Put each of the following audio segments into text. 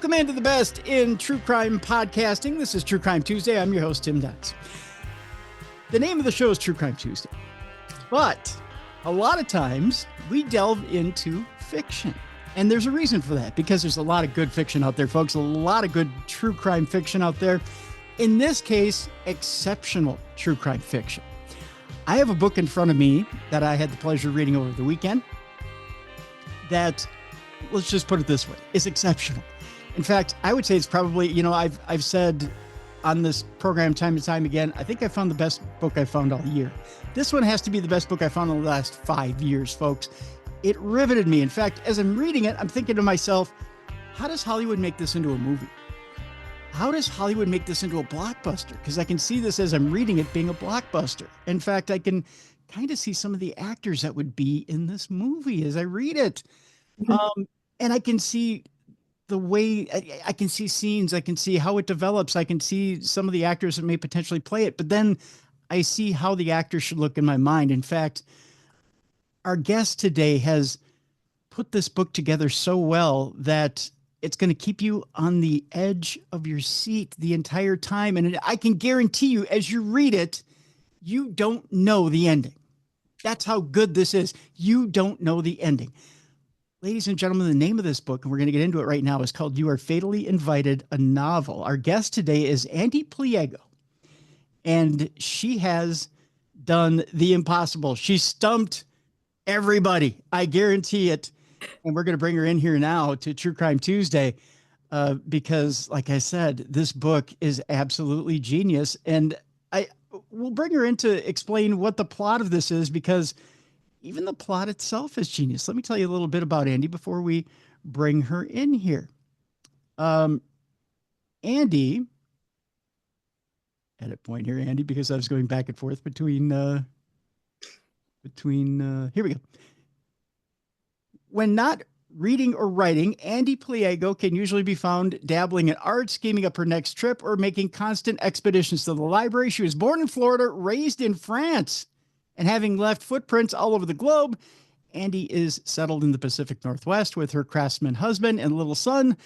Welcome into the best in true crime podcasting. This is True Crime Tuesday. I'm your host, Tim Dutz. The name of the show is True Crime Tuesday, but a lot of times we delve into fiction. And there's a reason for that, because there's a lot of good fiction out there, folks, a lot of good true crime fiction out there. In this case, exceptional true crime fiction. I have a book in front of me that I had the pleasure of reading over the weekend that, let's just put it this way, is exceptional. In fact, I would say it's probably, I've said on this program time and time again, I think I found the best book I found all year. This one has to be the best book I found in the last 5 years, folks. It riveted me. In fact, as I'm reading it, I'm thinking to myself, how does Hollywood make this into a movie? How does Hollywood make this into a blockbuster? Because I can see this as I'm reading it being a blockbuster. In fact, I can kind of see some of the actors that would be in this movie as I read it. And I can see the way, I can see scenes, I can see how it develops, I can see some of the actors that may potentially play it, but then I see how the actors should look in my mind. In fact, our guest today has put this book together so well that it's going to keep you on the edge of your seat the entire time. And I can guarantee you, as you read it, you don't know the ending. That's how good this is. You don't know the ending. Ladies and gentlemen, the name of this book, and we're going to get into it right now, is called You Are Fatally Invited, a novel. Our guest today is Ande Pliego, and she has done the impossible. She stumped everybody. I guarantee it. And we're going to bring her in here now to True Crime Tuesday because, like I said, this book is absolutely genius. And we'll bring her in to explain what the plot of this is, because even the plot itself is genius. Let me tell you a little bit about Ande before we bring her in here. Ande, edit point here, Ande, because I was going back and forth between here we go. When not reading or writing, Ande Pliego can usually be found dabbling in art, scheming up her next trip, or making constant expeditions to the library. She was born in Florida, raised in France, and having left footprints all over the globe, Ande is settled in the Pacific Northwest with her craftsman husband and little son.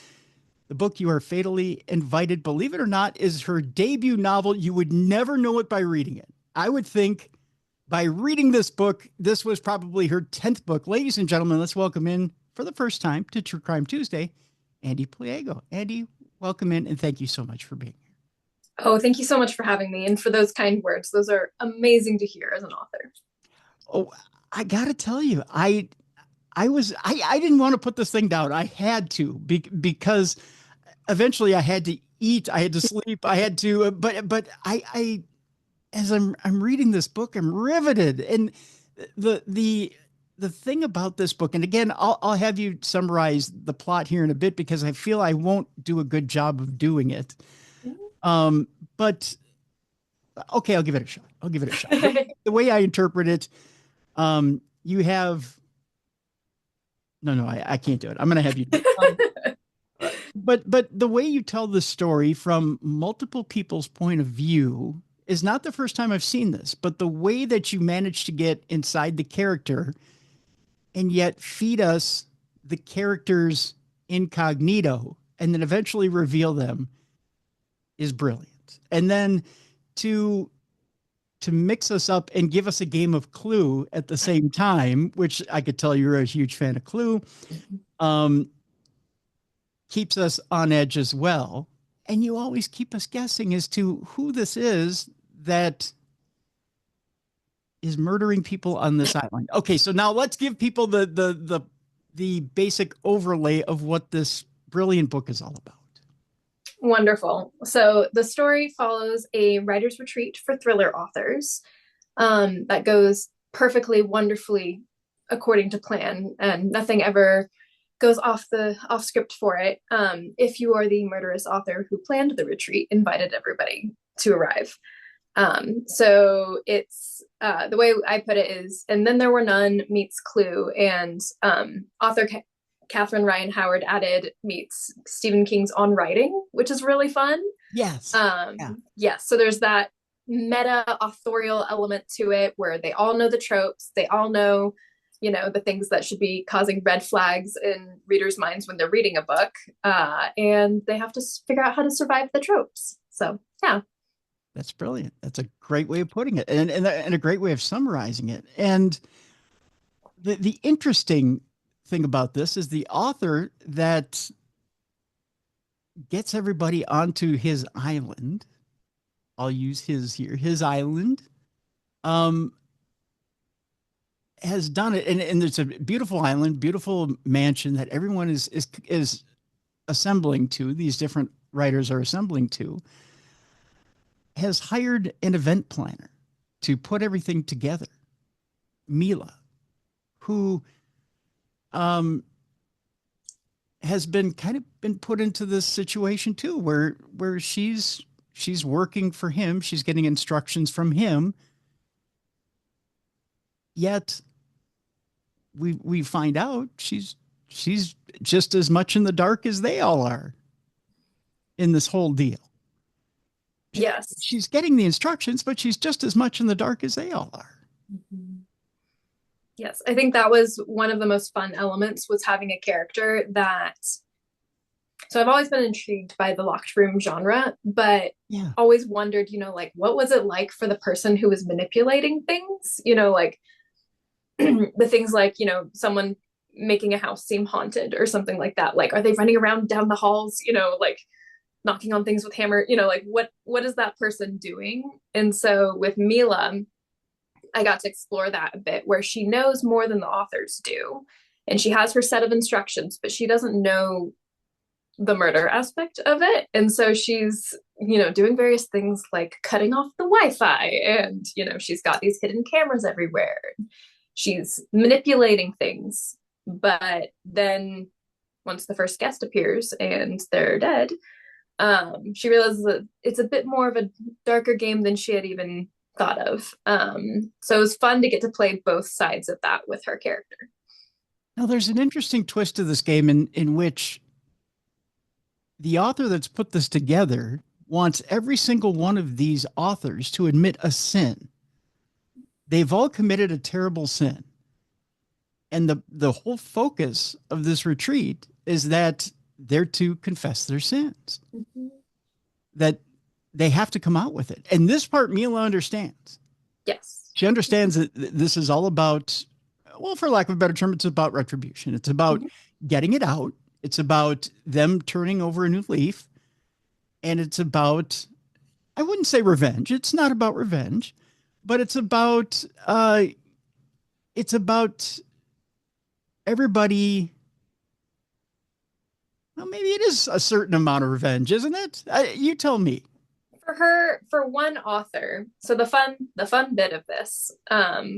The book You Are Fatally Invited, believe it or not, is her debut novel. You would never know it by reading it. I would think by reading this book, this was probably her 10th book. Ladies and gentlemen, let's welcome in for the first time to True Crime Tuesday, Ande Pliego. Ande, welcome in, and thank you so much for being here. Oh, thank you so much for having me and for those kind words. Those are amazing to hear as an author. Oh, I got to tell you, I didn't want to put this thing down. I had to because eventually I had to eat, I had to sleep, I had to, but I as I'm reading this book, I'm riveted. And the thing about this book, and again, I'll have you summarize the plot here in a bit, because I feel I won't do a good job of doing it. But okay, I'll give it a shot. The way I interpret it, you have, I can't do it. I'm going to have you do it. But the way you tell the story from multiple people's point of view is not the first time I've seen this, but the way that you manage to get inside the character and yet feed us the characters incognito and then eventually reveal them is brilliant. And then to mix us up and give us a game of Clue at the same time, which I could tell you're a huge fan of Clue, keeps us on edge as well. And you always keep us guessing as to who this is that is murdering people on this island. Okay, so now let's give people the basic overlay of what this brilliant book is all about. Wonderful. So the story follows a writer's retreat for thriller authors that goes perfectly, wonderfully according to plan, and nothing ever goes off script for it. If you are the murderous author who planned the retreat, invited everybody to arrive. So it's the way I put it is, and then there were none meets Clue, and author Catherine Ryan Howard added meets Stephen King's On Writing, which is really fun. Yes. Yes. So there's that meta authorial element to it where they all know the tropes. They all know the things that should be causing red flags in readers' minds when they're reading a book. And they have to figure out how to survive the tropes. So, yeah. That's brilliant. That's a great way of putting it, and a great way of summarizing it. And the interesting thing about this is the author that gets everybody onto his island. I'll use his here, his island, has done it. And there's a beautiful island, beautiful mansion that everyone is assembling to. These different writers are assembling to, has hired an event planner to put everything together. Mila, who has been put into this situation too, where she's working for him, she's getting instructions from him. Yet we find out she's just as much in the dark as they all are in this whole deal. Yes. She's getting the instructions, but she's just as much in the dark as they all are. Mm-hmm. Yes, I think that was one of the most fun elements, was having a character that, so I've always been intrigued by the locked room genre, but always wondered, like, what was it like for the person who was manipulating things? Like the things like, someone making a house seem haunted or something like that. Like, are they running around down the halls, like knocking on things with hammer, like what is that person doing? And so with Mila, I got to explore that a bit, where she knows more than the authors do. And she has her set of instructions, but she doesn't know the murder aspect of it. And so she's, doing various things like cutting off the Wi-Fi, and, she's got these hidden cameras everywhere. She's manipulating things. But then once the first guest appears and they're dead, she realizes that it's a bit more of a darker game than she had even thought of. So it was fun to get to play both sides of that with her character. Now, there's an interesting twist to this game in which the author that's put this together wants every single one of these authors to admit a sin. They've all committed a terrible sin. And the whole focus of this retreat is that they're to confess their sins. Mm-hmm. That they have to come out with it. And this part Mila understands. Yes. She understands that this is all about, well, for lack of a better term, it's about retribution. It's about getting it out. It's about them turning over a new leaf. And it's about, I wouldn't say revenge. It's not about revenge, but it's about everybody. Well, maybe it is a certain amount of revenge, isn't it? You tell me. For one author, so the fun bit of this,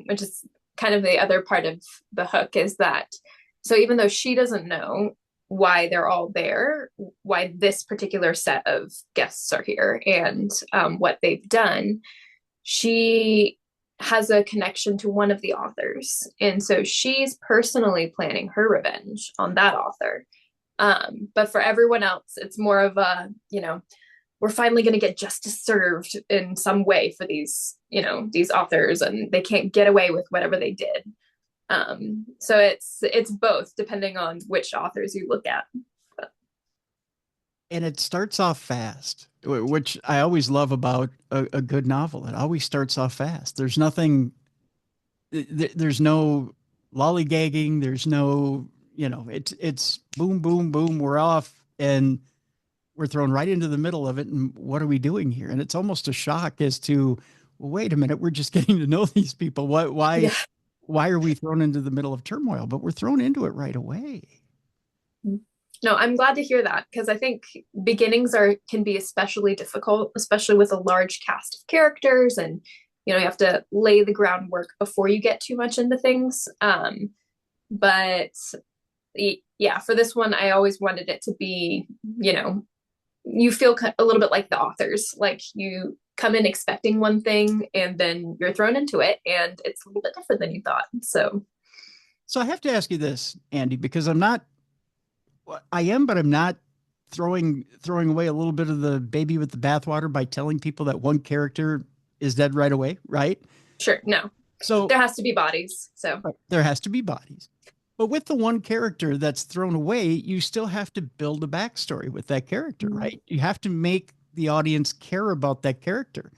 which is kind of the other part of the hook, is that, so even though she doesn't know why they're all there, why this particular set of guests are here, and what they've done, she has a connection to one of the authors. And so she's personally planning her revenge on that author. But for everyone else, it's more of a, we're finally going to get justice served in some way for these, these authors, and they can't get away with whatever they did. So it's both, depending on which authors you look at. And it starts off fast, which I always love about a good novel. It always starts off fast. There's nothing, there's no lollygagging. There's no, it's boom, boom, boom. We're off, and we're thrown right into the middle of it. And what are we doing here? And it's almost a shock as to, well, wait a minute, we're just getting to know these people. Why are we thrown into the middle of turmoil? But we're thrown into it right away. No, I'm glad to hear that, because I think beginnings can be especially difficult, especially with a large cast of characters, and you have to lay the groundwork before you get too much into things. But yeah, for this one, I always wanted it to be, you feel a little bit like the authors, like you come in expecting one thing and then you're thrown into it, and it's a little bit different than you thought. So I have to ask you this, Andy, because but I'm not throwing away a little bit of the baby with the bathwater by telling people that one character is dead right away, right? Sure. No. So there has to be bodies. So there has to be bodies. But with the one character that's thrown away, you still have to build a backstory with that character, right? You have to make the audience care about that character.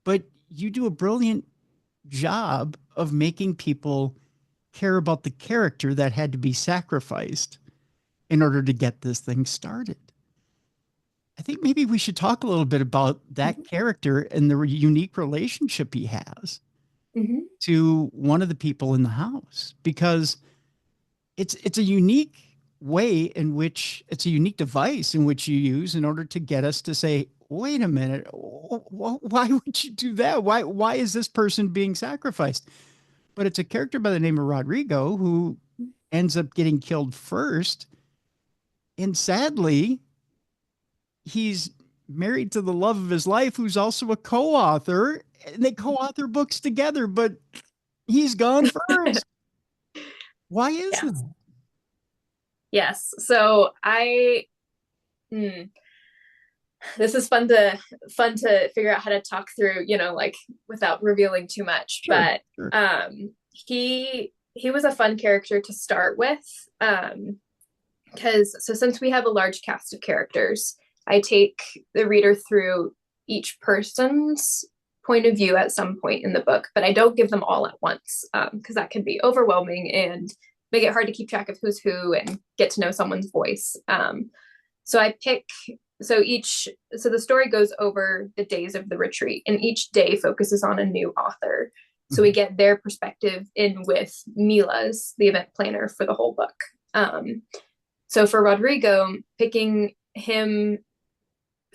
But you do a brilliant job of making people care about the character that had to be sacrificed in order to get this thing started. I think maybe we should talk a little bit about that character and the unique relationship he has to one of the people in the house, because it's a unique way in which it's a unique device in which you use in order to get us to say, wait a minute, why would you do that? Why is this person being sacrificed? But it's a character by the name of Rodrigo who ends up getting killed first. And sadly, he's married to the love of his life, who's also a co-author, and they co-author books together, but he's gone first. Why is this? Yes. So this is fun to figure out how to talk through, like without revealing too much. Sure, but he was a fun character to start with. Because since we have a large cast of characters, I take the reader through each person's point of view at some point in the book, but I don't give them all at once, because that can be overwhelming and make it hard to keep track of who's who and get to know someone's voice. So the story goes over the days of the retreat, and each day focuses on a new author. So we get their perspective in with Mila's, the event planner for the whole book. So for Rodrigo, picking him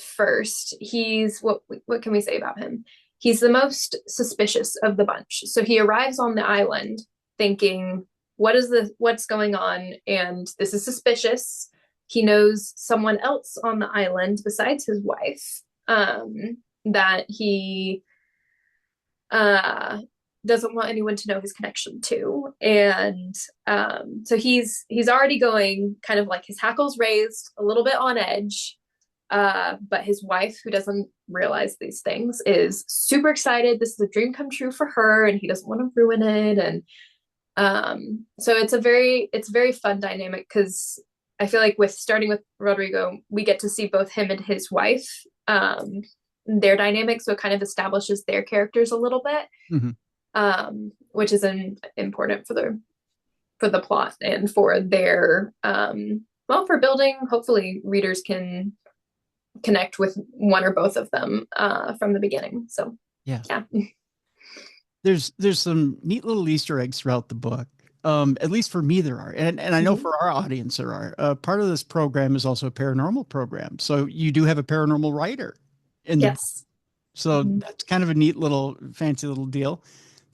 first, he's what can we say about him? He's the most suspicious of the bunch. So he arrives on the island thinking, what's going on? And this is suspicious. He knows someone else on the island besides his wife, that he doesn't want anyone to know his connection to. And so he's already going kind of like his hackles raised, a little bit on edge. But his wife, who doesn't realize these things, is super excited. This is a dream come true for her, and he doesn't want to ruin it. And so it's a very fun dynamic, because I feel like starting with Rodrigo, we get to see both him and his wife, their dynamic. So it kind of establishes their characters a little bit, which is important for the plot and for their, for building. Hopefully readers can connect with one or both of them from the beginning. So yeah. There's some neat little Easter eggs throughout the book. At least for me, there are. And I know for our audience, there are. Part of this program is also a paranormal program. So you do have a paranormal writer in the book. So that's kind of a neat little fancy little deal.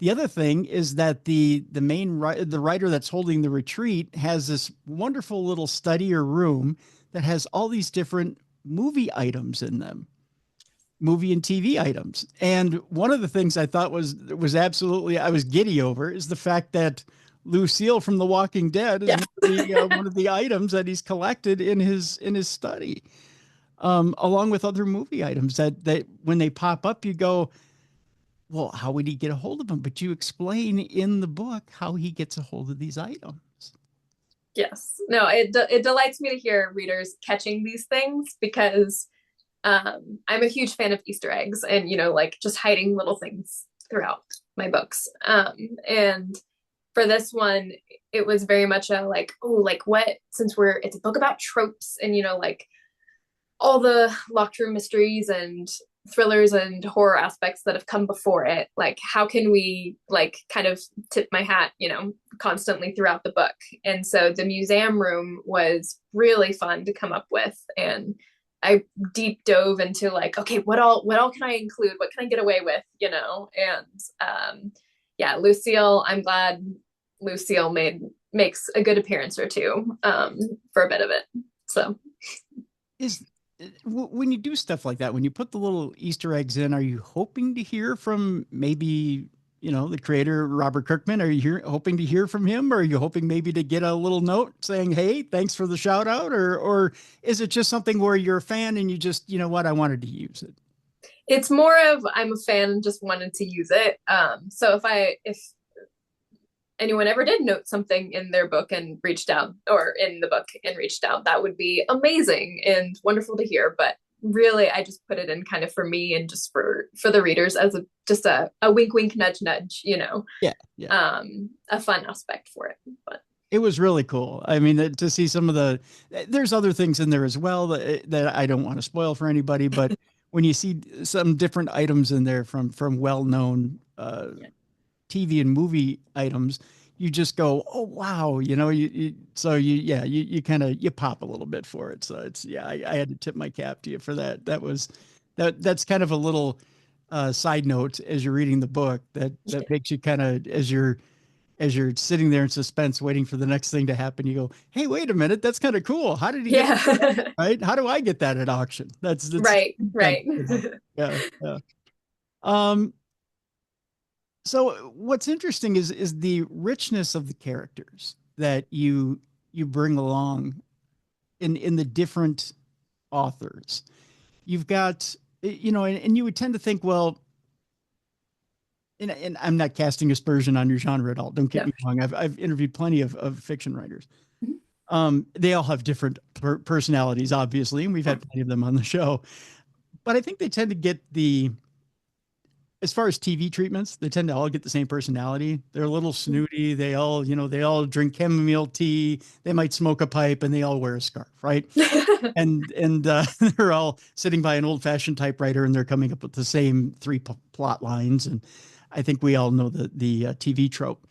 The other thing is that the writer that's holding the retreat has this wonderful little study or room that has all these different movie items in them. Movie and TV items. And one of the things I thought was absolutely, I was giddy over, is the fact that Lucille from The Walking Dead is one of the items that he's collected in his study, along with other movie items that when they pop up, you go, well, how would he get a hold of them? But you explain in the book how he gets a hold of these items. Yes. No, it delights me to hear readers catching these things, because I'm a huge fan of Easter eggs and, like just hiding little things throughout my books. And for this one, it was very much a since it's a book about tropes and, like all the locked room mysteries and thrillers and horror aspects that have come before it, like how can we kind of tip my hat, constantly throughout the book. And so the museum room was really fun to come up with, and I deep dove into okay, what all can I include? What can I get away with? And Lucille, I'm glad Lucille makes a good appearance or two for a bit of it. So when you do stuff like that, when you put the little Easter eggs in, are you hoping to hear from maybe, the creator, Robert Kirkman? Are you hoping to hear from him? Or are you hoping maybe to get a little note saying, hey, thanks for the shout out? Or is it just something where you're a fan and you just, I wanted to use it? It's more of I'm a fan and just wanted to use it. So if anyone ever did note something in their book and reached out, or in the book and reached out, that would be amazing and wonderful to hear. But really, I just put it in kind of for me and just for the readers as just a wink, wink, nudge, nudge, Yeah. A fun aspect for it. But It was really cool. I mean, to see some of there's other things in there as well that I don't want to spoil for anybody, but when you see some different items in there from well-known TV and movie items, you just go, oh wow, you kind of you pop a little bit for it. So I had to tip my cap to you for that. That's kind of a little side note as you're reading the book that makes you kind of as you're sitting there in suspense waiting for the next thing to happen, you go, hey, wait a minute, that's kind of cool. How did he get that? Right? How do I get that at auction? That's right. Yeah. Um, so what's interesting is the richness of the characters that you bring along in the different authors. You've got, and you would tend to think, well, and I'm not casting aspersion on your genre at all. Don't get me wrong. I've interviewed plenty of fiction writers. They all have different personalities, obviously, and we've had plenty of them on the show. But I think they tend to get as far as TV treatments, they tend to all get the same personality. They're a little snooty. They all drink chamomile tea. They might smoke a pipe, and they all wear a scarf, right? and they're all sitting by an old-fashioned typewriter, and they're coming up with the same three plot lines. And I think we all know the TV trope.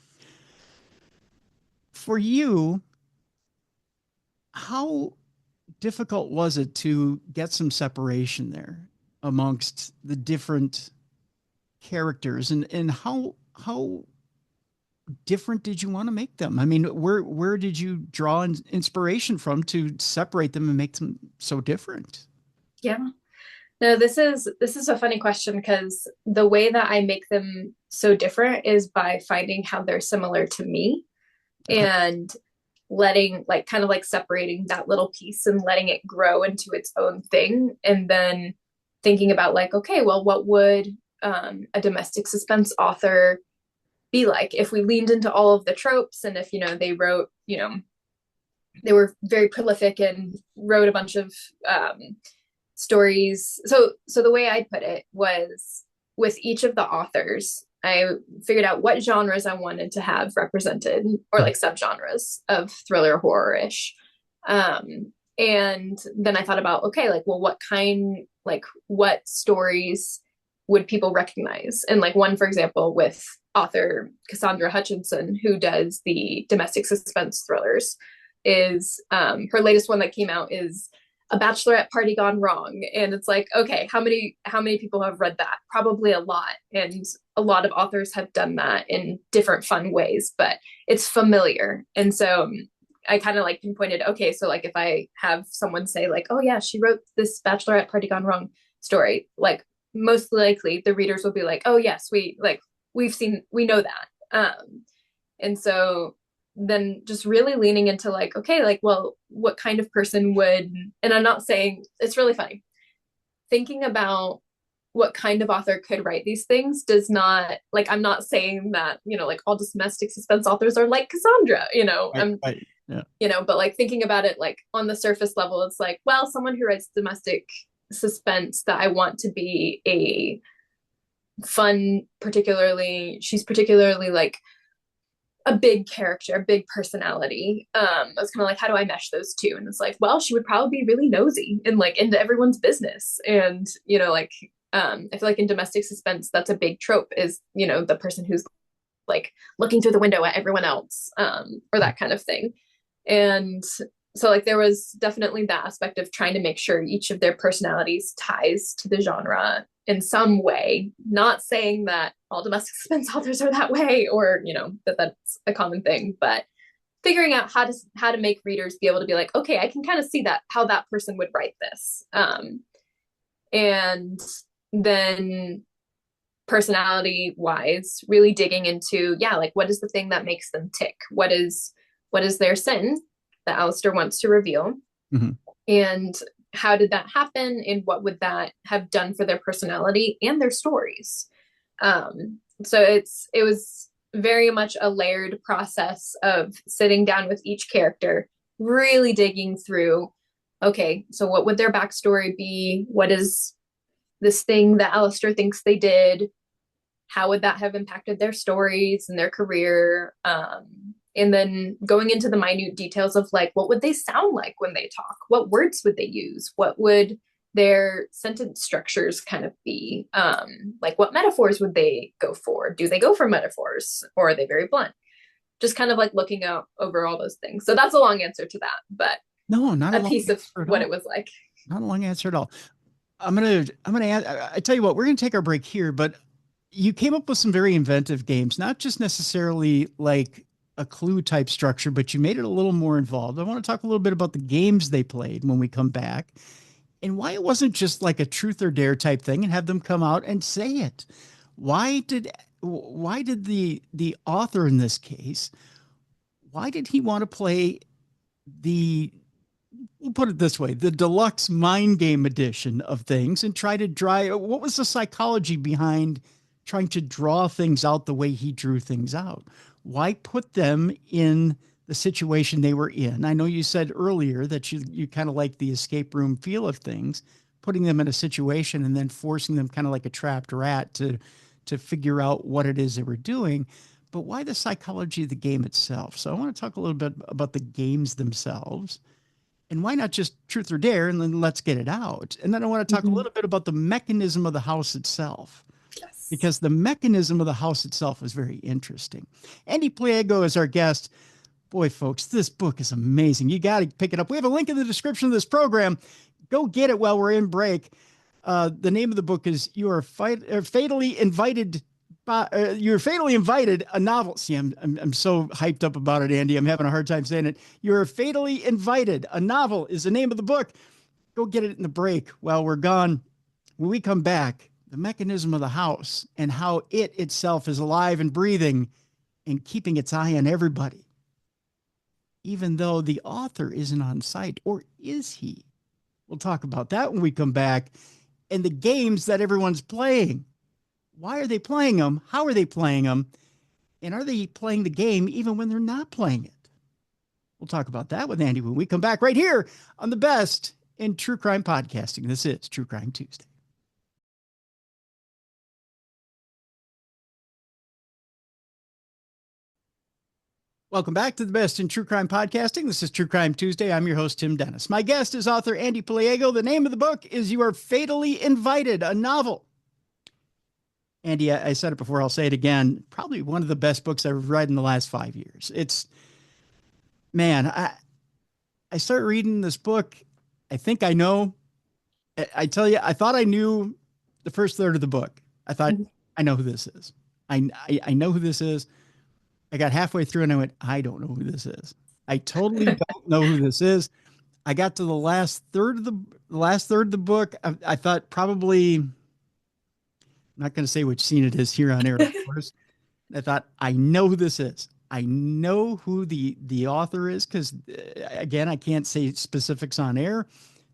For you, how difficult was it to get some separation there amongst the different characters, and how different did you want to make them? I mean, where did you draw inspiration from to separate them and make them so different? Yeah. No, this is a funny question, because the way that I make them so different is by finding how they're similar to me. Okay. And letting kind of separating that little piece and letting it grow into its own thing, and then thinking about okay, well, what would a domestic suspense author be like if we leaned into all of the tropes, and if they wrote, they were very prolific and wrote a bunch of stories. So the way I put it was, with each of the authors, I figured out what genres I wanted to have represented, or subgenres of thriller horror-ish. And then I thought about, okay, well, what stories would people recognize? And one, for example, with author Cassandra Hutchinson, who does the domestic suspense thrillers, is her latest one that came out is A Bachelorette Party Gone Wrong. And it's okay, how many people have read that? Probably a lot. And a lot of authors have done that in different fun ways, but it's familiar. And so I kind of pinpointed, okay, so if I have someone say oh yeah, she wrote this Bachelorette Party Gone Wrong story, most likely the readers will be oh yes, we know that. And so then just really leaning into okay, well, what kind of person would, and I'm not saying, it's really funny, thinking about what kind of author could write these things does not, I'm not saying that, all domestic suspense authors are like Cassandra, Right. But thinking about it, on the surface level, it's well, someone who writes domestic suspense that I want to be a fun, she's particularly a big character, a big personality. I was kind of how do I mesh those two? And it's well, she would probably be really nosy and into everyone's business. And, I feel in domestic suspense, that's a big trope, is, the person who's looking through the window at everyone else, or that kind of thing. And so there was definitely that aspect of trying to make sure each of their personalities ties to the genre in some way, not saying that all domestic suspense authors are that way, or that's a common thing, but figuring out how to make readers be able to be okay, I can kind of see that, how that person would write this. And then personality wise, really digging into, what is the thing that makes them tick? What is their sin that Alastor wants to reveal? Mm-hmm. And how did that happen, and what would that have done for their personality and their stories. So it was very much a layered process of sitting down with each character, really digging through, okay, so what would their backstory be? What is this thing that Alastor thinks they did? How would that have impacted their stories and their career? And then going into the minute details of like, what would they sound like when they talk? What words would they use? What would their sentence structures kind of be? Like, what metaphors would they go for? Do they go for metaphors, or are they very blunt? Just kind of like looking out over all those things. So that's a long answer to that, but no, not a piece of what it was like. Not a long answer at all. I'm gonna add, I tell you what, we're gonna take our break here, but you came up with some very inventive games, not just necessarily like a clue type structure, but you made it a little more involved. I want to talk a little bit about the games they played when we come back, and why it wasn't just like a truth or dare type thing and have them come out and say it. Why did the author in this case, why did he want to play we'll put it this way, the deluxe mind game edition of things and try to what was the psychology behind trying to draw things out the way he drew things out? Why put them in the situation they were in? I know you said earlier that you kind of like the escape room feel of things, putting them in a situation and then forcing them kind of like a trapped rat to figure out what it is they were doing. But why the psychology of the game itself? So I want to talk a little bit about the games themselves. And why not just truth or dare, and then let's get it out. And then I want to talk a little bit about the mechanism of the house itself. Yes. Because the mechanism of the house itself is very interesting. Ande Pliego is our guest. Boy, folks, this book is amazing. You got to pick it up. We have a link in the description of this program. Go get it while we're in break. The name of the book is You're Fatally Invited. You're Fatally Invited, a novel. See, I'm so hyped up about it, Andy. I'm having a hard time saying it. You're Fatally Invited, a novel is the name of the book. Go get it in the break while we're gone. When we come back, the mechanism of the house and how it itself is alive and breathing and keeping its eye on everybody, even though the author isn't on site, or is he? We'll talk about that when we come back. And the games that everyone's playing. Why are they playing them? How are they playing them? And are they playing the game even when they're not playing it? We'll talk about that with Andy when we come back right here on the best in true crime podcasting. This is True Crime Tuesday. Welcome back to the best in true crime podcasting. This is True Crime Tuesday. I'm your host, Tim Dennis. My guest is author Ande Pliego. The name of the book is You Are Fatally Invited, a novel. Andy, I said it before, I'll say it again. Probably one of the best books I've read in the last 5 years. I started reading this book. I think I know. I tell you, I thought I knew the first third of the book. I thought, I know who this is. I know who this is. I got halfway through and I went, I don't know who this is. I totally don't know who this is. I got to the last third of the book. I thought probably, I'm not going to say which scene it is here on air, of course. I thought, I know who this is. I know who the author is because, again, I can't say specifics on air.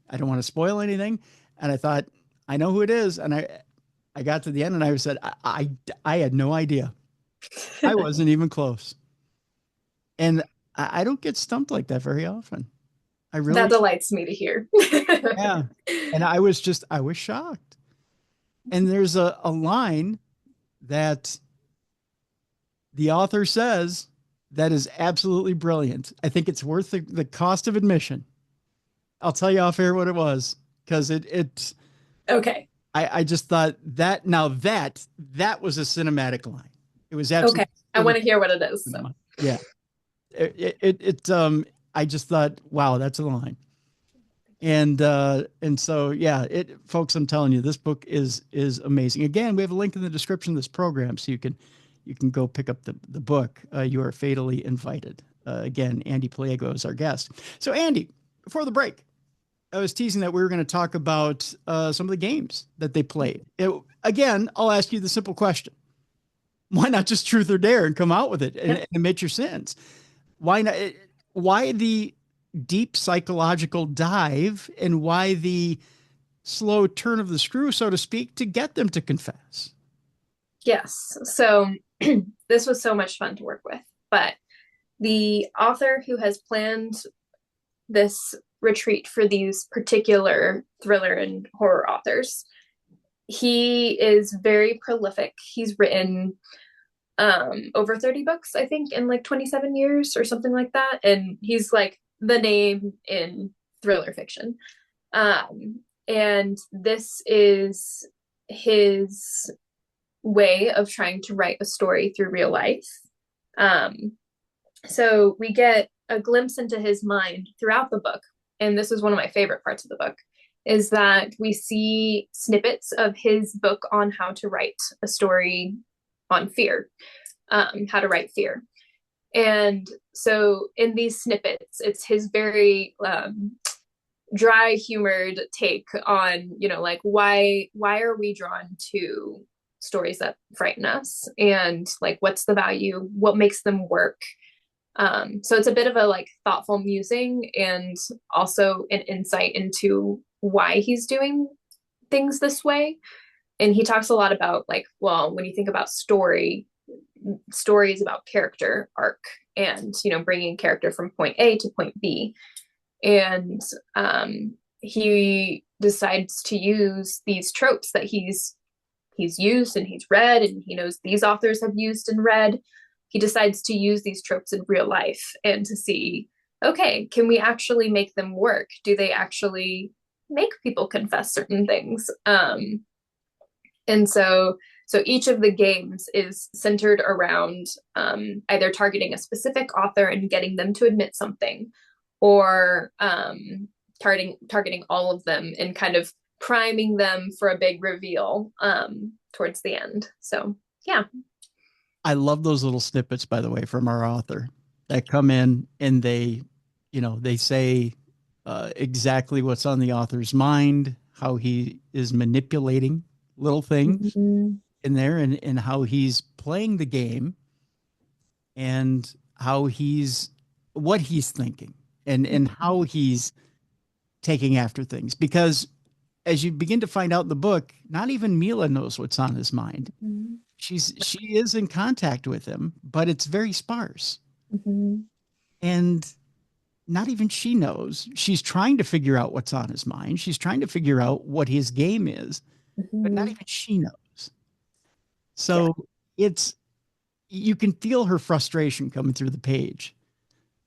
I don't want to spoil anything. And I thought, I know who it is. And I got to the end and I said, I had no idea. I wasn't even close. And I don't get stumped like that very often. That delights me to hear. Yeah. And I was shocked. And there's a line that the author says that is absolutely brilliant. I think it's worth the cost of admission. I'll tell you off air what it was, because it's okay. I just thought that that was a cinematic line. It was absolutely okay. I want to hear what it is. So. Yeah. I just thought, wow, that's a line. And so, yeah, folks, I'm telling you, this book is amazing. Again, we have a link in the description of this program, so you can go pick up the book. You Are Fatally Invited. Again, Ande Pliego is our guest. So, Andy, before the break, I was teasing that we were going to talk about some of the games that they played. Again, I'll ask you the simple question: why not just truth or dare and come out with it and admit your sins? Why not? Why the deep psychological dive and why the slow turn of the screw, so to speak, to get them to confess. Yes. So this was so much fun to work with. But the author who has planned this retreat for these particular thriller and horror authors, he is very prolific. He's written over 30 books, I think, in like 27 years or something like that. And he's like the name in thriller fiction. And this is his way of trying to write a story through real life. So we get a glimpse into his mind throughout the book. And this is one of my favorite parts of the book, is that we see snippets of his book on how to write a story on fear, how to write fear. And so in these snippets, it's his very dry humored take on, you know, like why are we drawn to stories that frighten us, and like what's the value, what makes them work. So it's a bit of a like thoughtful musing and also an insight into why he's doing things this way. And he talks a lot about like, well, when you think about story is about character arc and, you know, bringing character from point A to point B. And he decides to use these tropes that he's used and he's read, and he knows these authors have used and read. He decides to use these tropes in real life and to see, okay, can we actually make them work? Do they actually make people confess certain things? And so each of the games is centered around either targeting a specific author and getting them to admit something, or targeting all of them and kind of priming them for a big reveal towards the end. So yeah. I love those little snippets, by the way, from our author that come in and they, you know, they say exactly what's on the author's mind, how he is manipulating little things in there, and how he's playing the game, and what he's thinking, and how he's taking after things. Because as you begin to find out in the book, not even Mila knows what's on his mind. She is in contact with him, but it's very sparse. And not even she knows. She's trying to figure out what's on his mind. She's trying to figure out what his game is, but not even she knows. So you can feel her frustration coming through the page,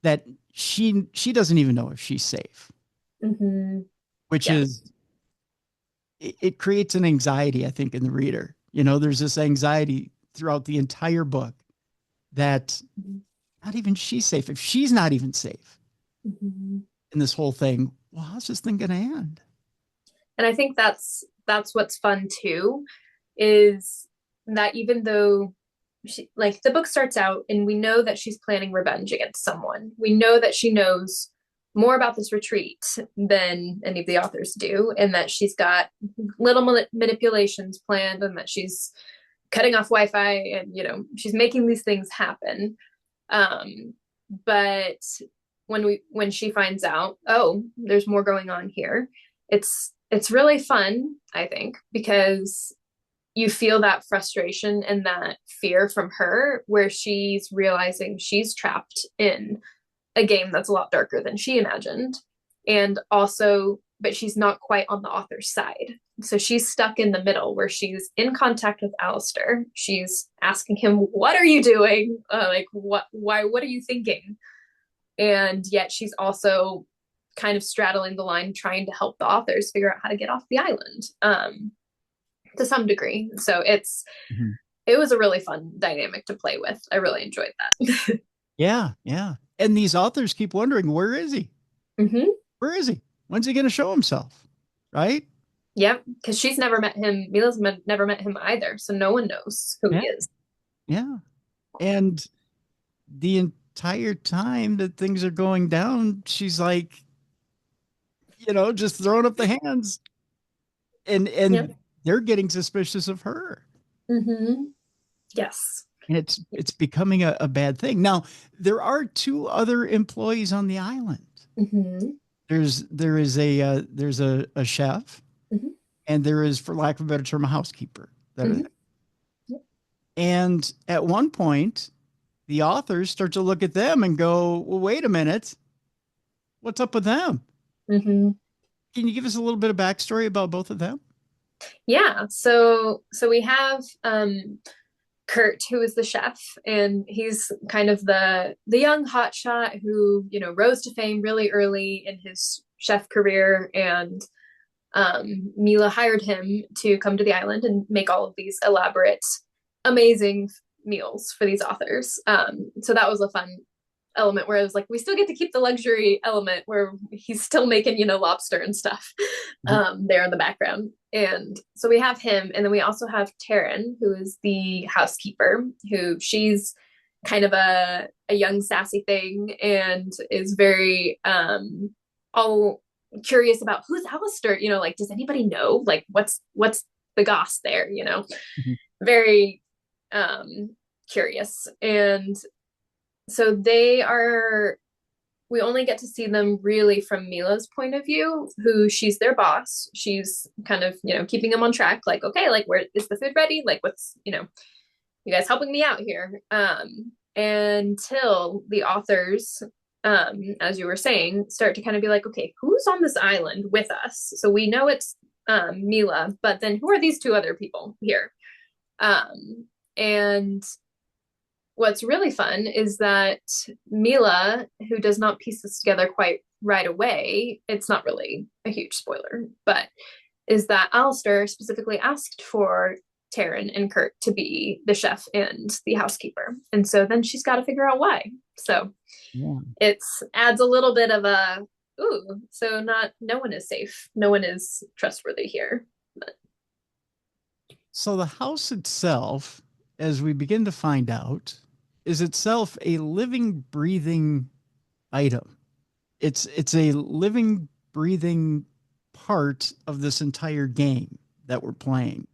that she doesn't even know if she's safe, which is, it creates an anxiety, I think, in the reader. You know, there's this anxiety throughout the entire book that not even she's safe. If she's not even safe in this whole thing, well, how's this thing going to end? And I think that's what's fun too, is that even though the book starts out and we know that she's planning revenge against someone, we know that she knows more about this retreat than any of the authors do, and that she's got little manipulations planned, and that she's cutting off Wi-Fi, and, you know, she's making these things happen. But when she finds out, oh, there's more going on here, it's really fun, I think, because you feel that frustration and that fear from her, where she's realizing she's trapped in a game that's a lot darker than she imagined. And also, but she's not quite on the author's side. So she's stuck in the middle, where she's in contact with Alastor. She's asking him, what are you doing? What are you thinking? And yet she's also kind of straddling the line, trying to help the authors figure out how to get off the island, to some degree. So it was a really fun dynamic to play with. I really enjoyed that. Yeah. And these authors keep wondering, where is he? Where is he? When's he going to show himself? Right? Yep. Because she's never met him. Mila's never met him either. So no one knows who he is. Yeah. And the entire time that things are going down, she's like, you know, just throwing up the hands. And they're getting suspicious of her. Yes. And it's becoming a bad thing. Now, there are two other employees on the island. Mm-hmm. There's a chef, Mm-hmm. and there is, for lack of a better term, a housekeeper that are Mm-hmm. there. And at one point, the authors start to look at them and go, well, wait a minute, what's up with them? Mm-hmm. Can you give us a little bit of backstory about both of them? Yeah. So we have Kurt, who is the chef, and he's kind of the young hotshot who, rose to fame really early in his chef career, and Mila hired him to come to the island and make all of these elaborate, amazing meals for these authors. So that was a fun element where it was like, we still get to keep the luxury element where he's still making, lobster and stuff there in the background. And so we have him. And then we also have Taryn, who is the housekeeper, who she's kind of a young sassy thing and is very all curious about who's Alastor, like, does anybody know? Like, what's the goss there, Mhm. Very curious. And so we only get to see them really from Mila's point of view, who she's their boss. She's kind of, keeping them on track. Like, okay, like, where is the food ready? Like, what's, you guys helping me out here? Until the authors, as you were saying, start to kind of be like, okay, who's on this island with us? So we know it's Mila, but then who are these two other people here? And what's really fun is that Mila, who does not piece this together quite right away, it's not really a huge spoiler, but is that Alastor specifically asked for Taryn and Kurt to be the chef and the housekeeper. And so then she's got to figure out why. So Yeah. it adds a little bit of a, so no one is safe. No one is trustworthy here. But. So the house itself, as we begin to find out, is itself a living, breathing item. It's a living, breathing part of this entire game that we're playing.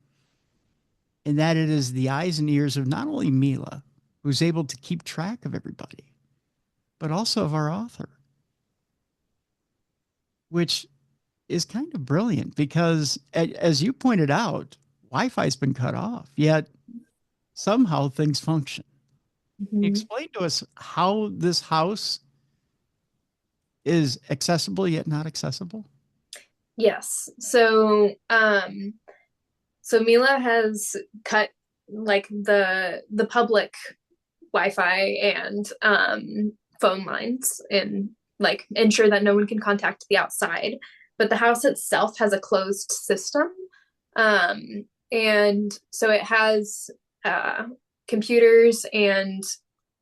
And that it is the eyes and ears of not only Mila, who's able to keep track of everybody, but also of our author, which is kind of brilliant because, as you pointed out, Wi-Fi's been cut off, yet somehow things function. Mm-hmm. Explain to us how this house is accessible yet not accessible. Yes. So Mila has cut like the public Wi-Fi and phone lines and like ensure that no one can contact the outside. But the house itself has a closed system. And so it has computers and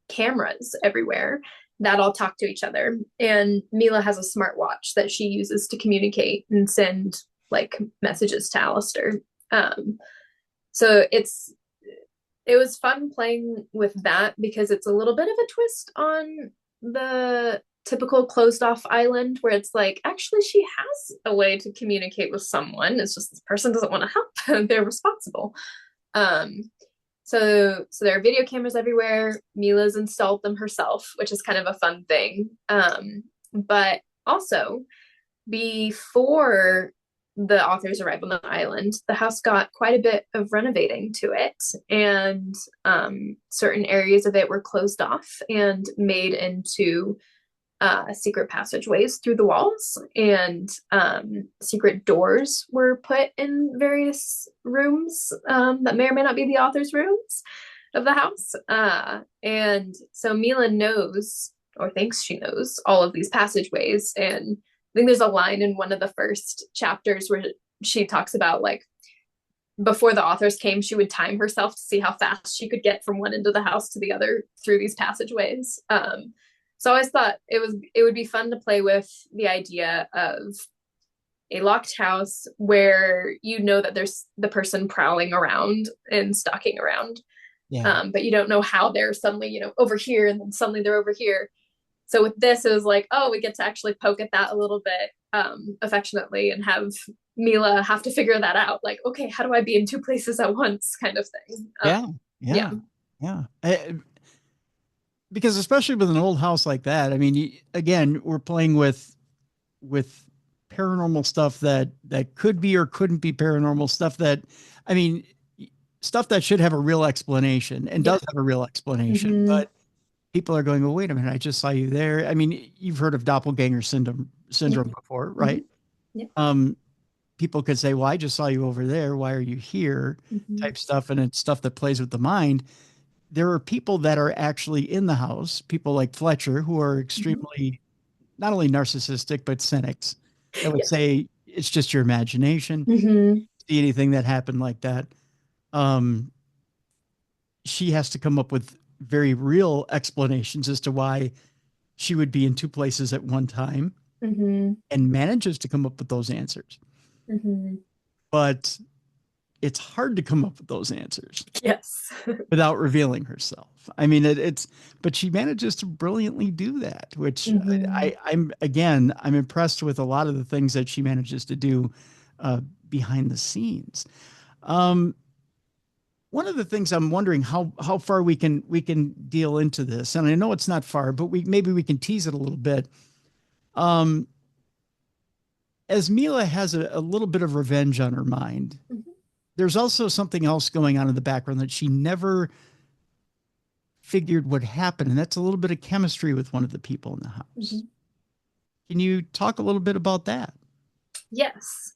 cameras everywhere that all talk to each other. And Mila has a smartwatch that she uses to communicate and send like messages to Alastor. So it was fun playing with that because it's a little bit of a twist on the typical closed off island where it's like, actually, she has a way to communicate with someone. It's just this person doesn't want to help. They're responsible. So there are video cameras everywhere. Mila's installed them herself, which is kind of a fun thing. But also, before the authors arrive on the island, the house got quite a bit of renovating to it, and certain areas of it were closed off and made into secret passageways through the walls, and secret doors were put in various rooms that may or may not be the author's rooms of the house. And so Mila knows, or thinks she knows, all of these passageways. And I think there's a line in one of the first chapters where she talks about like before the authors came, she would time herself to see how fast she could get from one end of the house to the other through these passageways. So I always thought it would be fun to play with the idea of a locked house where you know that there's the person prowling around and stalking around. Yeah. But you don't know how they're suddenly, over here and then suddenly they're over here. So with this, it was like, oh, we get to actually poke at that a little bit affectionately and have Mila have to figure that out. Like, okay, how do I be in two places at once kind of thing? Yeah. Because especially with an old house like that, I mean, again, we're playing with with paranormal stuff that could be or couldn't be paranormal stuff that, I mean, stuff that should have a real explanation and does have a real explanation, but people are going, well, wait a minute, I just saw you there. I mean, you've heard of doppelganger syndrome before, right? People could say, well, I just saw you over there. Why are you here? Type stuff. And it's stuff that plays with the mind. There are people that are actually in the house, people like Fletcher, who are extremely not only narcissistic, but cynics that would say it's just your imagination. See anything that happened like that. She has to come up with very real explanations as to why she would be in two places at one time and manages to come up with those answers. But it's hard to come up with those answers. Yes. Without revealing herself. I mean, but she manages to brilliantly do that, which I'm impressed with a lot of the things that she manages to do behind the scenes. One of the things I'm wondering how far we can deal into this, and I know it's not far, but maybe we can tease it a little bit. As Mila has a little bit of revenge on her mind, there's also something else going on in the background that she never figured would happen. And that's a little bit of chemistry with one of the people in the house. Can you talk a little bit about that? Yes.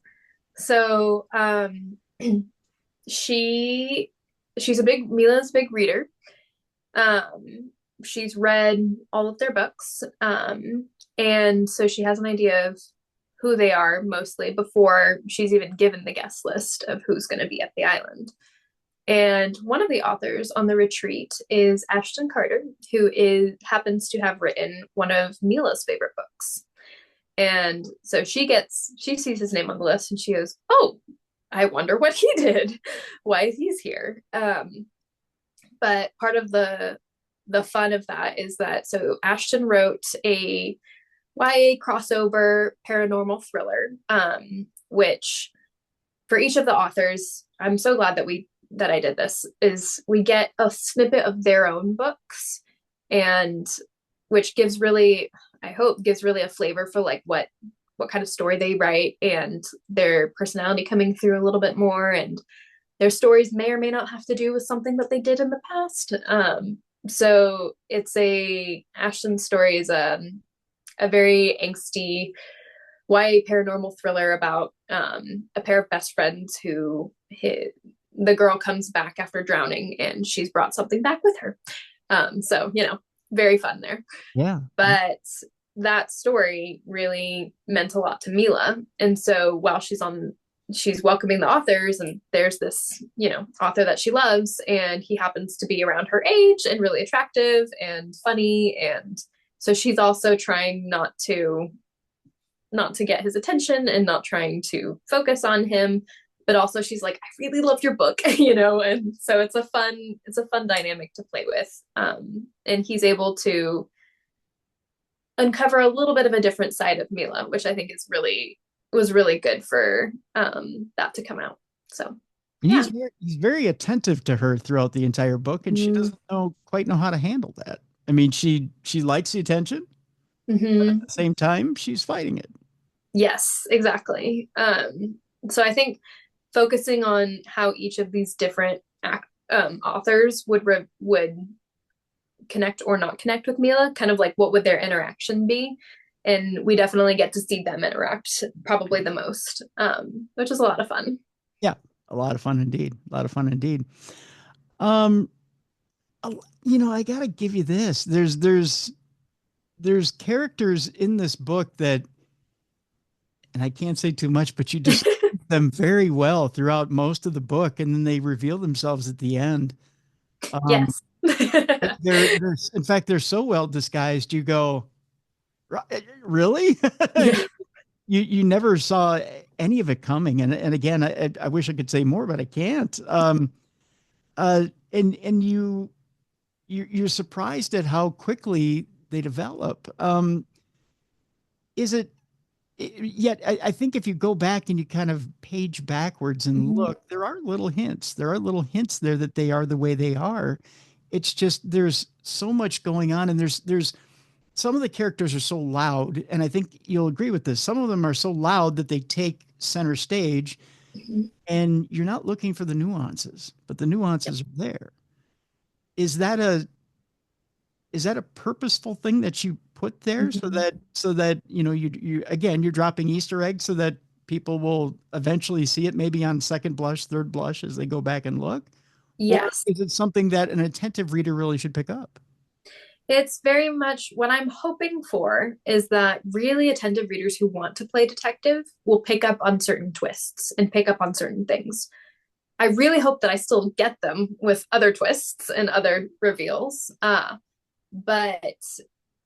So, Mila's a big reader. She's read all of their books. And so she has an idea of who they are mostly before she's even given the guest list of who's going to be at the island. And one of the authors on the retreat is Ashtoncarter, who happens to have written one of Mila's favorite books. And so she sees his name on the list and she goes, oh, I wonder what he did, why he's here. But part of the fun of that is that, so Ashton wrote a YA crossover paranormal thriller, which for each of the authors, I'm so glad that I did this, is we get a snippet of their own books, and which gives really, I hope, gives really a flavor for like what kind of story they write and their personality coming through a little bit more, and their stories may or may not have to do with something that they did in the past. So Ashton's story is a very angsty YA paranormal thriller about a pair of best friends who the girl comes back after drowning and she's brought something back with her. So, very fun there. Yeah. But that story really meant a lot to Mila. And so while she's welcoming the authors, and there's this, author that she loves, and he happens to be around her age and really attractive and funny. And so she's also trying not to get his attention and not trying to focus on him, but also she's like, I really love your book, and so it's a fun dynamic to play with. And he's able to uncover a little bit of a different side of Mila, which I think was really good for that to come out. So he's very attentive to her throughout the entire book, and she doesn't quite know how to handle that. I mean, she likes the attention, but at the same time, she's fighting it. Yes, exactly. So I think focusing on how each of these different authors would connect or not connect with Mila, kind of like what would their interaction be, and we definitely get to see them interact probably the most, which is a lot of fun. Yeah, a lot of fun indeed. I gotta give you this. There's characters in this book that, and I can't say too much, but you just them very well throughout most of the book, and then they reveal themselves at the end. Yes. they're in fact, they're so well disguised. You go, really? Yeah. You never saw any of it coming. And again, I wish I could say more, but I can't. And you're surprised at how quickly they develop. Yet I think if you go back and you kind of page backwards and look, there are little hints. There are little hints there that they are the way they are. It's just there's so much going on, and there's some of the characters are so loud, and I think you'll agree with this. Some of them are so loud that they take center stage, and you're not looking for the nuances, but the nuances are there. Is that a purposeful thing that you put there so that you again, you're dropping Easter eggs so that people will eventually see it maybe on second blush, third blush as they go back and look? Yes. Or is it something that an attentive reader really should pick up? It's very much what I'm hoping for is that really attentive readers who want to play detective will pick up on certain twists and pick up on certain things. I really hope that I still get them with other twists and other reveals. But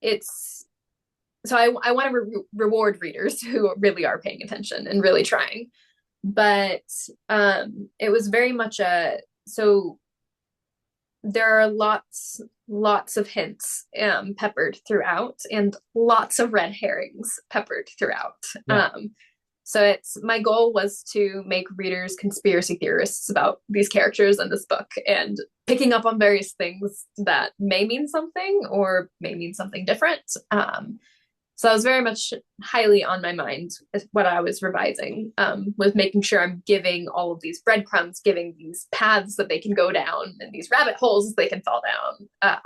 it's so I want to reward readers who really are paying attention and really trying. But it was very much so there are lots of hints peppered throughout, and lots of red herrings peppered throughout. Yeah. So my goal was to make readers conspiracy theorists about these characters in this book, and picking up on various things that may mean something or may mean something different. So that was very much highly on my mind what I was revising, was making sure I'm giving all of these breadcrumbs, giving these paths that they can go down and these rabbit holes they can fall down.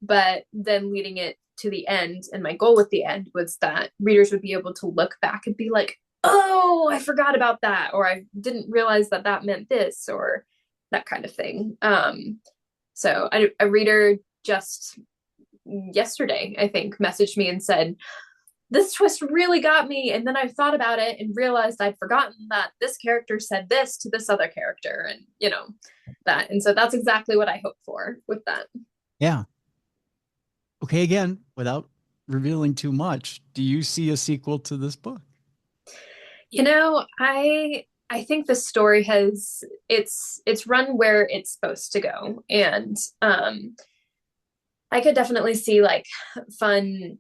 But then leading it to the end, and my goal with the end was that readers would be able to look back and be like, oh, I forgot about that, or I didn't realize that that meant this, or that kind of thing. So a reader just yesterday, I think, messaged me and said, this twist really got me, and then I thought about it and realized I'd forgotten that this character said this to this other character, and that. And so that's exactly what I hope for with that. Yeah. Okay, again, without revealing too much, do you see a sequel to this book? I think the story has it's run where it's supposed to go, and I could definitely see like fun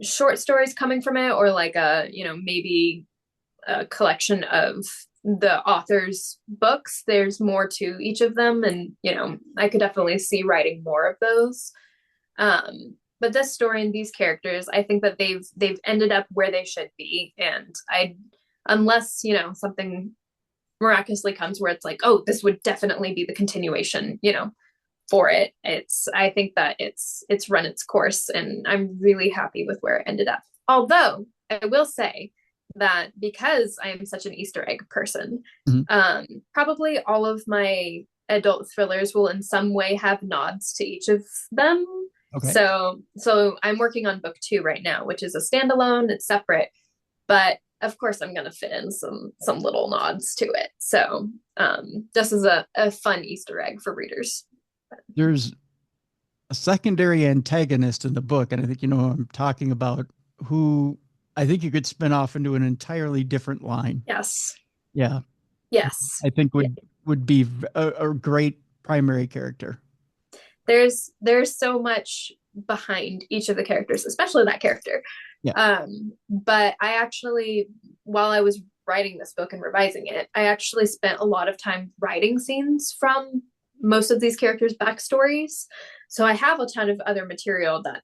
short stories coming from it, or like maybe a collection of the author's books. There's more to each of them, and I could definitely see writing more of those. But this story and these characters, I think that they've ended up where they should be, and unless something miraculously comes where it's like, oh, this would definitely be the continuation, for it. I think that it's run its course, and I'm really happy with where it ended up. Although I will say that because I am such an Easter egg person, probably all of my adult thrillers will in some way have nods to each of them. Okay. So I'm working on book 2 right now, which is a standalone. It's separate, but of course I'm going to fit in some little nods to it. So this is a fun Easter egg for readers. There's a secondary antagonist in the book, and I think who I'm talking about, who I think you could spin off into an entirely different line. Yes. Yeah. Yes. I think would be a great primary character. There's so much behind each of the characters, especially that character. Yeah. But I actually, while I was writing this book and revising it, I actually spent a lot of time writing scenes from most of these characters' backstories. So I have a ton of other material that,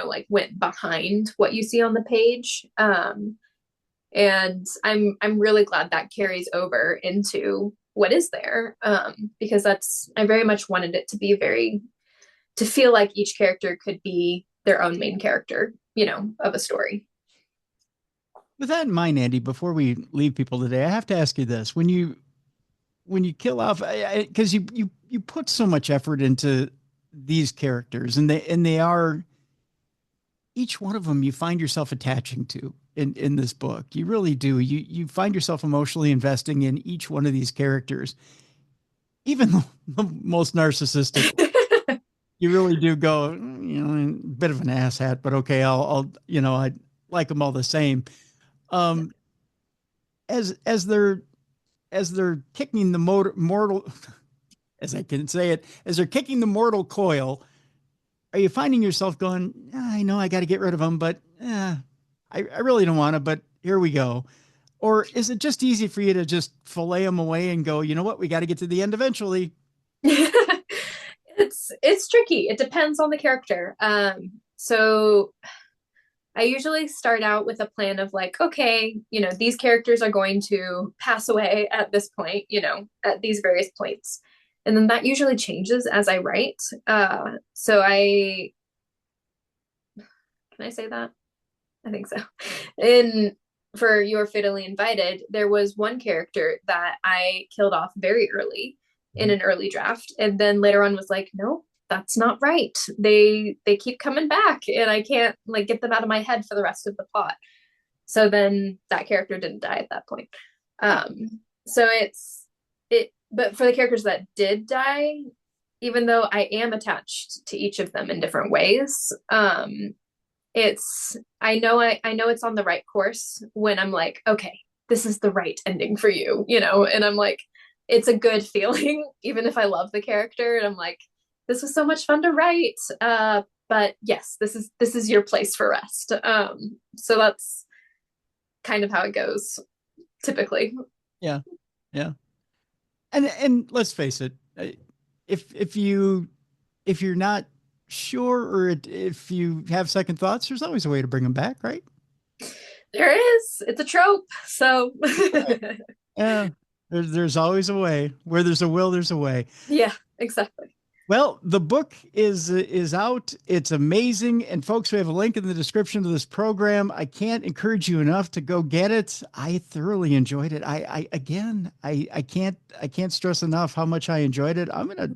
like went behind what you see on the page. And I'm really glad that carries over into what is there, because I very much wanted it to be to feel like each character could be their own main character, of a story. With that in mind, Andy, before we leave people today, I have to ask you this: when you kill off, because you put so much effort into these characters, and they are, each one of them you find yourself attaching to in this book. You really do. You find yourself emotionally investing in each one of these characters, even the most narcissistic. You really do go, a bit of an asshat, but okay, I'll I like them all the same. As they're kicking the mortal, as I can say it, as they're kicking the mortal coil, are you finding yourself going, I know I got to get rid of them, but I really don't want to, but here we go? Or is it just easy for you to just fillet them away and go, you know what, we got to get to the end eventually? It's tricky. It depends on the character. So I usually start out with a plan of like, okay, these characters are going to pass away at this point, at these various points. And then that usually changes as I write. So can I say that? I think so. In For You Are Fatally Invited, there was one character that I killed off very early in an early draft, and then later on was like, no, that's not right. They keep coming back, and I can't like get them out of my head for the rest of the plot. So then that character didn't die at that point. So but for the characters that did die, even though I am attached to each of them in different ways, I know it's on the right course when I'm like, okay, this is the right ending for you, and I'm like, it's a good feeling, even if I love the character, and I'm like, this was so much fun to write. But yes, this is your place for rest. So that's kind of how it goes typically. Yeah. Yeah. And let's face it, if you're not sure, or if you have second thoughts, there's always a way to bring them back, right? There is. It's a trope. So yeah, there's always a way. Where there's a will, there's a way. Yeah, exactly. Well, the book is out. It's amazing. And folks, we have a link in the description of this program. I can't encourage you enough to go get it. I thoroughly enjoyed it. I can't stress enough how much I enjoyed it. I'm gonna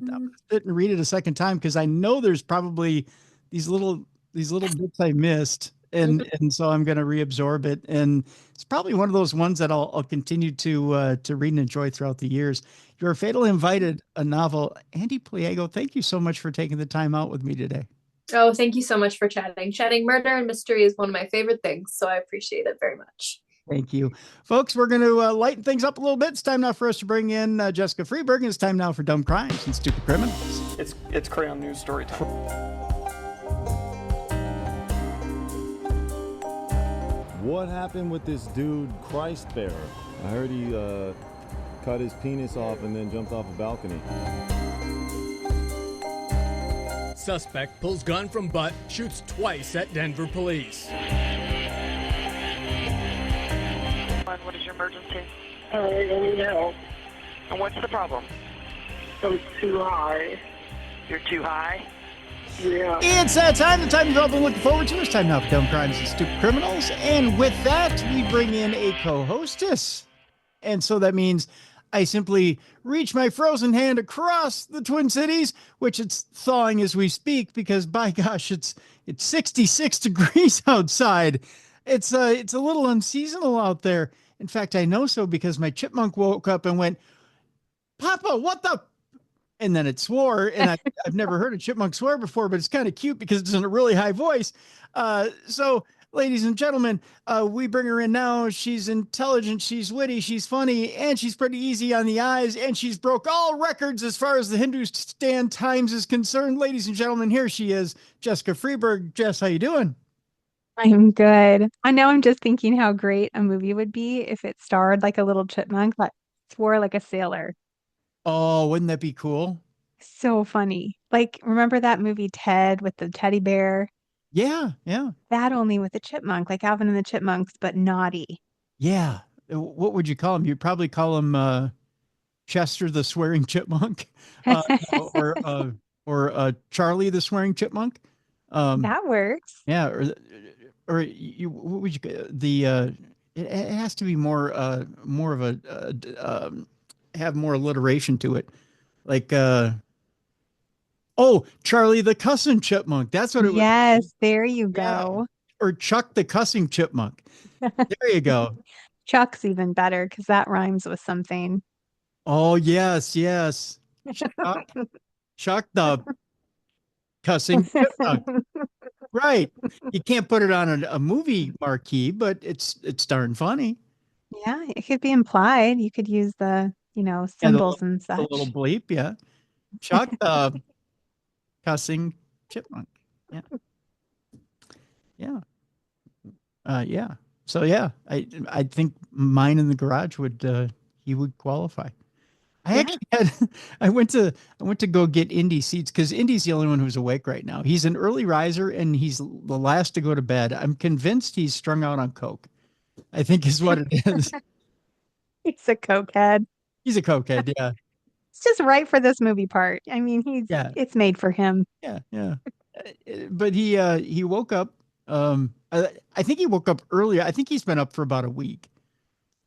sit and read it a second time, because I know there's probably these little bits I missed. And so I'm going to reabsorb it. And it's probably one of those ones that I'll continue to read and enjoy throughout the years. You Are Fatally Invited, a novel. Ande Pliego, thank you so much for taking the time out with me today. Oh, thank you so much for chatting. Chatting murder and mystery is one of my favorite things, so I appreciate it very much. Thank you. Folks, we're going to lighten things up a little bit. It's time now for us to bring in Jessicafreeburg, and it's time now for Dumb Crimes and Stupid Criminals. It's Crayon News story time. What happened with this dude, Christ Bearer? I heard he cut his penis off and then jumped off a balcony. Suspect pulls gun from butt, shoots twice at Denver police. What is your emergency? I need help. And what's the problem? I'm too high. You're too high? Yeah. It's that time. The time you've all been looking forward to. It's time now for Dumb Crimes and Stupid Criminals. And with that, we bring in a co-hostess. And so that means I simply reach my frozen hand across the Twin Cities, which it's thawing as we speak, because by gosh, it's 66 degrees outside. It's a little unseasonal out there. In fact, I know so because my chipmunk woke up and went, "Papa, what the?" And then it swore, and I've never heard a chipmunk swear before, but it's kind of cute because it's in a really high voice. So, ladies and gentlemen, we bring her in now. She's intelligent, she's witty, she's funny, and she's pretty easy on the eyes, and she's broke all records as far as the Hindustan Times is concerned. Ladies and gentlemen, here she is, Jessicafreeburg. Jess, how you doing? I'm good. I know I'm just thinking how great a movie would be if it starred like a little chipmunk that swore like a sailor. Oh, wouldn't that be cool? So funny. Like, remember that movie Ted with the teddy bear? Yeah, yeah. That only with a chipmunk, like Alvin and the Chipmunks, but naughty. Yeah. What would you call him? You'd probably call him Chester the Swearing Chipmunk, or Charlie the Swearing Chipmunk. That works. Yeah, or you, what would you it has to be more of a have more alliteration to it, like Charlie the Cussing Chipmunk. That's what it was. Yes, there you Yeah. go. Or Chuck the Cussing Chipmunk. There you go. Chuck's even better because that rhymes with something. Oh yes, yes. Chuck the Cussing Chipmunk. Right. You can't put it on a movie marquee, but it's darn funny. Yeah, it could be implied. You could use the, And symbols and the such. little bleep, yeah. Chuck the Cussing Chipmunk. Yeah. Yeah. Yeah. So yeah, I think mine in the garage would he would qualify. I actually had I went to go get Indy seats because Indy's the only one who's awake right now. He's an early riser and he's the last to go to bed. I'm convinced he's strung out on coke. I think is what it is. He's a cokehead. He's a cokehead, yeah. It's just right for this movie part. I mean, Yeah. it's made for him. Yeah, yeah. But he woke up. I think he woke up earlier. I think he's been up for about a week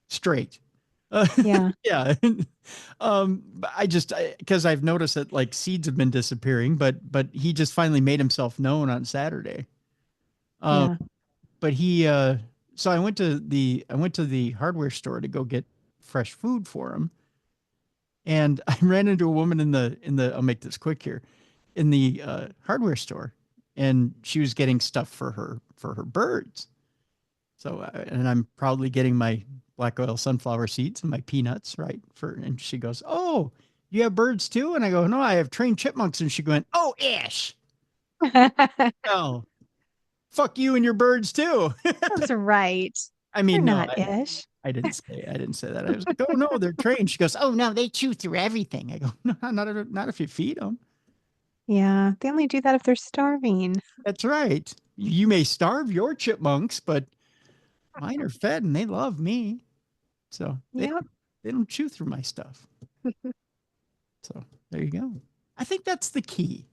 straight. Yeah. Yeah. But because I've noticed that like seeds have been disappearing, but he just finally made himself known on Saturday. Yeah. But so I went to the hardware store to go get fresh food for him. And I ran into a woman in the I'll make this quick here, in the hardware store, and she was getting stuff for her birds. So and I'm proudly getting my black oil sunflower seeds and my peanuts, right? And she goes, "Oh, you have birds too?" And I go, "No, I have trained chipmunks." And she went, "Oh, Ish. Oh, fuck you and your birds too." That's right. I mean, They're no, not Ish. I didn't say that. I was like, "Oh no, they're trained." She goes, "Oh no, they chew through everything." I go, "No, not if you feed them." Yeah, they only do that if they're starving. That's right. You may starve your chipmunks, but mine are fed and they love me. So Yep. they don't chew through my stuff. So there you go. I think that's the key.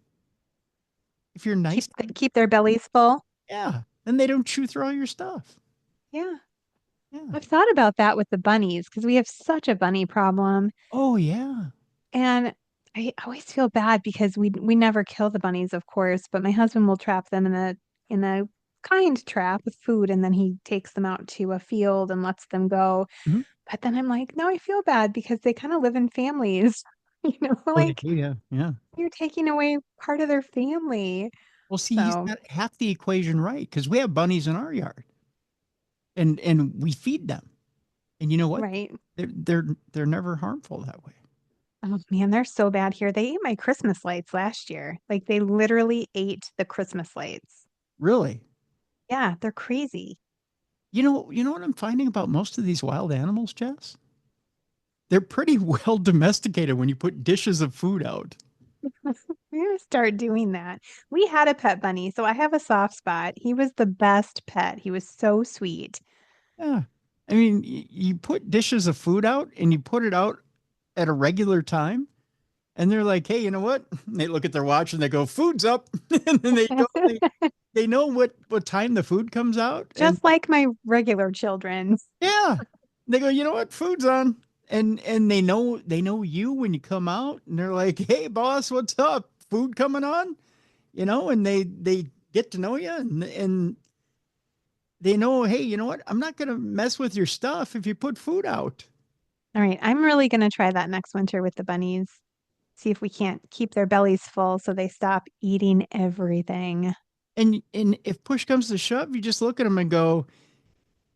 If you're nice, Keep their bellies full. yeah, then they don't chew through all your stuff. Yeah. Yeah. I've thought about that with the bunnies because we have such a bunny problem. Oh yeah. And I always feel bad because we never kill the bunnies, of course, but my husband will trap them in a kind trap with food, and then he takes them out to a field and lets them go. Mhm. But then I'm like, now I feel bad because they kind of live in families. Like Yeah, yeah. you're taking away part of their family. Well, see, he's So got half the equation right because we have bunnies in our yard, and we feed them, and you know what? right. They're never harmful that way. Oh man, they're so bad here. They ate my Christmas lights last year. Like they literally ate the Christmas lights. Really? Yeah, they're crazy. You know what I'm finding about most of these wild animals, Jess? They're pretty well domesticated when you put dishes of food out. We're gonna start doing that. We had a pet bunny, so I have a soft spot. He was the best pet. He was so sweet. Yeah. I mean, you put dishes of food out and you put it out at a regular time, and they're like, "Hey, you know what?" They look at their watch and they go, "Food's up." And then they know what time the food comes out. Just like my regular children. Yeah. They go, "You know what? Food's on." And they know you when you come out, and they're like, "Hey boss, what's up? Food coming on?" And they get to know you, and they know, "Hey, you know what? I'm not going to mess with your stuff if you put food out." All right, I'm really gonna try that next winter with the bunnies. See if we can't keep their bellies full so they stop eating everything. And if push comes to shove, you just look at them and go,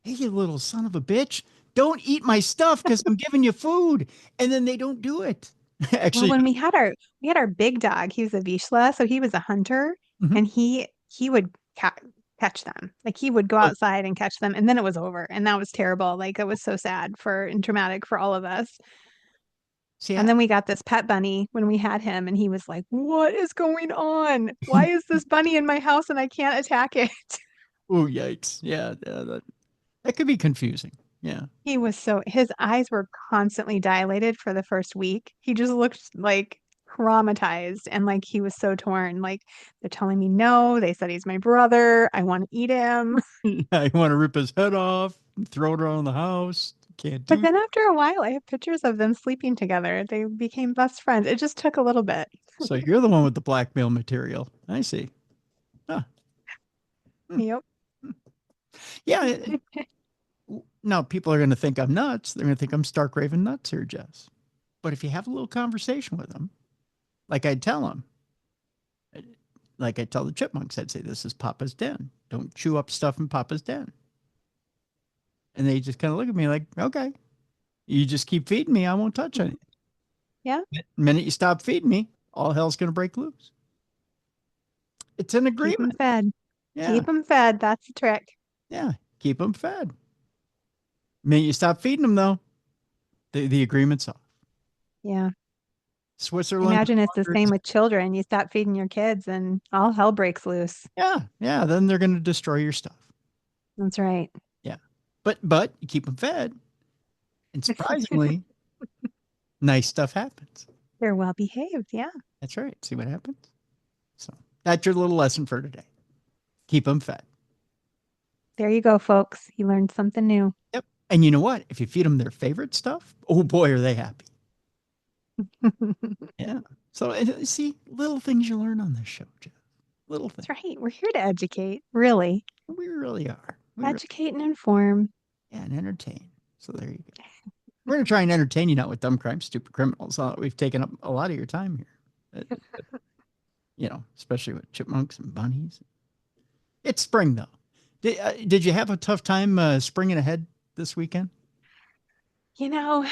"Hey, you little son of a bitch, don't eat my stuff because I'm giving you food." And then they don't do it. Well, Actually, when we had our big dog, he was a Vizsla, so he was a hunter, Mhm. and he would catch them. Like he would go Oh. outside and catch them, and then it was over, and that was terrible. Like it was so sad and traumatic for all of us. see, And then we got this pet bunny when we had him, and he was like, "What is going on? Why is this bunny in my house and I can't attack it?" oh, yikes. Yeah, that could be confusing. Yeah. His eyes were constantly dilated for the first week. He just looked like traumatized and like he was so torn. Like they're telling me no, they said he's my brother. I want to eat him. I want to rip his head off and throw it around the house. Can't do But then after a while, I have pictures of them sleeping together. They became best friends. It just took a little bit. So you're the one with the blackmail material. I see. Huh. Yep. Yeah. Now people are going to think I'm nuts. They're going to think I'm stark raving nuts here, Jess. But if you have a little conversation with them, like I'd tell them, like I tell the chipmunks, I'd say, "This is Papa's den. Don't chew up stuff in Papa's den." And they just kind of look at me like, "Okay, you just keep feeding me. I won't touch anything." Yeah. The minute you stop feeding me, all hell's going to break loose. It's an Keep them agreement. fed. Yeah. Keep them fed. That's the trick. Yeah. Keep them fed. The minute you stop feeding them, though, the agreement's off. Yeah. Switzerland. Imagine it's the same with children. You stop feeding your kids and all hell breaks loose. Yeah. Yeah. Then they're going to destroy your stuff. That's right. Yeah. But you keep them fed. And surprisingly, nice stuff happens. They're well behaved. Yeah. That's right. See what happens? So that's your little lesson for today. Keep them fed. There you go, folks. You learned something new. Yep. And you know what? If you feed them their favorite stuff, oh boy, are they happy. Yeah. So see, little things you learn on this show, Jeff. Little things. That's right. We're here to educate, really. We really are. Educate and inform. Yeah, and entertain. So there you go. We're going to try and entertain you, not with dumb crimes, stupid criminals. We've taken up a lot of your time here. You know, especially with chipmunks and bunnies. It's spring, though. Did you have a tough time springing ahead this weekend? You know,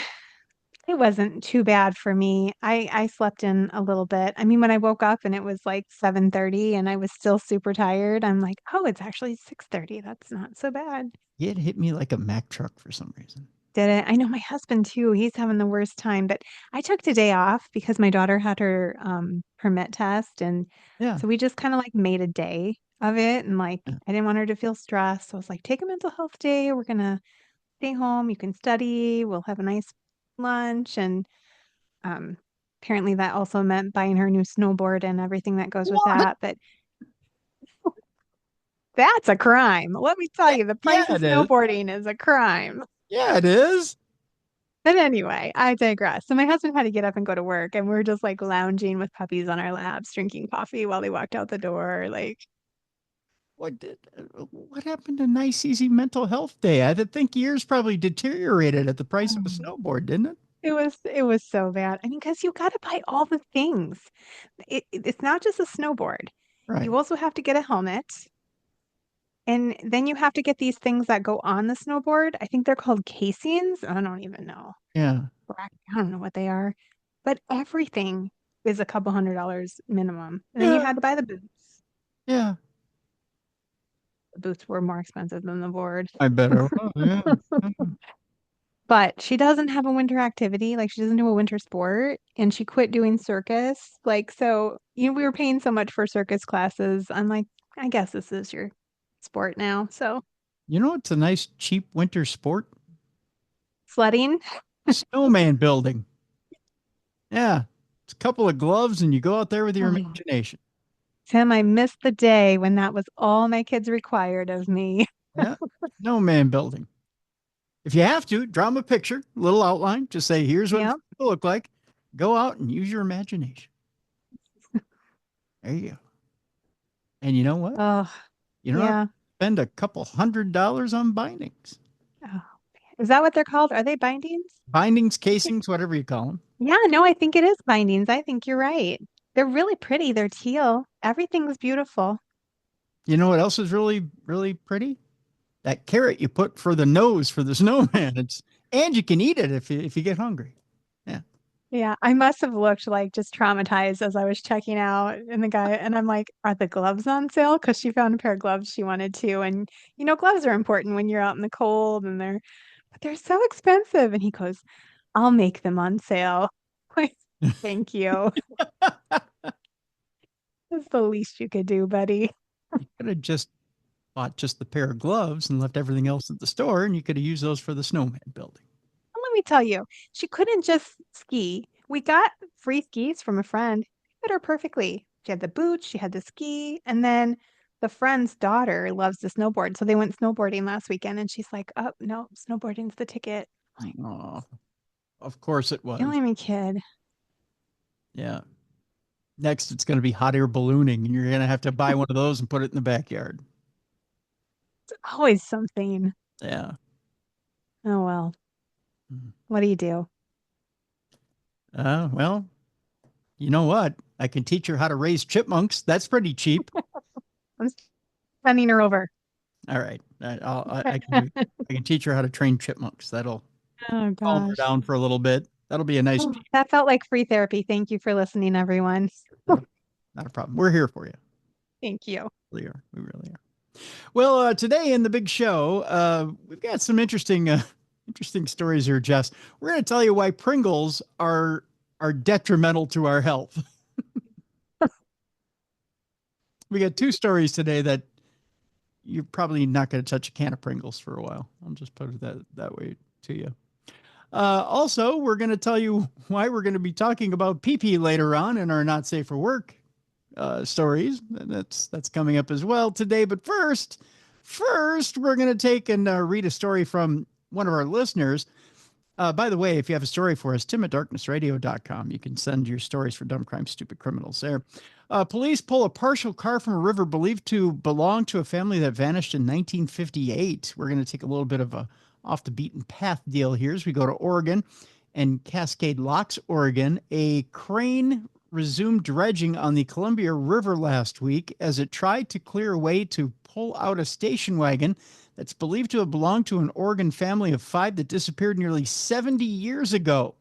it wasn't too bad for me. I slept in a little bit. I mean, when I woke up and it was like 7:30 and I was still super tired, I'm like, oh, it's actually 6:30. That's not so bad. Yeah, it hit me like a Mack truck for some reason. Did it? I know my husband too. He's having the worst time, but I took today off because my daughter had her permit test, and Yeah. so we just kind of like made a day of it, and like Yeah. I didn't want her to feel stressed. So I was like, take a mental health day. We're gonna stay home. You can study. We'll have a nice lunch, and apparently that also meant buying her a new snowboard and everything that goes with that. But that's a crime. Let me tell you, the price of snowboarding is a crime. Yeah, it is. But anyway, I digress. So my husband had to get up and go to work, and we're just like lounging with puppies on our laps, drinking coffee while they walked out the door. Like, What happened to nice, easy mental health day? I think yours probably deteriorated at the price of a snowboard, didn't it? it was so bad. I mean, because you got to buy all the things. It's not just a snowboard. Right. You also have to get a helmet. And then you have to get these things that go on the snowboard. I think they're called casings. I don't even know. Yeah. I don't know what they are. But everything is a couple $100 minimum. And then you had to buy the boots. Yeah. The boots were more expensive than the board. I better. Yeah. But she doesn't have a winter activity. Like, she doesn't do a winter sport. And she quit doing circus. Like, so, we were paying so much for circus classes. I'm like, I guess this is your sport now. So, You know, it's a nice, cheap winter sport. sledding. Snowman building. Yeah. It's a couple of gloves and you go out there with your imagination. Tim, I missed the day when that was all my kids required of me. Yeah. Snowman building. If you have to, draw them a picture, a little outline. Just say, here's what it will look like. Go out and use your imagination. There you go. And you know what? Oh, You don't have to spend a couple $100 on bindings. Oh, is that what they're called? Are they bindings? Bindings, casings, whatever you call them. Yeah, no, I think it is bindings. I think you're right. They're really pretty. They're teal. Everything's beautiful. You know what else is really, really pretty? That carrot you put for the nose for the snowman. And you can eat it if you get hungry. Yeah. Yeah, I must have looked like just traumatized as I was checking out, and I'm like, are the gloves on sale? Because she found a pair of gloves she wanted to, and gloves are important when you're out in the cold, but they're so expensive. And he goes, I'll make them on sale. Like, thank you. That's the least you could do, buddy. You could have just bought just the pair of gloves and left everything else at the store, and you could have used those for the snowman building. Let me tell you, she couldn't just ski. We got free skis from a friend. Fit her perfectly. She had the boots, she had the ski, and then the friend's daughter loves to snowboard, so they went snowboarding last weekend, and she's like, "Oh no, snowboarding's the ticket." Oh, of course it was. Killing me, kid. Yeah. Next, it's going to be hot air ballooning, and you're going to have to buy one of those and put it in the backyard. It's always something. Yeah. Oh well. What do you do? Well, you know what? I can teach her how to raise chipmunks. That's pretty cheap. I'm sending her over. All right. I can teach her how to train chipmunks. That'll calm her down for a little bit. That'll be a nice. That felt like free therapy. Thank you for listening, everyone. Not a problem. We're here for you. Thank you. We really are. Well, today in the big show, we've got some interesting stories here, Jess. We're going to tell you why Pringles are are detrimental to our health. We got two stories today that you're probably not going to touch a can of Pringles for a while. I'll just put it that way to you. Also, we're going to tell you why we're going to be talking about pee-pee later on in our Not Safe for Work stories. That's coming up as well today. But first, we're going to take and read a story from one of our listeners. By the way, if you have a story for us, tim@darknessradio.com. You can send your stories for Dumb Crime, Stupid Criminals there. Police pull a partial car from a river believed to belong to a family that vanished in 1958. We're going to take a little bit of a off the beaten path deal here as we go to Oregon and Cascade Locks, Oregon. A crane resumed dredging on the Columbia River last week as it tried to clear a way to pull out a station wagon that's believed to have belonged to an Oregon family of 5 that disappeared nearly 70 years ago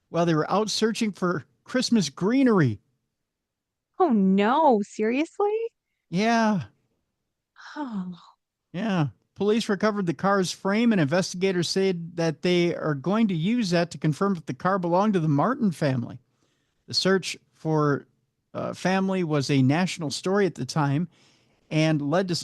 while they were out searching for Christmas greenery. Oh no, seriously? Yeah. Oh. Yeah. Police recovered the car's frame, and investigators said that they are going to use that to confirm if the car belonged to the Martin family. The search for family was a national story at the time and led to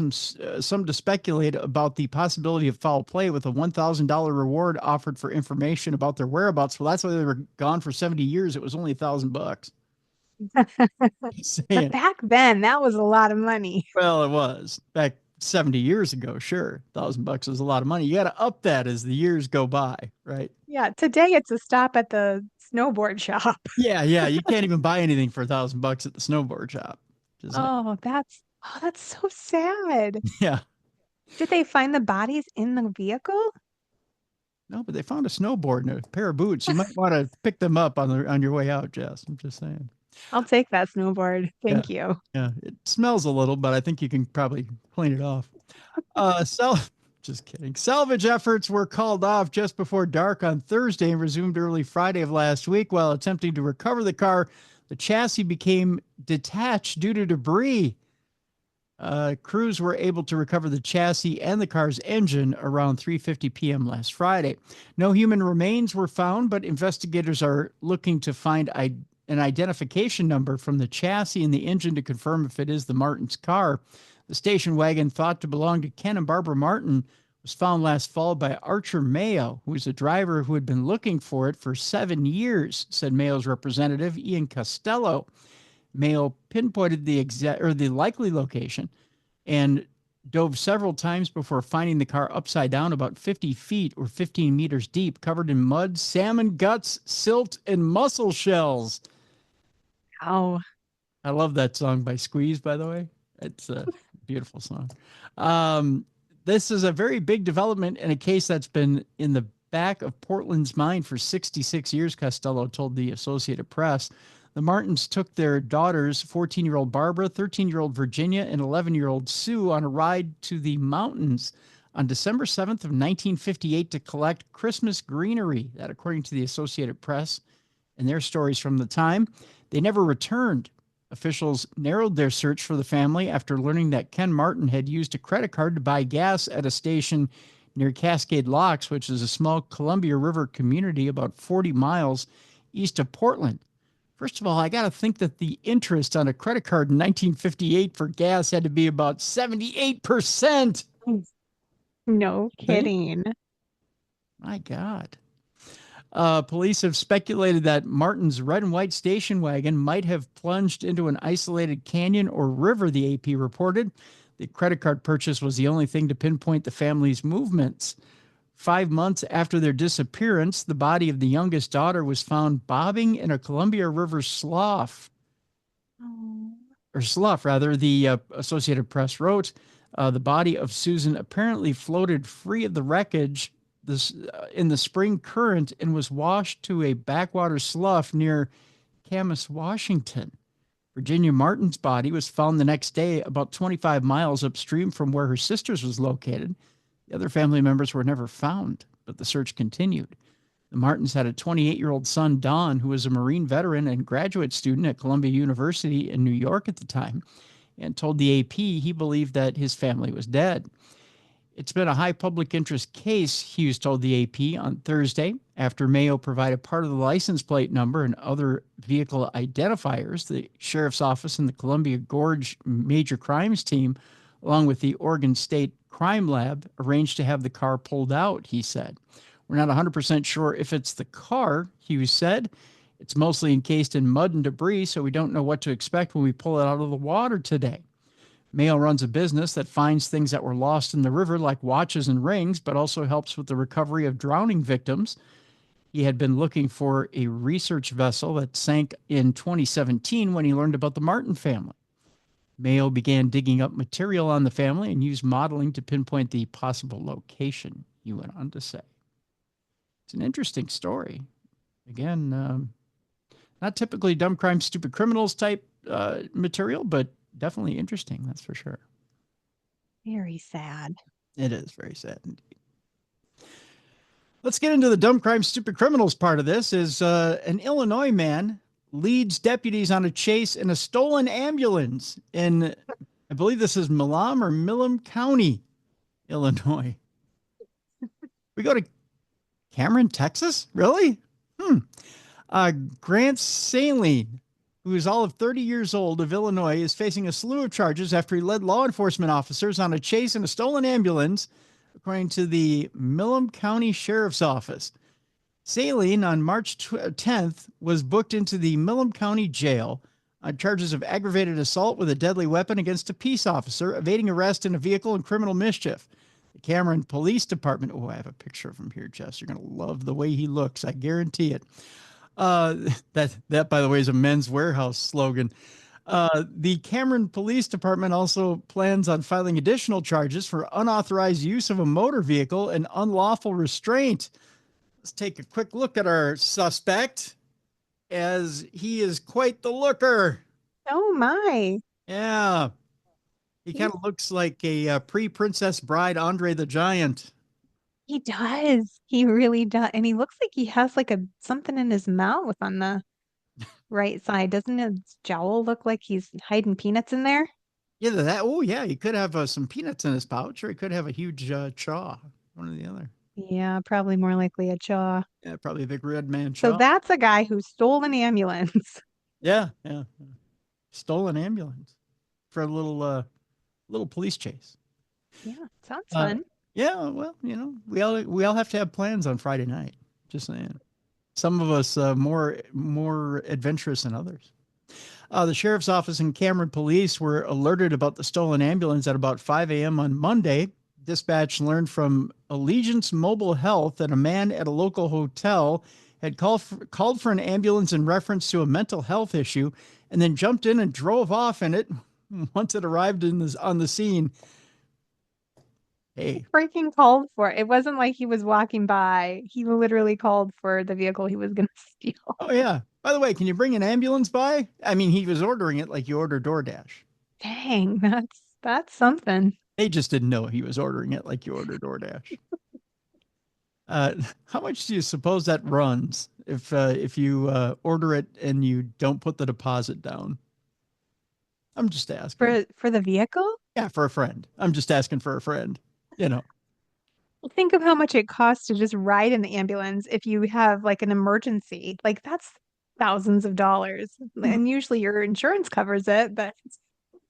some to speculate about the possibility of foul play with a $1,000 reward offered for information about their whereabouts. Well, that's why they were gone for 70 years. It was only $1,000. But back then, that was a lot of money. Well, it was back 70 years ago. Sure. $1,000 is a lot of money. You got to up that as the years go by, right? Yeah. Today it's a stop at the snowboard shop. Yeah. You can't even buy anything for $1,000 at the snowboard shop. That's so sad. Yeah. Did they find the bodies in the vehicle? No, but they found a snowboard and a pair of boots. You might want to pick them up on your way out, Jess. I'm just saying. I'll take that snowboard. Thank you. Yeah, it smells a little, but I think you can probably clean it off. Just kidding. Salvage efforts were called off just before dark on Thursday and resumed early Friday of last week. While attempting to recover the car, the chassis became detached due to debris. Crews were able to recover the chassis and the car's engine around 3:50 p.m. last Friday. No human remains were found, but investigators are looking to find an identification number from the chassis and the engine to confirm if it is the Martin's car. The station wagon, thought to belong to Ken and Barbara Martin, was found last fall by Archer Mayo, who was a driver who had been looking for it for 7 years, said Mayo's representative, Ian Costello. Mayo pinpointed the likely location and dove several times before finding the car upside down about 50 feet or 15 meters deep, covered in mud, salmon guts, silt, and mussel shells. Oh, I love that song by Squeeze, by the way. It's a beautiful song. This is a very big development in a case that's been in the back of Portland's mind for 66 years, Costello told the Associated Press. The Martins took their daughters, 14-year-old Barbara, 13-year-old Virginia, and 11-year-old Sue, on a ride to the mountains on December 7th of 1958 to collect Christmas greenery. That, according to the Associated Press and their stories from the time. They never returned. Officials narrowed their search for the family after learning that Ken Martin had used a credit card to buy gas at a station near Cascade Locks, which is a small Columbia River community about 40 miles east of Portland. First of all, I got to think that the interest on a credit card in 1958 for gas had to be about 78%. No kidding. My God. Police have speculated that Martin's red and white station wagon might have plunged into an isolated canyon or river, the AP reported. The credit card purchase was the only thing to pinpoint the family's movements. 5 months after their disappearance, the body of the youngest daughter was found bobbing in a Columbia River slough. Or slough, rather, the Associated Press wrote. The body of Susan apparently floated free of the wreckage in the spring current and was washed to a backwater slough near Camas, Washington. Virginia Martin's body was found the next day about 25 miles upstream from where her sister's was located. The other family members were never found, but the search continued. The Martins had a 28-year-old son, Don, who was a Marine veteran and graduate student at Columbia University in New York at the time, and told the AP he believed that his family was dead. It's been a high public interest case, Hughes told the AP on Thursday, after Mayo provided part of the license plate number and other vehicle identifiers. The sheriff's office and the Columbia Gorge Major Crimes team, along with the Oregon State Crime Lab, arranged to have the car pulled out, he said. We're not 100% sure if it's the car, Hughes said. It's mostly encased in mud and debris, so we don't know what to expect when we pull it out of the water today. Mayo runs a business that finds things that were lost in the river, like watches and rings, but also helps with the recovery of drowning victims. He had been looking for a research vessel that sank in 2017 when he learned about the Martin family. Mayo began digging up material on the family and used modeling to pinpoint the possible location, he went on to say. It's an interesting story. Again, not typically dumb crime, stupid criminals type material, but definitely interesting, that's for sure. Very sad. It is very sad indeed. Let's get into the dumb crime, stupid criminals part of this. Is an Illinois man leads deputies on a chase in a stolen ambulance in, I believe this is Milam County, Illinois. We go to Cameron, Texas? Really? Grant Saline, who is all of 30 years old, of Illinois, is facing a slew of charges after he led law enforcement officers on a chase in a stolen ambulance, according to the Milam County Sheriff's Office. Saline, on March 10th, was booked into the Milam County Jail on charges of aggravated assault with a deadly weapon against a peace officer, evading arrest in a vehicle, and criminal mischief. The Cameron Police Department... Oh, I have a picture of him here, Jess. You're going to love the way he looks. I guarantee it. That, by the way, is a Men's Warehouse slogan. The Cameron Police Department also plans on filing additional charges for unauthorized use of a motor vehicle and unlawful restraint. Let's take a quick look at our suspect, as he is quite the looker. Oh, my. Yeah. He kind of looks like a pre-Princess Bride Andre the Giant. He does. He really does. And he looks like he has like something in his mouth on the right side. Doesn't his jowl look like he's hiding peanuts in there? Either that. Oh, yeah. He could have some peanuts in his pouch, or he could have a huge chaw. One or the other. Yeah, probably more likely a chaw. Yeah, probably a big red man chaw. So that's a guy who stole an ambulance. Yeah. Stole an ambulance for a little police chase. Yeah, sounds fun. Yeah, well, we all have to have plans on Friday night. Just saying. Some of us more adventurous than others. The sheriff's office and Cameron police were alerted about the stolen ambulance at about 5 a.m. on Monday. Dispatch learned from Allegiance Mobile Health that a man at a local hotel had called for an ambulance in reference to a mental health issue, and then jumped in and drove off in it once it arrived on the scene. Hey. Freaking called for it. It wasn't like he was walking by. He literally called for the vehicle he was going to steal. Oh, yeah. By the way, can you bring an ambulance by? I mean, he was ordering it like you order DoorDash. Dang, that's something. They just didn't know he was ordering it like you order DoorDash. How much do you suppose that runs if you order it and you don't put the deposit down? I'm just asking. For the vehicle? Yeah, for a friend. I'm just asking for a friend. Think of how much it costs to just ride in the ambulance if you have like an emergency. Like that's thousands of dollars. And usually your insurance covers it, but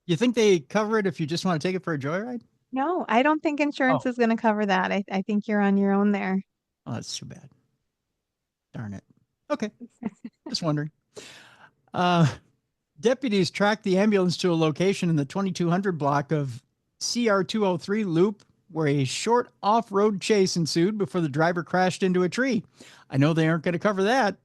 you think they cover it if you just want to take it for a joyride? No, I don't think insurance is going to cover that. I think you're on your own there. Oh, that's too bad. Darn it. Okay. Just wondering. Deputies tracked the ambulance to a location in the 2200 block of CR 203 loop, where a short off-road chase ensued before the driver crashed into a tree. I know they aren't going to cover that.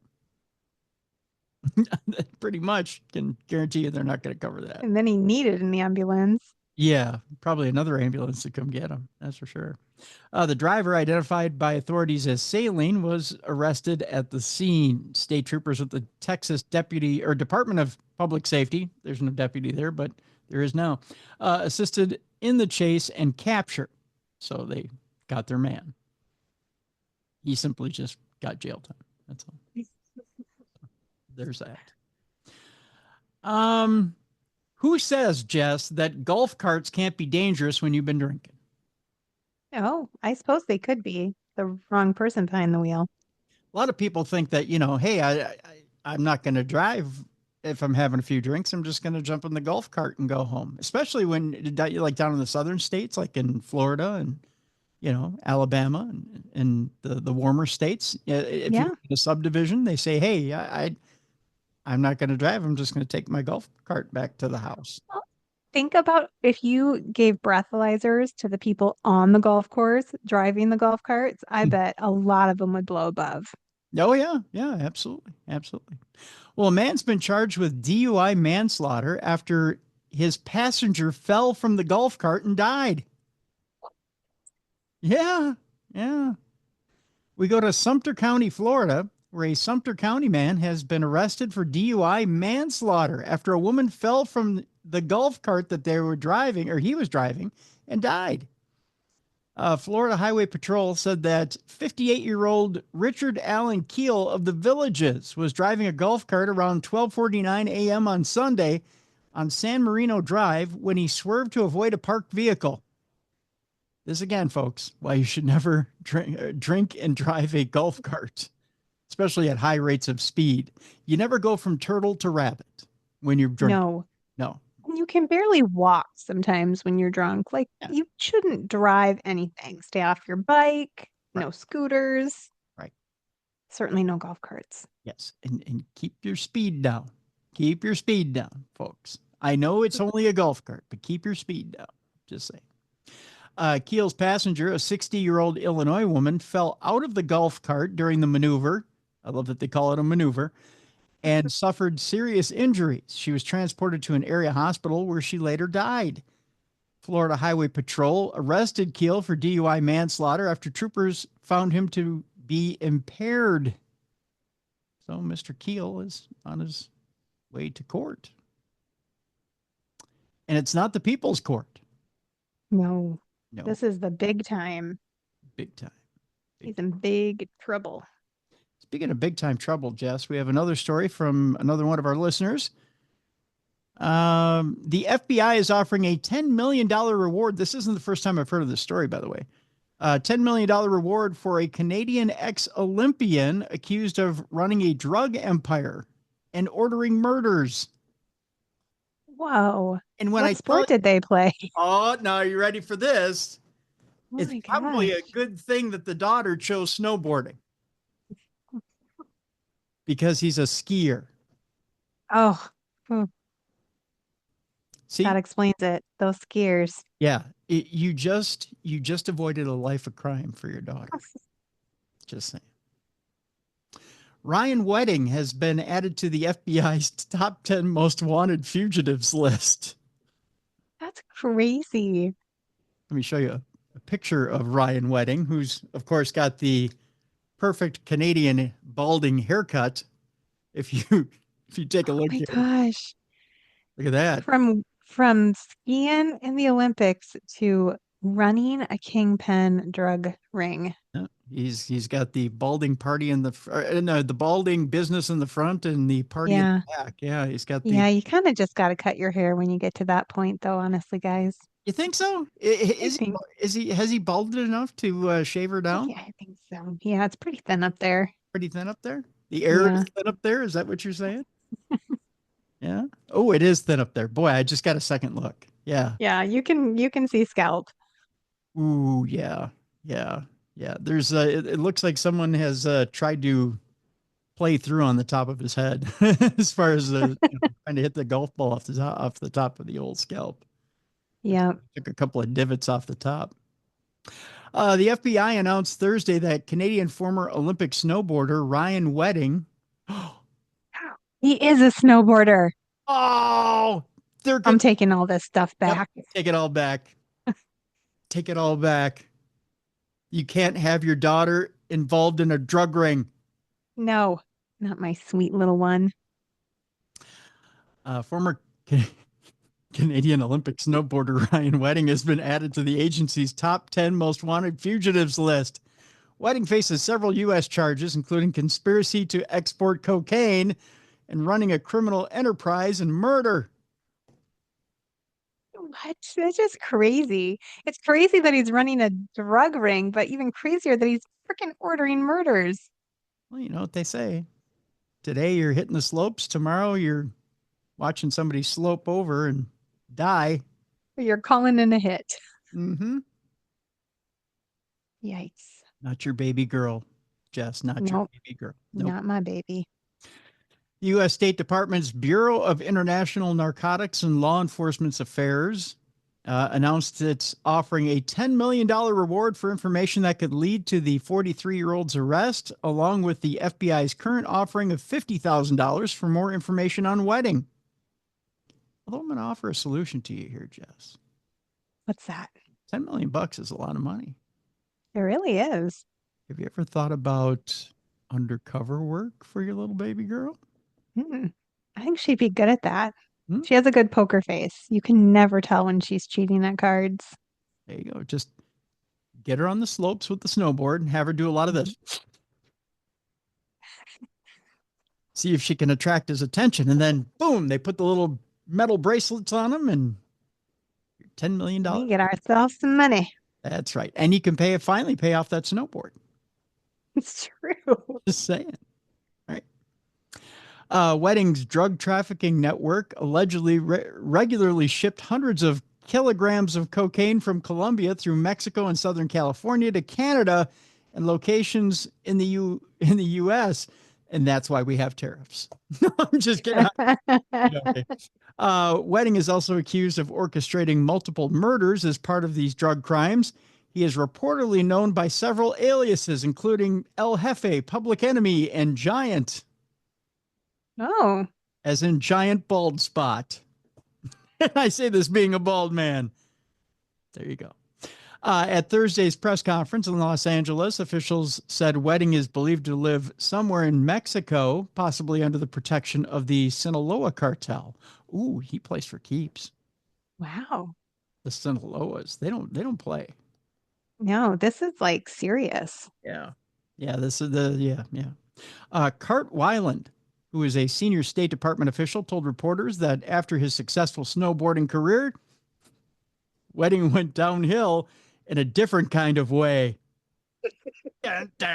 Pretty much can guarantee you they're not going to cover that. And then he needed an ambulance. Yeah, probably another ambulance to come get him. That's for sure. The driver, identified by authorities as Saline, was arrested at the scene. State troopers with the Texas Department of Public Safety, there's no deputy there, but there is now, assisted in the chase and capture. So they got their man. He simply just got jail time. That's all. There's that. Who says, Jess, that golf carts can't be dangerous when you've been drinking? Oh, I suppose they could be the wrong person behind the wheel. A lot of people think that, hey, I'm not going to drive if I'm having a few drinks. I'm just going to jump in the golf cart and go home, especially when like down in the southern states, like in Florida and, Alabama and the warmer states. If Yeah. you're in a subdivision, they say, hey, I'm not going to drive. I'm just going to take my golf cart back to the house. Well, think about if you gave breathalyzers to the people on the golf course driving the golf carts, I bet a lot of them would blow above. Oh, yeah. Yeah, absolutely. Absolutely. Well, a man's been charged with DUI manslaughter after his passenger fell from the golf cart and died. Yeah. Yeah. We go to Sumter County, Florida, where a Sumter County man has been arrested for DUI manslaughter after a woman fell from the golf cart that they were driving, or he was driving, and died. Florida Highway Patrol said that 58-year-old Richard Allen Keel of the Villages was driving a golf cart around 12:49 a.m. on Sunday on San Marino Drive when he swerved to avoid a parked vehicle. This again, folks, why you should never drink and drive a golf cart, especially at high rates of speed. You never go from turtle to rabbit when you're drinking. No. You can barely walk sometimes when you're drunk. Like, you shouldn't drive anything. Stay off your bike, no scooters. Right. Certainly no golf carts. Yes. And keep your speed down. Keep your speed down, folks. I know it's only a golf cart, but keep your speed down. Just saying. Keel's passenger, a 60-year-old Illinois woman, fell out of the golf cart during the maneuver. I love that they call it a maneuver. And suffered serious injuries. She was transported to an area hospital where she later died. Florida Highway Patrol arrested Keel for DUI manslaughter after troopers found him to be impaired. So Mr. Keel is on his way to court. And it's not the people's court. No. No. This is the big time. Big time. He's in big trouble. Speaking of big time trouble, Jess, we have another story from another one of our listeners. The FBI is offering a $10 million reward. This isn't the first time I've heard of this story, by the way. $10 million reward for a Canadian ex-Olympian accused of running a drug empire and ordering murders. Whoa. And when what sport did they play? Oh, no, are you ready for this? Oh it's my probably gosh. a good thing that the daughter chose snowboarding. Because he's a skier. Oh, See, that explains it. Those skiers. yeah, you just avoided a life of crime for your daughter. Just saying. Ryan Wedding has been added to the FBI's top 10 most wanted fugitives list. That's crazy. Let me show you a picture of Ryan Wedding, who's of course got the perfect Canadian balding haircut. If you take a look Oh my here, gosh. look at that. From skiing in the Olympics to running a kingpin drug ring. Yeah, he's got the balding party in the balding business in the front and the party in the back. Yeah, he's got the. Yeah, you kind of just got to cut your hair when you get to that point, though. Honestly, guys. You think so? Has he balded enough to shave her down? Yeah, I think so. Yeah, it's pretty thin up there. Pretty thin up there. The air is thin up there. Is that what you're saying? Yeah. Oh, it is thin up there. Boy, I just got a second look. Yeah. Yeah, you can see scalp. Ooh, yeah. Yeah. Yeah. There's it looks like someone has tried to play through on the top of his head as far as trying to hit the golf ball off the top of the old scalp. Yeah. Took a couple of divots off the top. The FBI announced Thursday that Canadian former Olympic snowboarder Ryan Wedding. He is a snowboarder. Oh, I'm taking all this stuff back. Yep, take it all back. Take it all back. You can't have your daughter involved in a drug ring. No, not my sweet little one. Former Canadian Olympic snowboarder Ryan Wedding has been added to the agency's top 10 most wanted fugitives list. Wedding faces several U.S. charges, including conspiracy to export cocaine and running a criminal enterprise and murder. What? That's just crazy. It's crazy that he's running a drug ring, but even crazier that he's freaking ordering murders. Well, you know what they say. Today you're hitting the slopes. Tomorrow you're watching somebody slope over and die. You're calling in a hit. Mm-hmm. Yikes. Not your baby girl, Jess. Not your Nope. baby girl. Nope. Not my baby. The U.S. State Department's Bureau of International Narcotics and Law Enforcement Affairs announced it's offering a $10 million reward for information that could lead to the 43-year-old's arrest, along with the FBI's current offering of $50,000 for more information on wedding. Although I'm going to offer a solution to you here, Jess. What's that? $10 million is a lot of money. It really is. Have you ever thought about undercover work for your little baby girl? I think she'd be good at that. Hmm? She has a good poker face. You can never tell when she's cheating at cards. There you go. Just get her on the slopes with the snowboard and have her do a lot of this. See if she can attract his attention. And then, boom, they put the little metal bracelets on him and $10 million. We get ourselves some money. That's right. And you can finally pay off that snowboard. It's true. Just saying. Right. Wedding's drug trafficking network allegedly regularly shipped hundreds of kilograms of cocaine from Colombia through Mexico and Southern California to Canada and locations in the U.S. And that's why we have tariffs. No, I'm just kidding. Okay. Wedding is also accused of orchestrating multiple murders as part of these drug crimes. He is reportedly known by several aliases, including El Jefe, Public Enemy, and Giant. Oh. As in giant bald spot. And I say this being a bald man. There you go. At Thursday's press conference in Los Angeles, officials said Wedding is believed to live somewhere in Mexico, possibly under the protection of the Sinaloa cartel. Ooh, he plays for keeps. Wow. The Sinaloas, they don't play. No, this is like serious. Yeah. Yeah, this is Cart Weiland, who is a senior State Department official, told reporters that after his successful snowboarding career, Wedding went downhill in a different kind of way.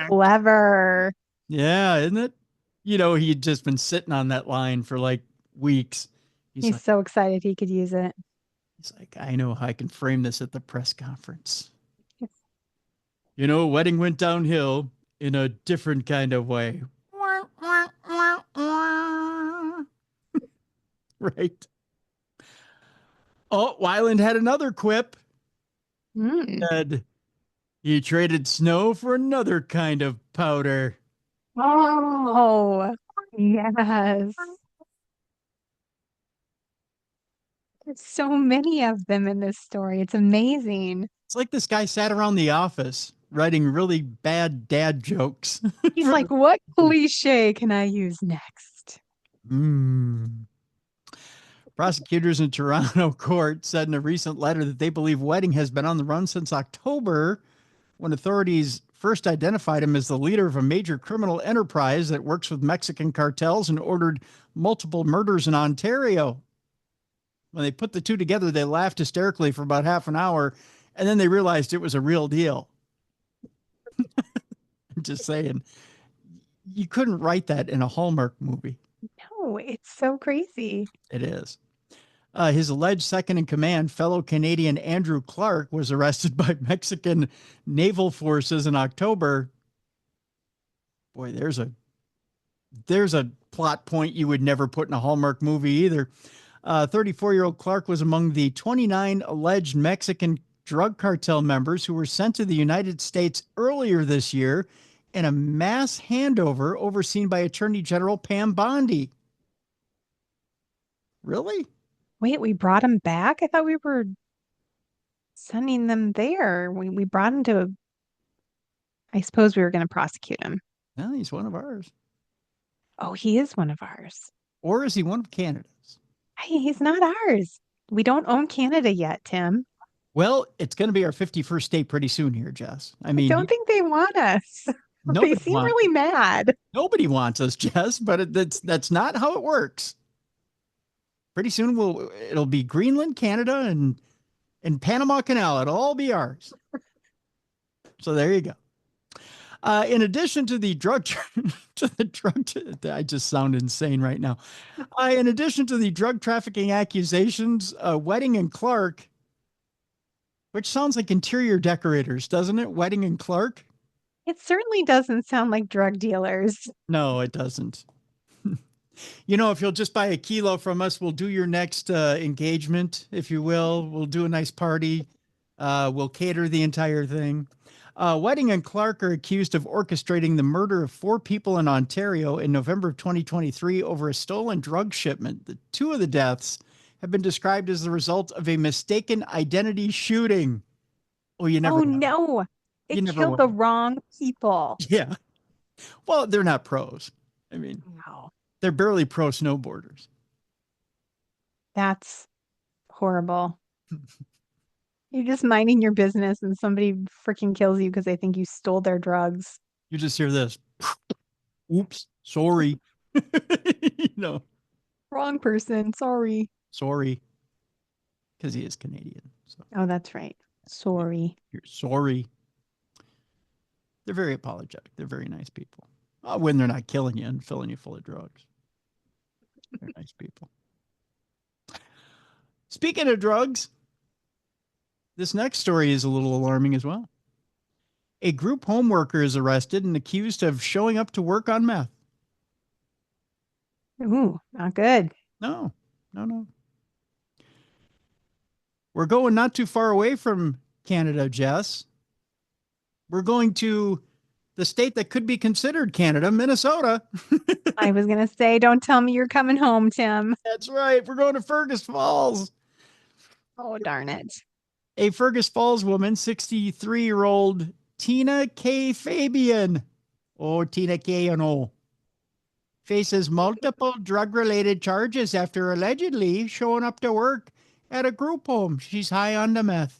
Clever. Yeah, isn't it? You know, he'd just been sitting on that line for like weeks. He's like, so excited he could use it. He's like, I know how I can frame this at the press conference. You know, Wedding went downhill in a different kind of way. Right. Oh, Weiland had another quip. Said he traded snow for another kind of powder. Oh, yes. There's so many of them in this story. It's amazing. It's like this guy sat around the office writing really bad dad jokes. He's like, what cliche can I use next? Prosecutors in Toronto court said in a recent letter that they believe Wedding has been on the run since October, when authorities first identified him as the leader of a major criminal enterprise that works with Mexican cartels and ordered multiple murders in Ontario. When they put the two together, they laughed hysterically for about half an hour, and then they realized it was a real deal. I'm just saying, you couldn't write that in a Hallmark movie. No, it's so crazy. It is. His alleged second in command, fellow Canadian Andrew Clark, was arrested by Mexican naval forces in October. Boy, there's a plot point you would never put in a Hallmark movie either. 34-year-old Clark was among the 29 alleged Mexican drug cartel members who were sent to the United States earlier this year in a mass handover overseen by Attorney General Pam Bondi. Really? Wait, we brought him back? I thought we were sending them there. We brought him to, I suppose we were going to prosecute him. No, he's one of ours. Oh, he is one of ours. Or is he one of Canada's? Hey, he's not ours. We don't own Canada yet, Tim. Well, it's going to be our 51st state pretty soon here, Jess. I mean, I don't think they want us. They seem really mad. Nobody wants us, Jess, but that's not how it works. Pretty soon it'll be Greenland, Canada, and Panama Canal. It'll all be ours. So there you go. In addition to the I just sound insane right now. In addition to the drug trafficking accusations, Wedding and Clark, which sounds like interior decorators, doesn't it? Wedding and Clark? It certainly doesn't sound like drug dealers. No, it doesn't. If you'll just buy a kilo from us, we'll do your next engagement, if you will. We'll do a nice party. We'll cater the entire thing. Wedding and Clark are accused of orchestrating the murder of 4 people in Ontario in November of 2023 over a stolen drug shipment. The 2 of the deaths have been described as the result of a mistaken identity shooting. Oh, you never know. No. They You never killed know. the wrong people. Yeah. Well, they're not pros. I mean, Wow. they're barely pro snowboarders. That's horrible. You're just minding your business and somebody freaking kills you because they think you stole their drugs. You just hear this. Oops, sorry. Wrong person. Sorry. Sorry. Because he is Canadian. So Oh, that's right. Sorry. you're sorry. They're very apologetic. They're very nice people. When they're not killing you and filling you full of drugs. They're nice people. Speaking of drugs, this next story is a little alarming as well. A group home worker is arrested and accused of showing up to work on meth. Ooh, not good. No. We're going not too far away from Canada, Jess. We're going to the state that could be considered Canada, Minnesota. I was going to say, don't tell me you're coming home, Tim. That's right. We're going to Fergus Falls. Oh, darn it. A Fergus Falls woman, 63-year-old Tina K. Fabian. Oh, Tina K. Faces multiple drug-related charges after allegedly showing up to work at a group home. She's high on the meth.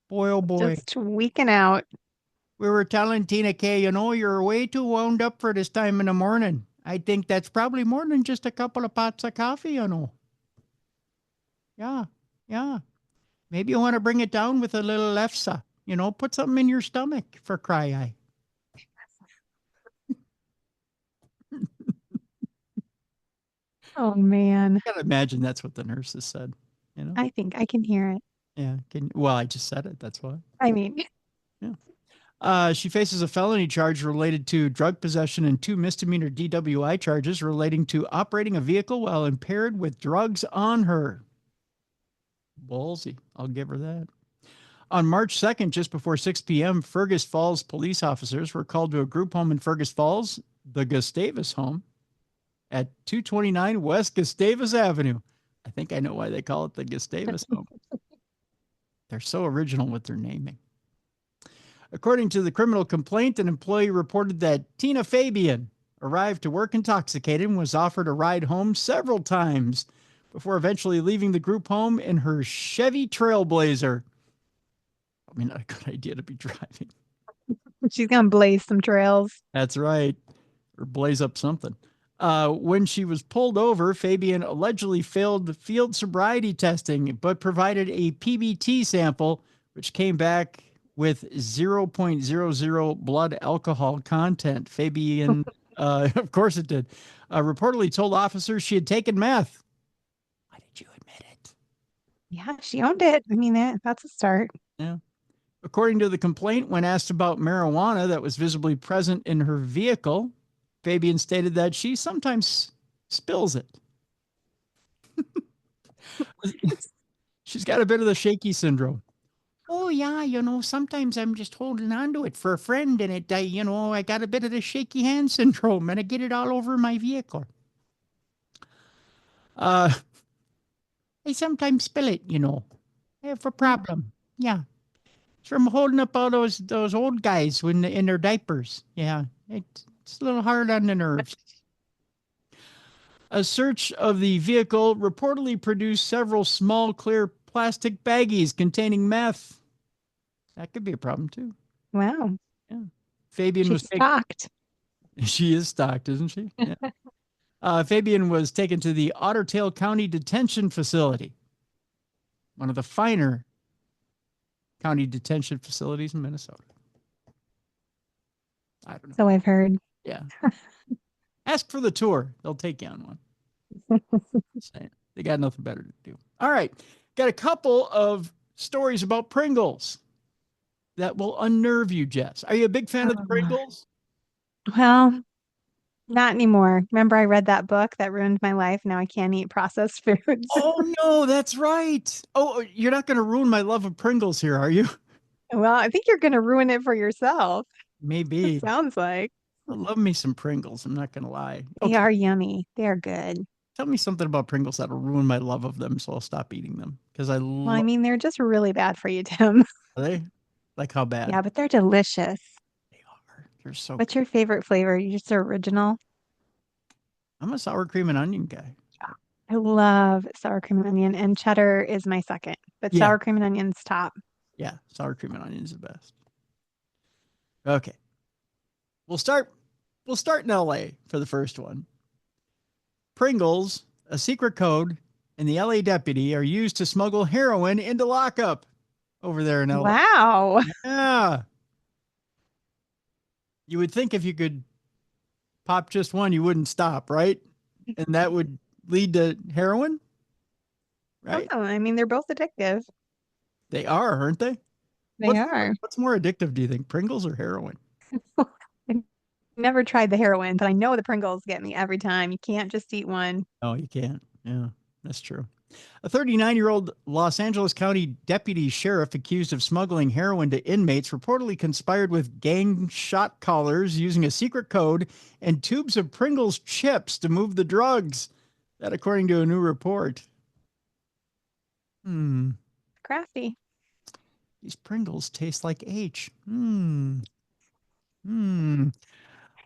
Boy, oh boy. Just tweaking out. We were telling Tina K, you're way too wound up for this time in the morning. I think that's probably more than just a couple of pots of coffee, Yeah. Maybe you want to bring it down with a little lefsa. Put something in your stomach for cry eye. Oh, man. I gotta imagine that's what the nurses said. I think I can hear it. Yeah. Well, I just said it. That's why. I mean, She faces a felony charge related to drug possession and 2 misdemeanor DWI charges relating to operating a vehicle while impaired with drugs on her. Ballsy. I'll give her that. On March 2nd, just before 6 p.m., Fergus Falls police officers were called to a group home in Fergus Falls, the Gustavus home, at 229 West Gustavus Avenue. I think I know why they call it the Gustavus home. They're so original with their naming. According to the criminal complaint, an employee reported that Tina Fabian arrived to work intoxicated and was offered a ride home several times before eventually leaving the group home in her Chevy Trailblazer. I mean, not a good idea to be driving. she's going to blaze some trails. That's right. Or blaze up something. When she was pulled over, Fabian allegedly failed field sobriety testing, but provided a PBT sample, which came back with 0.00 blood alcohol content. Fabian, of course it did, reportedly told officers she had taken meth. Why did you admit it? Yeah, she owned it. I mean, that's a start. Yeah. According to the complaint, when asked about marijuana that was visibly present in her vehicle, Fabian stated that she sometimes spills it. She's got a bit of the shaky syndrome. Oh, yeah, sometimes I'm just holding on to it for a friend and it, I got a bit of the shaky hand syndrome and I get it all over my vehicle. I sometimes spill it, I have a problem. Yeah. It's from holding up all those old guys in their diapers. Yeah. It's a little hard on the nerves. A search of the vehicle reportedly produced several small clear plastic baggies containing meth. That could be a problem too. Wow. Yeah. Fabian She's was stocked. She is stocked, isn't she? Yeah. Fabian was taken to the Otter Tail County Detention Facility, one of the finer county detention facilities in Minnesota. I don't know. So I've heard. Yeah. Ask for the tour. They'll take you on one. They got nothing better to do. All right. Got a couple of stories about Pringles that will unnerve you, Jess. Are you a big fan of the Pringles? Well, not anymore. Remember, I read that book that ruined my life. Now I can't eat processed foods. Oh, no, that's right. Oh, you're not going to ruin my love of Pringles here, are you? Well, I think you're going to ruin it for yourself. Maybe. Sounds like. I love me some Pringles. I'm not going to lie. They are yummy. They are good. Tell me something about Pringles that'll ruin my love of them, so I'll stop eating them. Because Well, I mean, they're just really bad for you, Tim. Are they? Like how bad? Yeah, but they're delicious. They are. They're so What's your favorite flavor? You just original? I'm a sour cream and onion guy. I love sour cream and onion, and cheddar is my second, but Yeah. sour cream and onion's top. Yeah, sour cream and onion is the best. Okay. We'll start in LA for the first one. Pringles, a secret code, and the LA deputy are used to smuggle heroin into lockup over there in LA. Wow. Yeah. You would think if you could pop just one, you wouldn't stop, right? And that would lead to heroin, right? Oh, I mean, they're both addictive. They are, aren't they? They are. What's more addictive, do you think, Pringles or heroin? Never tried the heroin, but I know the Pringles get me every time. You can't just eat one. Oh, you can't. Yeah, that's true. A 39-year-old Los Angeles County deputy sheriff accused of smuggling heroin to inmates reportedly conspired with gang shot callers using a secret code and tubes of Pringles chips to move the drugs. That according to a new report. Crafty. These Pringles taste like H.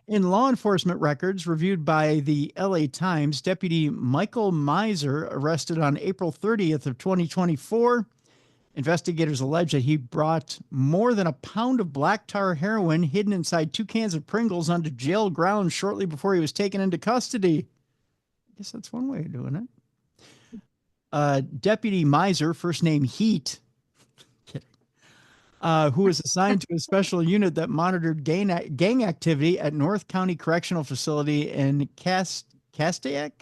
In law enforcement records reviewed by the LA Times, Deputy Michael Miser, arrested on April 30th of 2024. Investigators allege that he brought more than a pound of black tar heroin hidden inside 2 cans of Pringles onto jail grounds shortly before he was taken into custody. I guess that's one way of doing it. Deputy Miser, first name Heat, who was assigned to a special unit that monitored gang activity at North County Correctional Facility in Castaic,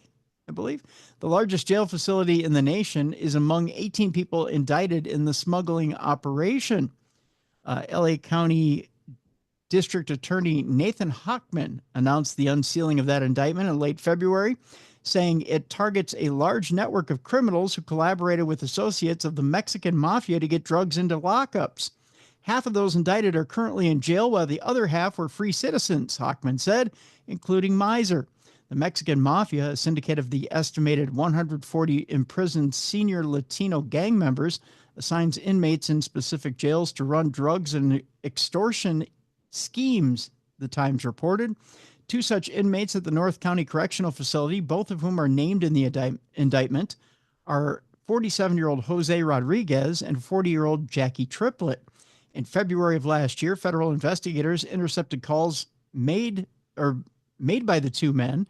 I believe. The largest jail facility in the nation, is among 18 people indicted in the smuggling operation. LA County District Attorney Nathan Hochman announced the unsealing of that indictment in late February, saying it targets a large network of criminals who collaborated with associates of the Mexican mafia to get drugs into lockups. Half of those indicted are currently in jail, while the other half were free citizens, Hochman said, including Miser. The Mexican mafia, a syndicate of the estimated 140 imprisoned senior Latino gang members, assigns inmates in specific jails to run drugs and extortion schemes, the Times reported. 2 such inmates at the North County Correctional Facility, both of whom are named in the indictment, are 47-year-old Jose Rodriguez and 40-year-old Jackie Triplett. In February of last year, federal investigators intercepted calls made by the 2 men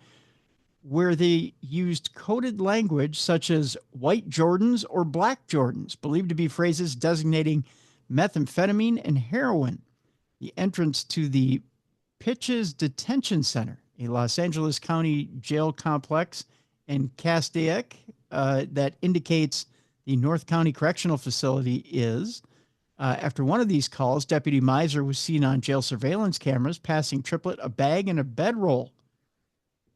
where they used coded language such as white Jordans or black Jordans, believed to be phrases designating methamphetamine and heroin. The entrance to the Pitches Detention Center, a Los Angeles County jail complex in Castaic, that indicates the North County Correctional Facility is. After one of these calls, Deputy Miser was seen on jail surveillance cameras passing Triplett a bag and a bedroll.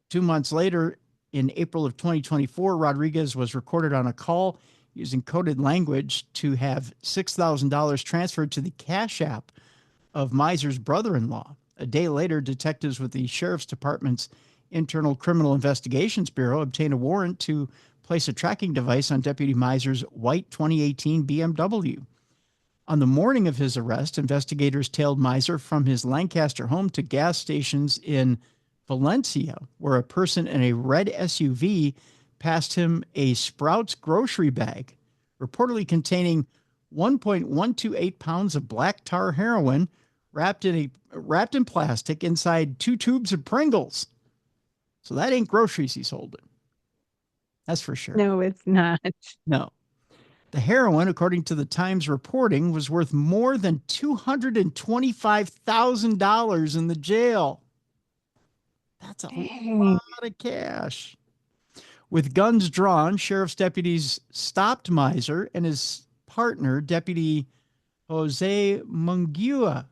2 months later, in April of 2024, Rodriguez was recorded on a call using coded language to have $6,000 transferred to the Cash App of Miser's brother-in-law. A day later, detectives with the Sheriff's Department's Internal Criminal Investigations Bureau obtained a warrant to place a tracking device on Deputy Miser's white 2018 BMW. On the morning of his arrest, investigators tailed Miser from his Lancaster home to gas stations in Valencia, where a person in a red SUV passed him a Sprouts grocery bag, reportedly containing 1.128 pounds of black tar heroin wrapped in plastic inside 2 tubes of Pringles. So that ain't groceries he's holding. That's for sure. No, it's not. No. The heroin, according to the Times reporting, was worth more than $225,000 in the jail. That's a Dang. lot of cash. With guns drawn, sheriff's deputies stopped Miser and his partner, Deputy Jose Munguia,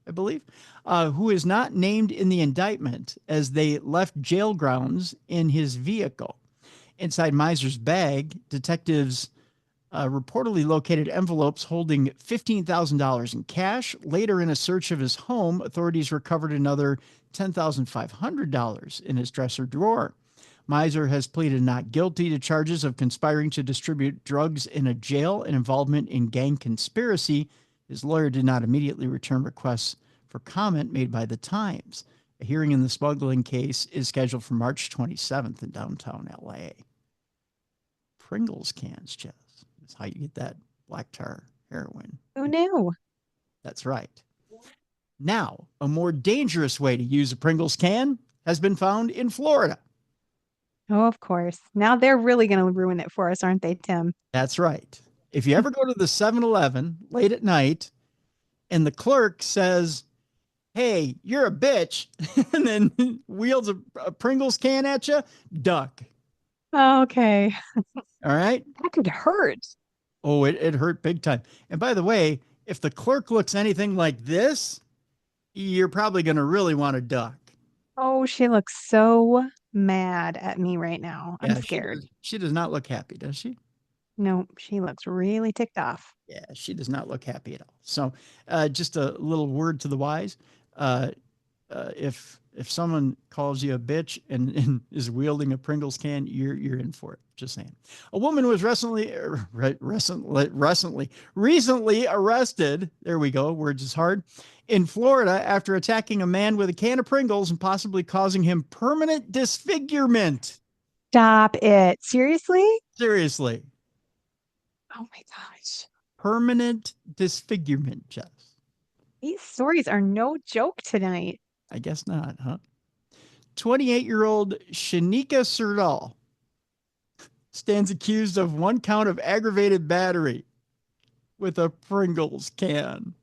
I believe, who is not named in the indictment, as they left jail grounds in his vehicle. Inside Miser's bag, detectives reportedly located envelopes holding $15,000 in cash. Later, in a search of his home, authorities recovered another $10,500 in his dresser drawer. Miser has pleaded not guilty to charges of conspiring to distribute drugs in a jail and involvement in gang conspiracy. His lawyer did not immediately return requests for comment made by the Times. A hearing in the smuggling case is scheduled for March 27th in downtown LA. Pringles cans, Jess. That's how you get that black tar heroin. Who knew? That's right. Now, a more dangerous way to use a Pringles can has been found in Florida. Oh, of course. Now they're really going to ruin it for us, aren't they, Tim? That's right. If you ever go to the 7-Eleven late at night and the clerk says, "Hey, you're a bitch," and then wheels a Pringles can at you, duck. Oh, okay. All right? That could hurt. Oh, it hurt big time. And by the way, if the clerk looks anything like this, you're probably going to really want to duck. Oh, she looks so mad at me right now. I'm Yeah, scared. She does not look happy, does she? No, she looks really ticked off. Yeah, she does not look happy at all. So just a little word to the wise. If someone calls you a bitch and is wielding a Pringles can, you're in for it. Just saying. A woman was recently arrested. There we go. Words is hard. In Florida, after attacking a man with a can of Pringles and possibly causing him permanent disfigurement. Stop it. Seriously? Seriously. Oh my gosh. Permanent disfigurement, Jess. These stories are no joke tonight. I guess not, huh? 28-year-old Shanika Serdal stands accused of 1 count of aggravated battery with a Pringles can.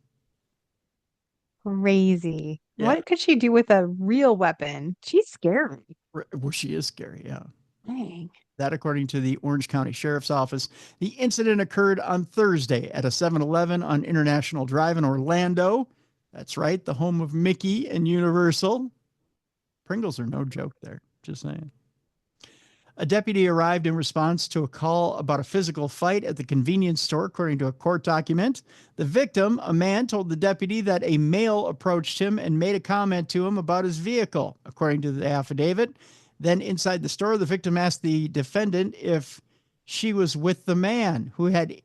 Crazy. Yeah. What could she do with a real weapon? She's scary. Well, she is scary, yeah. Dang. That, according to the Orange County Sheriff's Office. The incident occurred on Thursday at a 7-Eleven on International Drive in Orlando. That's right, the home of Mickey and Universal. Pringles are no joke there, just saying. A deputy arrived in response to a call about a physical fight at the convenience store, according to a court document. The victim, a man, told the deputy that a male approached him and made a comment to him about his vehicle, according to the affidavit. Then inside the store, the victim asked the defendant if she was with the man who had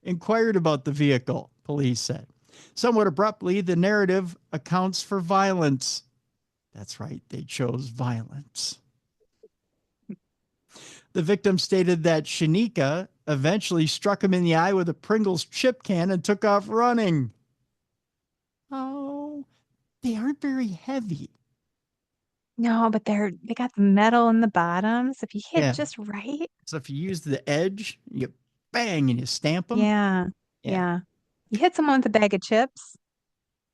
inquired about the vehicle, police said. Somewhat abruptly, the narrative accounts for violence. That's right, they chose violence. The victim stated that Shanika eventually struck him in the eye with a Pringles chip can and took off running. Oh, they aren't very heavy. No, but they got the metal in the bottoms. If you hit just right. So if you use the edge, you bang and you stamp them. Yeah. You hit someone with a bag of chips,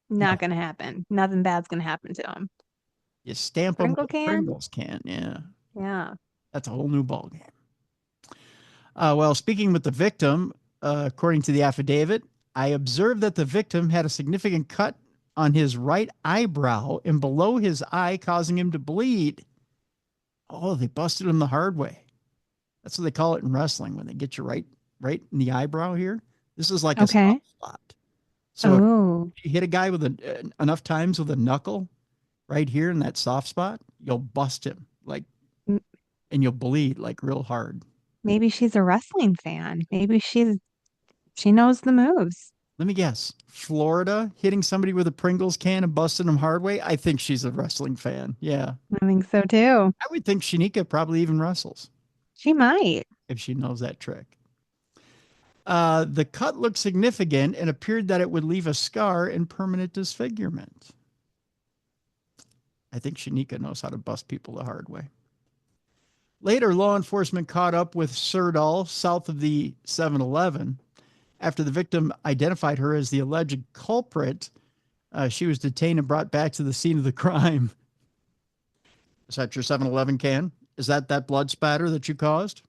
not going to happen. Nothing bad's going to happen to them. You stamp them with a Pringles can. Yeah. That's a whole new ballgame. Well, speaking with the victim, according to the affidavit, I observed that the victim had a significant cut on his right eyebrow and below his eye, causing him to bleed. Oh, they busted him the hard way. That's what they call it in wrestling, when they get you right in the eyebrow here. This is like a soft spot. So if you hit a guy with enough times with a knuckle right here in that soft spot, you'll bust him and you'll bleed like real hard. Maybe she's a wrestling fan. Maybe she knows the moves. Let me guess. Florida hitting somebody with a Pringles can and busting them hard way. I think she's a wrestling fan. Yeah. I think so too. I would think Shanika probably even wrestles. She might. If she knows that trick. The cut looked significant and appeared that it would leave a scar and permanent disfigurement. I think Shanika knows how to bust people the hard way. Later, law enforcement caught up with Sirdal south of the 7-Eleven. After the victim identified her as the alleged culprit, she was detained and brought back to the scene of the crime. Is that your 7-Eleven can? Is that blood spatter that you caused?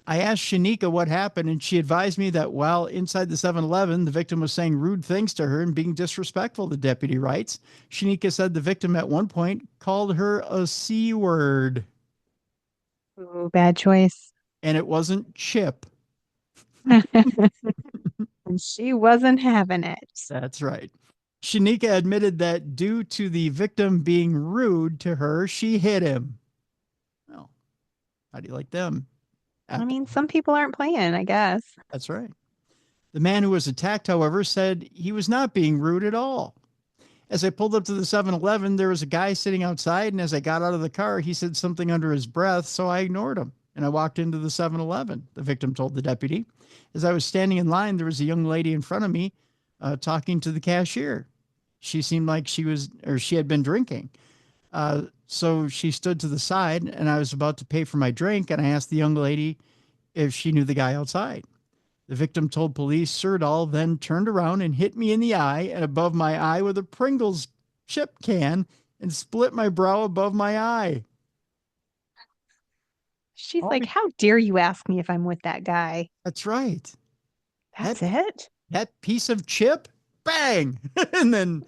I asked Shanika what happened, and she advised me that while inside the 7-Eleven, the victim was saying rude things to her and being disrespectful, the deputy writes. Shanika said the victim at one point called her a C word. Ooh, bad choice. And it wasn't Chip. And she wasn't having it. That's right. Shanika admitted that due to the victim being rude to her, she hit him. Well, how do you like them? I mean, some people aren't playing, I guess. That's right. The man who was attacked, however, said he was not being rude at all. As I pulled up to the 7-Eleven, there was a guy sitting outside, and as I got out of the car, he said something under his breath, so I ignored him, and I walked into the 7-Eleven, the victim told the deputy. As I was standing in line, there was a young lady in front of me talking to the cashier. She seemed like she had been drinking. So she stood to the side, and I was about to pay for my drink, and I asked the young lady if she knew the guy outside. The victim told police Sirdal then turned around and hit me in the eye and above my eye with a Pringles chip can and split my brow above my eye. She's like, how dare you ask me if I'm with that guy? That's right. That's it? That piece of chip, bang, and then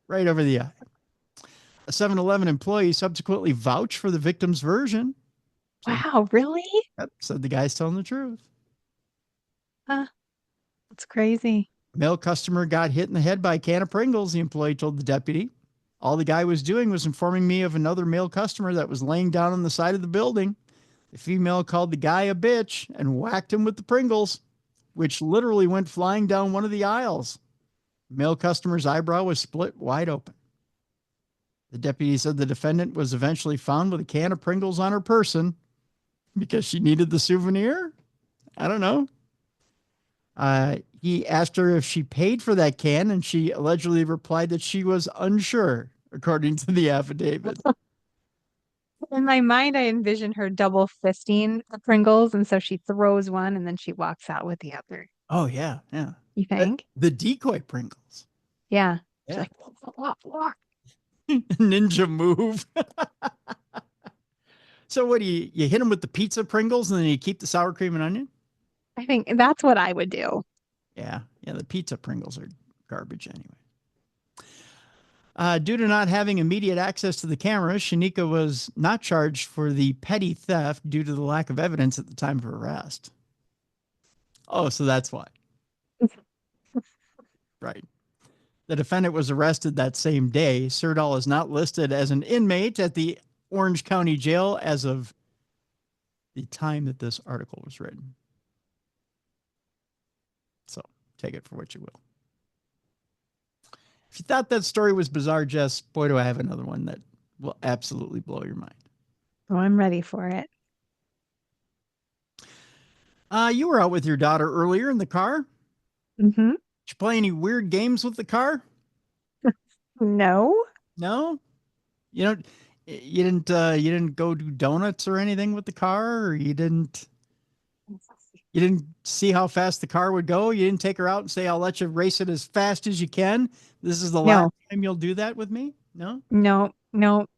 right over the eye. A 7-Eleven employee subsequently vouched for the victim's version. Wow, really? Yep, said the guy's telling the truth. That's crazy. Male customer got hit in the head by a can of Pringles, the employee told the deputy. All the guy was doing was informing me of another male customer that was laying down on the side of the building. The female called the guy a bitch and whacked him with the Pringles, which literally went flying down one of the aisles. The male customer's eyebrow was split wide open. The deputy said the defendant was eventually found with a can of Pringles on her person because she needed the souvenir. I don't know. He asked her if she paid for that can, and she allegedly replied that she was unsure, according to the affidavit. In my mind, I envision her double fisting the Pringles, and so she throws one and then she walks out with the other. Oh, yeah, yeah. You think? The decoy Pringles. Yeah. Yeah. She's like, Ninja move. So what do you hit them with the pizza Pringles and then you keep the sour cream and onion? I think that's what I would do. Yeah, the pizza Pringles are garbage anyway. Due to not having immediate access to the cameras, Shanika was not charged for the petty theft due to the lack of evidence at the time of her arrest. Oh, so that's why. Right. The defendant was arrested that same day. Sirdal is not listed as an inmate at the Orange County Jail as of the time that this article was written. So take it for what you will. If you thought that story was bizarre, Jess, boy, do I have another one that will absolutely blow your mind. Oh, I'm ready for it. You were out with your daughter earlier in the car. Mm-hmm. Did you play any weird games with the car? No. No? You didn't go do donuts or anything with the car, or you didn't see how fast the car would go? You didn't take her out and say, I'll let you race it as fast as you can. This is the last time you'll do that with me? No? No.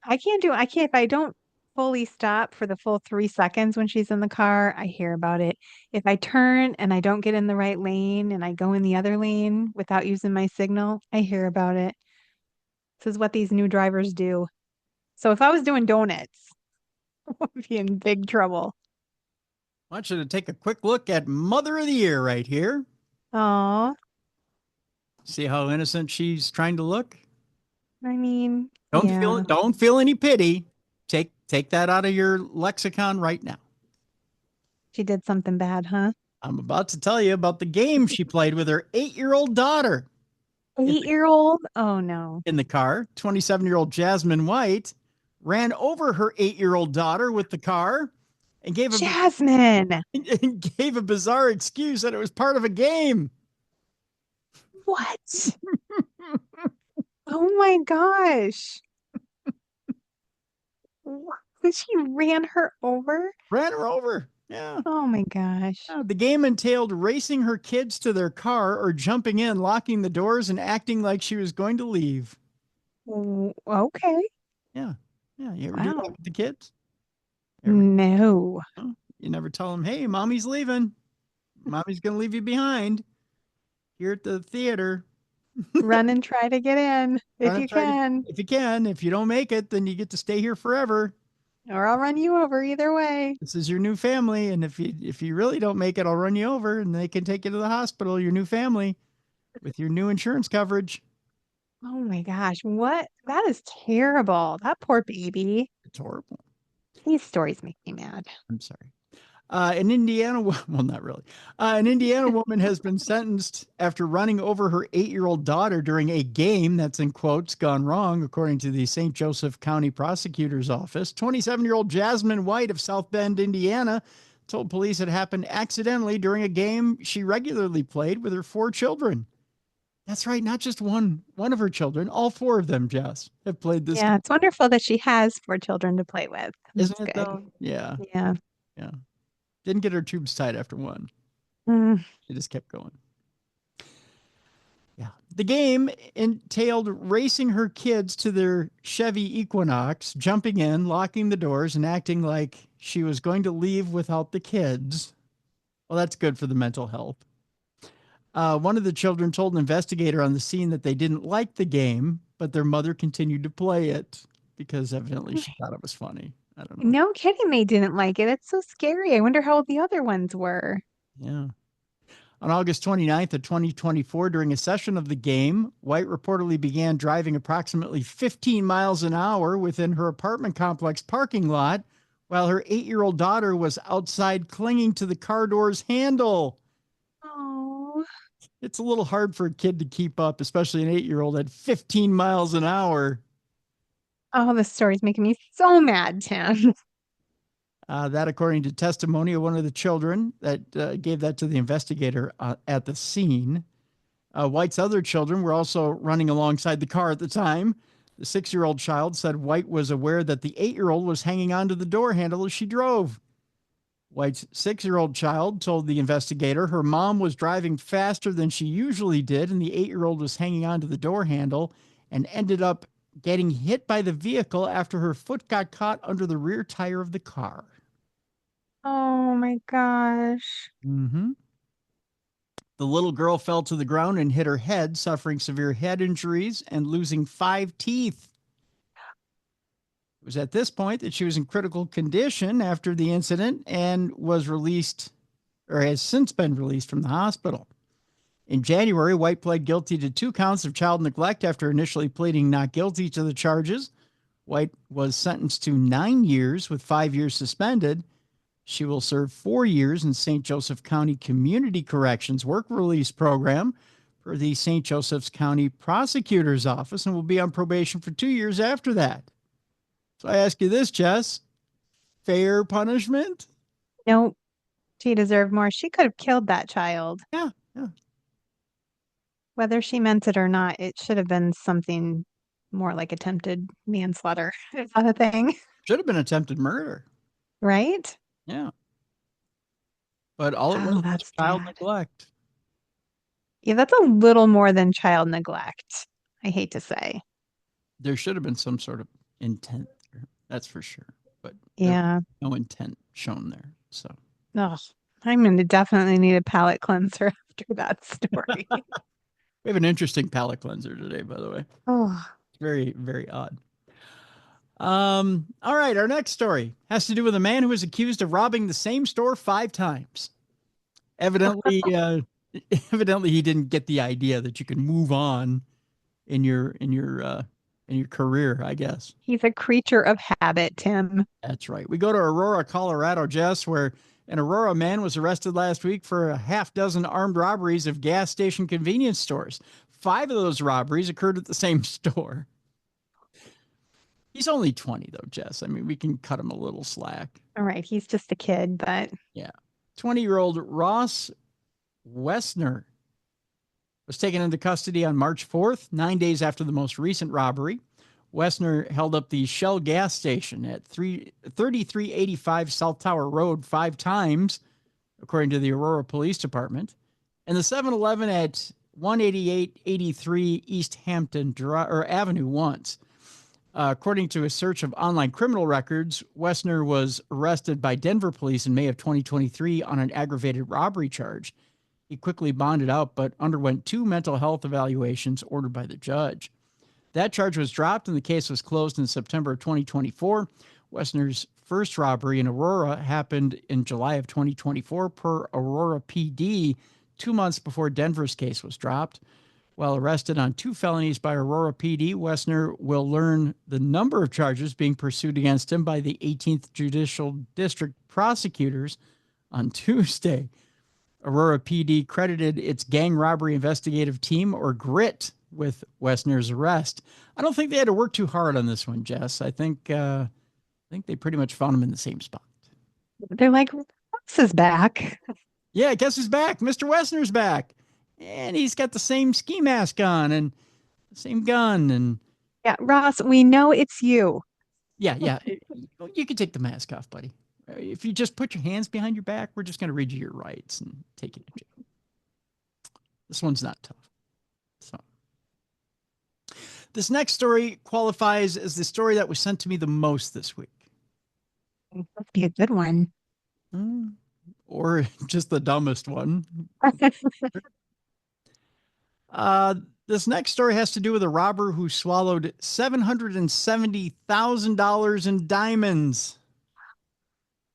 I can't if I don't fully stop for the full 3 seconds when she's in the car, I hear about it. If I turn and I don't get in the right lane and I go in the other lane without using my signal, I hear about it. This is what these new drivers do. So if I was doing donuts, I would be in big trouble. I want you to take a quick look at Mother of the Year right here. Aw. See how innocent she's trying to look? I mean, don't feel any pity. Take that out of your lexicon right now. She did something bad, huh? I'm about to tell you about the game she played with her 8-year-old daughter. 8-year-old? Oh, no. In the car, 27-year-old Jasmine White ran over her 8-year-old daughter with the car and gave a bizarre excuse that it was part of a game. What? Oh my gosh. She ran her over? Ran her over. Yeah. Oh my gosh. The game entailed racing her kids to their car or jumping in, locking the doors, and acting like she was going to leave. Okay. Yeah. Yeah. You ever do that with the kids? No. You never tell them, hey, mommy's leaving. Mommy's going to leave you behind here at the theater. Run and try to get in if you can. If you can. If you don't make it, then you get to stay here forever. Or I'll run you over either way. This is your new family. And if you really don't make it, I'll run you over and they can take you to the hospital, your new family, with your new insurance coverage. Oh my gosh. What? That is terrible. That poor baby. It's horrible. These stories make me mad. I'm sorry. An Indiana, well, not really. An Indiana woman has been sentenced after running over her 8-year-old daughter during a game that's in quotes gone wrong, according to the St. Joseph County Prosecutor's Office. 27-year-old Jasmine White of South Bend, Indiana, told police it happened accidentally during a game she regularly played with her 4 children. That's right, not just one of her children. All 4 of them, Jess, have played this game. It's wonderful that she has 4 children to play with. Isn't it, good. though? Yeah. Yeah. Yeah. Didn't get her tubes tied after 1. She just kept going. Yeah. The game entailed racing her kids to their Chevy Equinox, jumping in, locking the doors, and acting like she was going to leave without the kids. Well, that's good for the mental health. One of the children told an investigator on the scene that they didn't like the game, but their mother continued to play it because evidently she thought it was funny. I don't know. No kidding, they didn't like it. It's so scary. I wonder how old the other ones were. Yeah. On August 29th of 2024, during a session of the game, White reportedly began driving approximately 15 miles an hour within her apartment complex parking lot while her 8-year-old daughter was outside clinging to the car door's handle. Oh. It's a little hard for a kid to keep up, especially an 8-year-old at 15 miles an hour. Oh, this story's making me so mad, Tim. That, according to testimony of one of the children that gave that to the investigator at the scene. White's other children were also running alongside the car at the time. The 6-year-old child said White was aware that the 8-year-old was hanging onto the door handle as she drove. White's 6-year-old child told the investigator her mom was driving faster than she usually did, and the 8-year-old was hanging onto the door handle and ended up getting hit by the vehicle after her foot got caught under the rear tire of the car. Oh my gosh. Mm-hmm. The little girl fell to the ground and hit her head, suffering severe head injuries and losing 5 teeth. It was at this point that she was in critical condition after the incident and was released, or has since been released from the hospital. In January, White pled guilty to 2 counts of child neglect after initially pleading not guilty to the charges. White was sentenced to 9 years with 5 years suspended. She will serve 4 years in St. Joseph County Community Corrections Work Release Program for the St. Joseph's County Prosecutor's Office and will be on probation for 2 years after that. So I ask you this, Jess, fair punishment? Nope. She deserved more. She could have killed that child. Yeah. Whether she meant it or not, it should have been something more like attempted manslaughter. Is that a thing? Should have been attempted murder. Right? Yeah. But all it was that's child bad. neglect. Yeah, that's a little more than child neglect, I hate to say. There should have been some sort of intent there. That's for sure. But Yeah. no intent shown there. So I'm going to definitely need a palate cleanser after that story. we have an interesting palate cleanser today, by the way. Oh, Very, very odd. All right. Our next story has to do with a man who was accused of robbing the same store 5 times. Evidently, he didn't get the idea that you can move on in your career, I guess. he's a creature of habit, Tim. That's right. We go to Aurora, Colorado, Jess, where an Aurora man was arrested last week for a half dozen armed robberies of gas station convenience stores. 5 of those robberies occurred at the same store. He's only 20, though, Jess. I mean, we can cut him a little slack. All right, he's just a kid, but Yeah. 20-year-old Ross Wessner was taken into custody on March 4th, 9 days after the most recent robbery. Wessner held up the Shell gas station at 3385 South Tower Road 5 times, according to the Aurora Police Department, and the 7-Eleven at 18883 East Hampton Avenue once. According to a search of online criminal records, Wessner was arrested by Denver police in May of 2023 on an aggravated robbery charge. He quickly bonded out, but underwent 2 mental health evaluations ordered by the judge. That charge was dropped and the case was closed in September of 2024. Wessner's first robbery in Aurora happened in July of 2024 per Aurora PD, 2 months before Denver's case was dropped. While arrested on 2 felonies by Aurora PD, Wessner will learn the number of charges being pursued against him by the 18th Judicial District prosecutors on Tuesday. Aurora PD credited its gang robbery investigative team, or GRIT, with Wessner's arrest. I don't think they had to work too hard on this one, Jess. I think they pretty much found him in the same spot. They're like, Ross is back. Yeah, guess who's back? Mr. Wessner's back. And he's got the same ski mask on and the same gun. And yeah, Ross, we know it's you. Yeah. You can take the mask off, buddy. If you just put your hands behind your back, we're just going to read you your rights and take you to jail. This one's not tough. So this next story qualifies as the story that was sent to me the most this week. Must be a good one. Or just the dumbest one. This next story has to do with a robber who swallowed $770,000 in diamonds.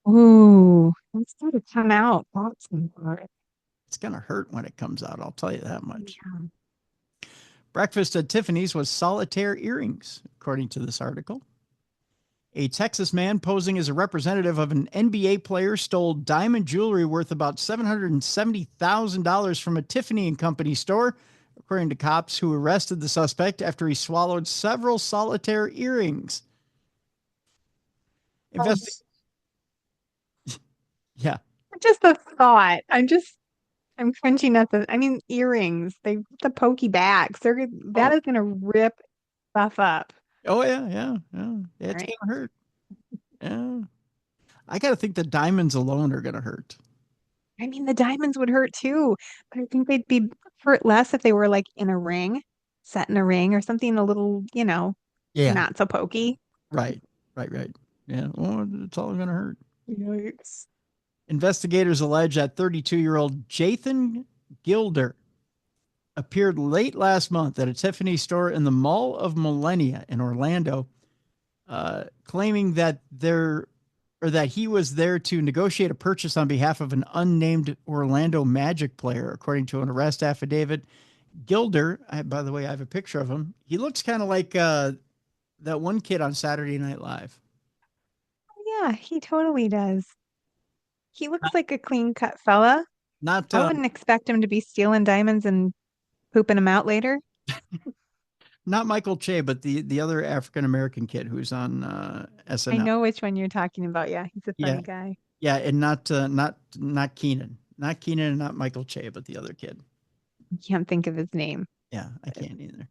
Ooh, that's got to come out. That's hard. It's going to hurt when it comes out. I'll tell you that much. Yeah. Breakfast at Tiffany's was solitaire earrings, according to this article. A Texas man posing as a representative of an NBA player stole diamond jewelry worth about $770,000 from a Tiffany & Company store, according to cops who arrested the suspect after he swallowed several solitaire earrings. Yeah. Just the thought. I'm crunching at earrings. The pokey backs. That is going to rip stuff up. Oh, yeah. It's going to hurt. Yeah. I got to think the diamonds alone are going to hurt. The diamonds would hurt too, but I think they'd be hurt less if they were like in a ring, set in a ring or something a little, not so pokey. Right. Yeah. Well, it's all going to hurt. Yikes. Investigators allege that 32-year-old Jathan Gilder appeared late last month at a Tiffany store in the Mall of Millennia in Orlando, claiming that he was there to negotiate a purchase on behalf of an unnamed Orlando Magic player, according to an arrest affidavit. Gilder, by the way, I have a picture of him. He looks kind of like that one kid on Saturday Night Live. Yeah, he totally does. He looks like a clean-cut fella. I wouldn't expect him to be stealing diamonds and pooping them out later. Not Michael Che, but the other African-American kid who's on SNL. I know which one you're talking about. Yeah, he's a funny guy. Yeah, and not Keenan. Not Keenan and not Michael Che, but the other kid. I can't think of his name. Yeah, I can't either.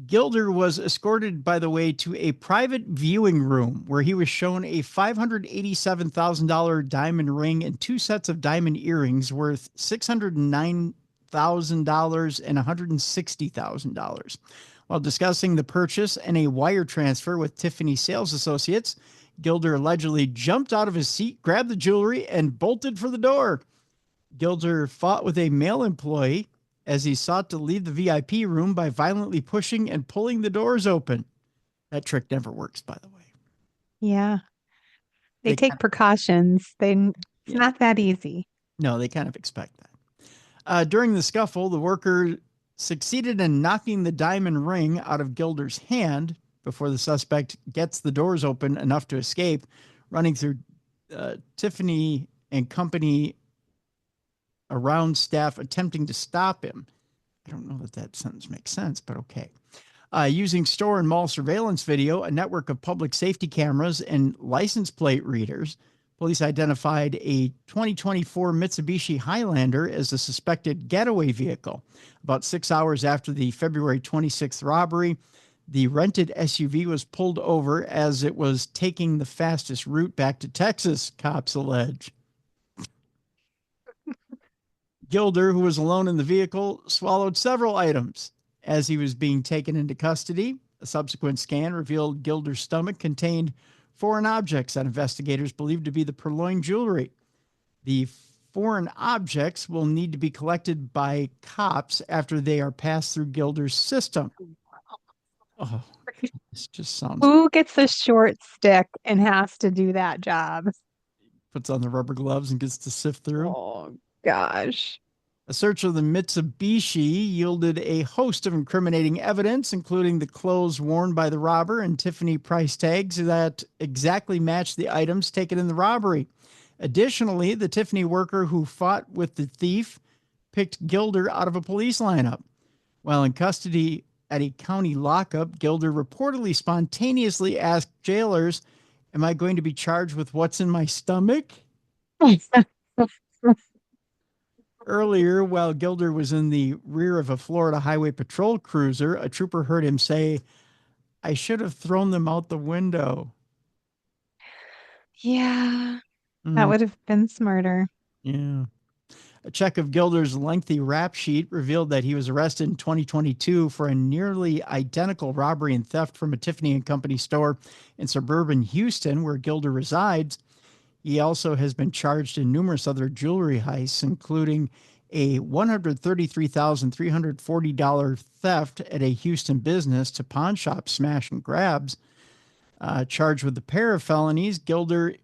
Gilder was escorted, by the way, to a private viewing room where he was shown a $587,000 diamond ring and 2 sets of diamond earrings worth $609,000 and $160,000. While discussing the purchase and a wire transfer with Tiffany sales associates, Gilder allegedly jumped out of his seat, grabbed the jewelry, and bolted for the door. Gilder fought with a male employee as he sought to leave the VIP room by violently pushing and pulling the doors open. That trick never works, by the way. Yeah. They take precautions. It's not that easy. No, they kind of expect that. During the scuffle, the worker succeeded in knocking the diamond ring out of Gilder's hand before the suspect gets the doors open enough to escape, running through Tiffany & Company around staff attempting to stop him. I don't know that sentence makes sense, but okay. Using store and mall surveillance video, a network of public safety cameras, and license plate readers, Police identified a 2024 Mitsubishi Highlander as a suspected getaway vehicle. About 6 hours after the February 26th robbery, the rented SUV was pulled over as it was taking the fastest route back to Texas, cops allege. Gilder, who was alone in the vehicle, swallowed several items as he was being taken into custody. A subsequent scan revealed Gilder's stomach contained foreign objects that investigators believed to be the purloined jewelry. The foreign objects will need to be collected by cops after they are passed through Gilder's system. Oh, this just sounds... Who gets the short stick and has to do that job? Puts on the rubber gloves and gets to sift through. Oh, gosh. A search of the Mitsubishi yielded a host of incriminating evidence, including the clothes worn by the robber and Tiffany price tags that exactly matched the items taken in the robbery. Additionally, the Tiffany worker who fought with the thief picked Gilder out of a police lineup. While in custody at a county lockup, Gilder reportedly spontaneously asked jailers, "Am I going to be charged with what's in my stomach?" Earlier, while Gilder was in the rear of a Florida Highway Patrol cruiser, a trooper heard him say, "I should have thrown them out the window." Yeah, that would have been smarter. Yeah. A check of Gilder's lengthy rap sheet revealed that he was arrested in 2022 for a nearly identical robbery and theft from a Tiffany & Company store in suburban Houston, where Gilder resides. He also has been charged in numerous other jewelry heists, including a $133,340 theft at a Houston business to pawn shop smash and grabs. Charged with a pair of felonies, Gilder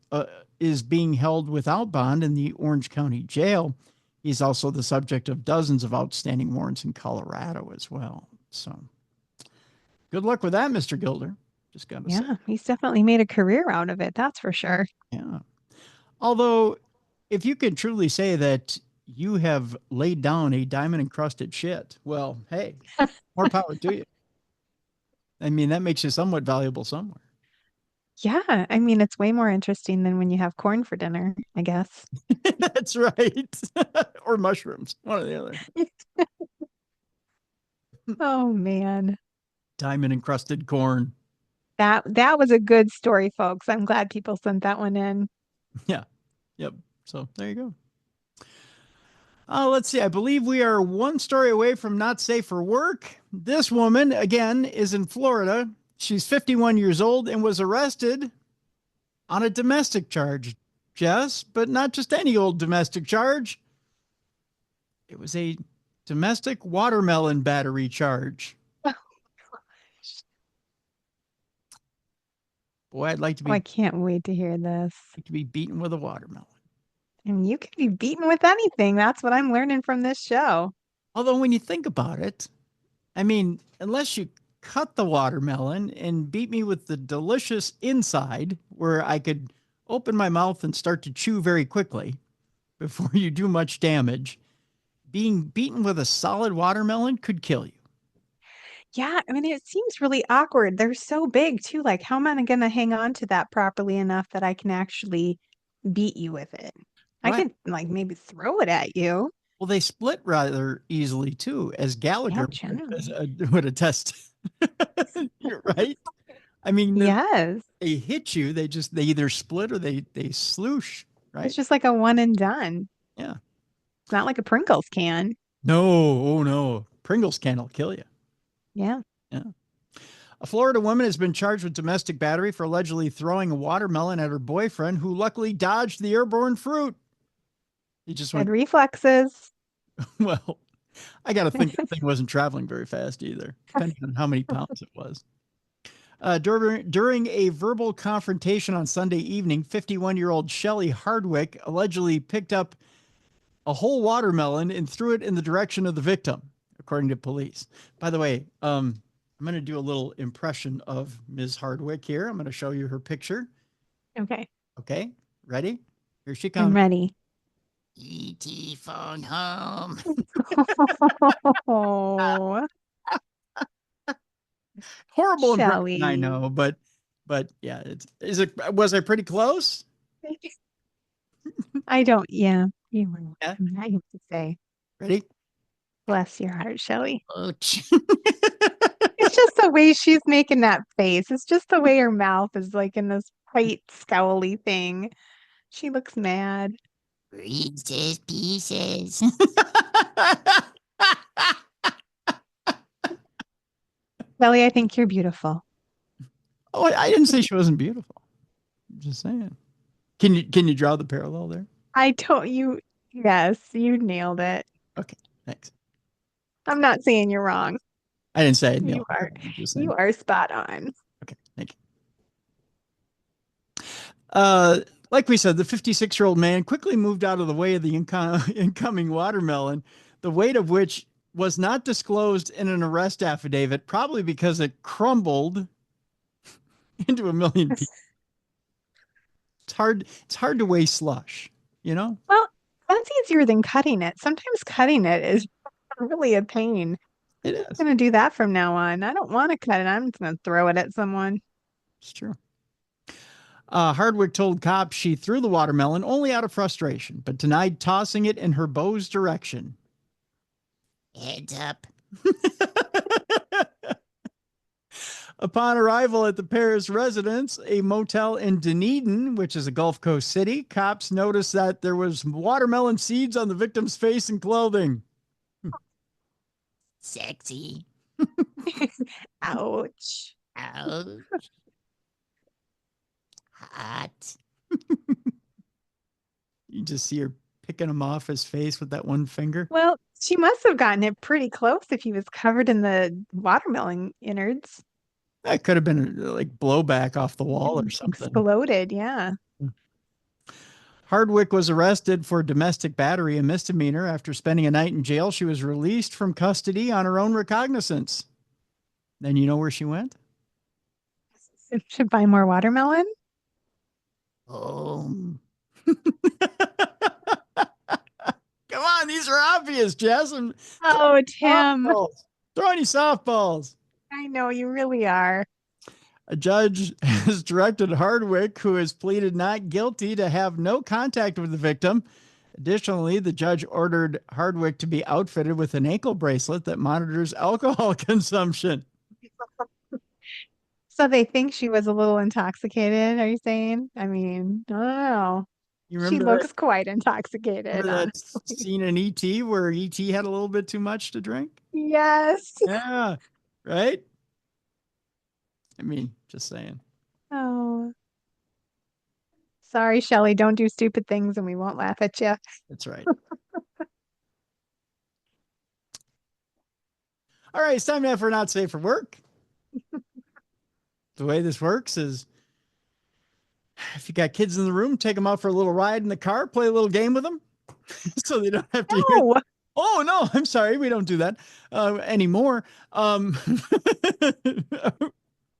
is being held without bond in the Orange County Jail. He's also the subject of dozens of outstanding warrants in Colorado as well. So good luck with that, Mr. Gilder. Just got to say. Yeah, he's definitely made a career out of it. That's for sure. Yeah. Although, if you could truly say that you have laid down a diamond-encrusted shit, well, hey, more power to you. I mean, that makes you somewhat valuable somewhere. Yeah, I mean, it's way more interesting than when you have corn for dinner, I guess. That's right. Or mushrooms, one or the other. Oh, man. Diamond-encrusted corn. That was a good story, folks. I'm glad people sent that one in. Yeah. Yep. So there you go. Let's see. I believe we are one story away from not safe for work. This woman, again, is in Florida. She's 51 years old and was arrested on a domestic charge, Jess, but not just any old domestic charge. It was a domestic watermelon battery charge. Oh, gosh. Boy, I'd like to be, I can't wait to hear this. like to be beaten with a watermelon. And you can be beaten with anything. That's what I'm learning from this show. Although when you think about it, I mean, unless you cut the watermelon and beat me with the delicious inside where I could open my mouth and start to chew very quickly before you do much damage, being beaten with a solid watermelon could kill you. Yeah, I mean, it seems really awkward. They're so big too. Like, how am I going to hang on to that properly enough that I can actually beat you with it? I Right. could like maybe throw it at you. Well, they split rather easily too, as Gallagher generally. would attest. You're right. I mean, Yes. they hit you. They either split or they sloosh. Right. It's just like a one and done. Yeah. It's not like a Pringles can. No. Oh no. Pringles can will kill you. Yeah. Yeah. A Florida woman has been charged with domestic battery for allegedly throwing a watermelon at her boyfriend, who luckily dodged the airborne fruit. He just went, Had reflexes. well, I got to think the thing wasn't traveling very fast either, depending on how many pounds it was. During a verbal confrontation on Sunday evening, 51-year-old Shelley Hardwick allegedly picked up a whole watermelon and threw it in the direction of the victim, according to police. By the way, I'm going to do a little impression of Ms. Hardwick here. I'm going to show you her picture. Okay. Okay. Ready? Here she comes. I'm ready. E.T. phone home. Oh, Horrible Shelley. impression, I know, but yeah, was I pretty close? I don't. Yeah, you were. Yeah. I have to say, Ready? bless your heart, Shelley. Oh, It's just the way she's making that face. It's just the way her mouth is like in this white, scowly thing. She looks mad. Reese's Pieces. Shelley, I think you're beautiful. Oh, I didn't say she wasn't beautiful. I'm just saying. Can you draw the parallel there? I told you. Yes, you nailed it. Okay, thanks. I'm not saying you're wrong. I didn't say it. You are. I'm just saying. You are spot on. Okay, thank you. Like we said, the 56-year-old man quickly moved out of the way of the incoming watermelon, the weight of which was not disclosed in an arrest affidavit, probably because it crumbled into a million pieces. It's hard to weigh slush, you know? Well, that's easier than cutting it. Sometimes cutting it is really a pain. It I'm is. going to do that from now on. I don't want to cut it. I'm just going to throw it at someone. It's true. Hardwick told cops she threw the watermelon only out of frustration, but denied tossing it in her beau's direction. Heads up. Upon arrival at the pair's residence, a motel in Dunedin, which is a Gulf Coast city, cops noticed that there was watermelon seeds on the victim's face and clothing. Sexy. Ouch. Ouch. Hot. You just see her picking him off his face with that one finger. Well, she must have gotten it pretty close if he was covered in the watermelon innards. That could have been like blowback off the wall or something. Exploded, yeah. Hardwick was arrested for domestic battery, a misdemeanor. After spending a night in jail, she was released from custody on her own recognizance. Then you know where she went? Should buy more watermelon? Oh. Come on, these are obvious, Jess. Oh, Tim. Throw any softballs. I know, you really are. A judge has directed Hardwick, who has pleaded not guilty, to have no contact with the victim. Additionally, the judge ordered Hardwick to be outfitted with an ankle bracelet that monitors alcohol consumption. So they think she was a little intoxicated, are you saying? I mean, I don't know. She looks quite intoxicated. Remember that scene in E.T. where E.T. had a little bit too much to drink? Yes. Yeah, right? I mean, just saying. Oh. Sorry, Shelley. Don't do stupid things and we won't laugh at you. That's right. All right, it's time now for Not Safe for Work. The way this works is if you got kids in the room, take them out for a little ride in the car, play a little game with them so they don't have to hear. Oh, no, I'm sorry. We don't do that anymore.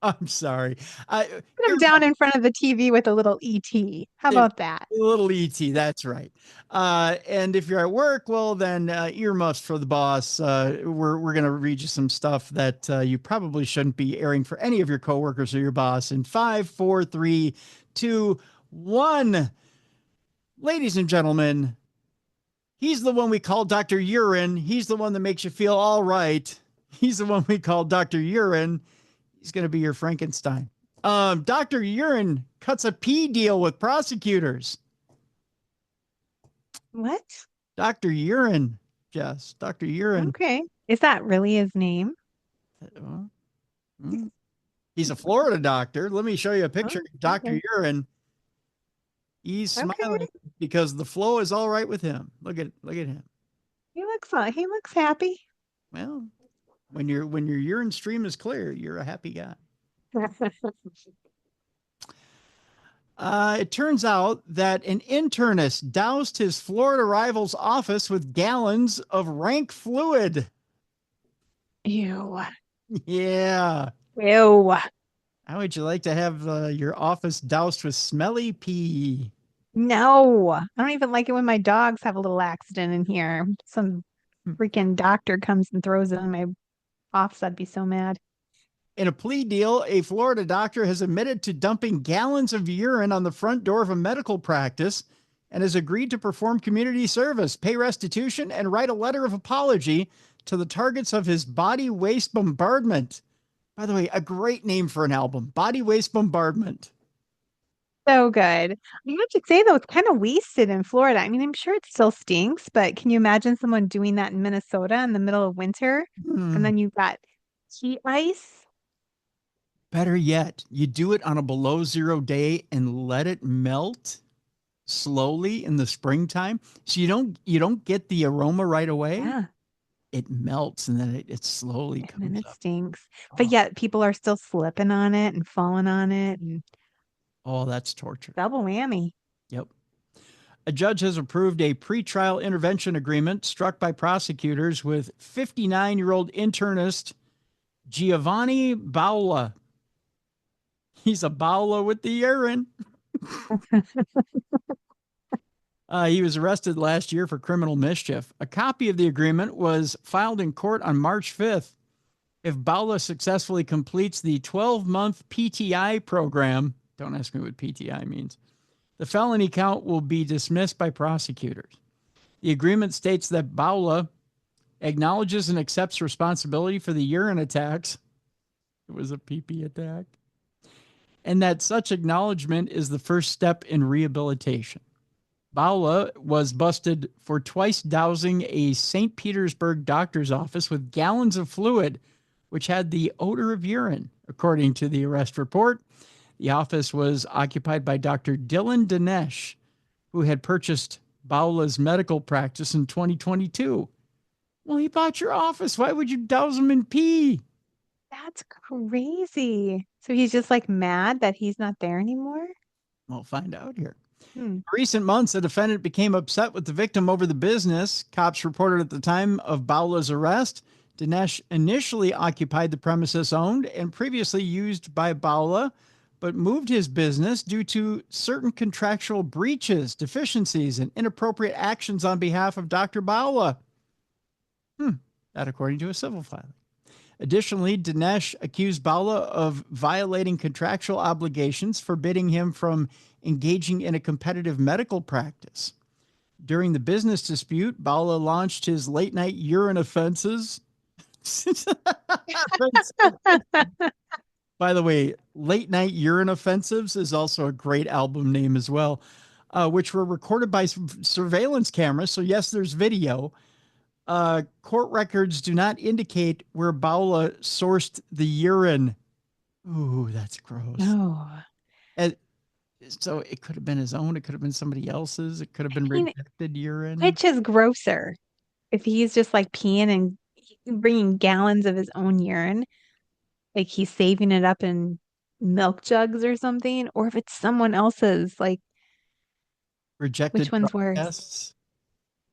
I'm sorry. Put him down in front of the TV with a little ET. How about that? A little ET, that's right. And if you're at work, well, then earmuffs for the boss. We're going to read you some stuff that you probably shouldn't be airing for any of your coworkers or your boss in 5, 4, 3, 2, 1. Ladies and gentlemen, he's the one we call Dr. Urine. He's the one that makes you feel all right. He's the one we call Dr. Urine. He's going to be your Frankenstein. Dr. Urine cuts a pee deal with prosecutors. What? Dr. Urine, Jess. Dr. Urine. Okay. Is that really his name? He's a Florida doctor. Let me show you a picture. Oh, Dr. okay. Urine. He's smiling because the flow is all right with him. Look at him. He looks happy. Well, when your urine stream is clear, you're a happy guy. It turns out that an internist doused his Florida rival's office with gallons of rank fluid. Ew. Yeah. Ew. How would you like to have your office doused with smelly pee? No, I don't even like it when my dogs have a little accident in here. Some freaking doctor comes and throws it in my office. I'd be so mad. In a plea deal, a Florida doctor has admitted to dumping gallons of urine on the front door of a medical practice and has agreed to perform community service, pay restitution, and write a letter of apology to the targets of his body waste bombardment. By the way, a great name for an album, Body Waste Bombardment. So good. I have to say, though, it's kind of wasted in Florida. I mean, I'm sure it still stinks, but can you imagine someone doing that in Minnesota in the middle of winter? And then you've got heat ice. Better yet, you do it on a below zero day and let it melt slowly in the springtime. So you don't get the aroma right away. Yeah. It melts and then it slowly comes And then it up. stinks. But yet people are still slipping on it and falling on it. And oh, that's torture. double whammy. Yep. A judge has approved a pretrial intervention agreement struck by prosecutors with 59-year-old internist Giovanni Baula. He's a Baula with the urine. He was arrested last year for criminal mischief. A copy of the agreement was filed in court on March 5th. If Baula successfully completes the 12-month PTI program, don't ask me what PTI means, the felony count will be dismissed by prosecutors. The agreement states that Baula acknowledges and accepts responsibility for the urine attacks. It was a pee-pee attack. And that such acknowledgement is the first step in rehabilitation. Baula was busted for twice dousing a St. Petersburg doctor's office with gallons of fluid, which had the odor of urine, according to the arrest report. The office was occupied by Dr. Dylan Dinesh, who had purchased Baula's medical practice in 2022. Well, he bought your office. Why would you douse him in pee? That's crazy. So he's just like mad that he's not there anymore? We'll find out here. In recent months, the defendant became upset with the victim over the business. Cops reported at the time of Baula's arrest, Dinesh initially occupied the premises owned and previously used by Baula, but moved his business due to certain contractual breaches, deficiencies, and inappropriate actions on behalf of Dr. Baula. That according to a civil filing. Additionally, Dinesh accused Baula of violating contractual obligations, forbidding him from engaging in a competitive medical practice. During the business dispute, Baula launched his late-night urine offenses. By the way, Late Night Urine Offensives is also a great album name as well, which were recorded by surveillance cameras. So yes, there's video. Court records do not indicate where Baula sourced the urine. Ooh, that's gross. No. So it could have been his own. It could have been somebody else's. It could have been rejected urine. Which is grosser? If he's just like peeing and bringing gallons of his own urine, like he's saving it up in milk jugs or something, or if it's someone else's, like Rejected which one's drug worse? tests.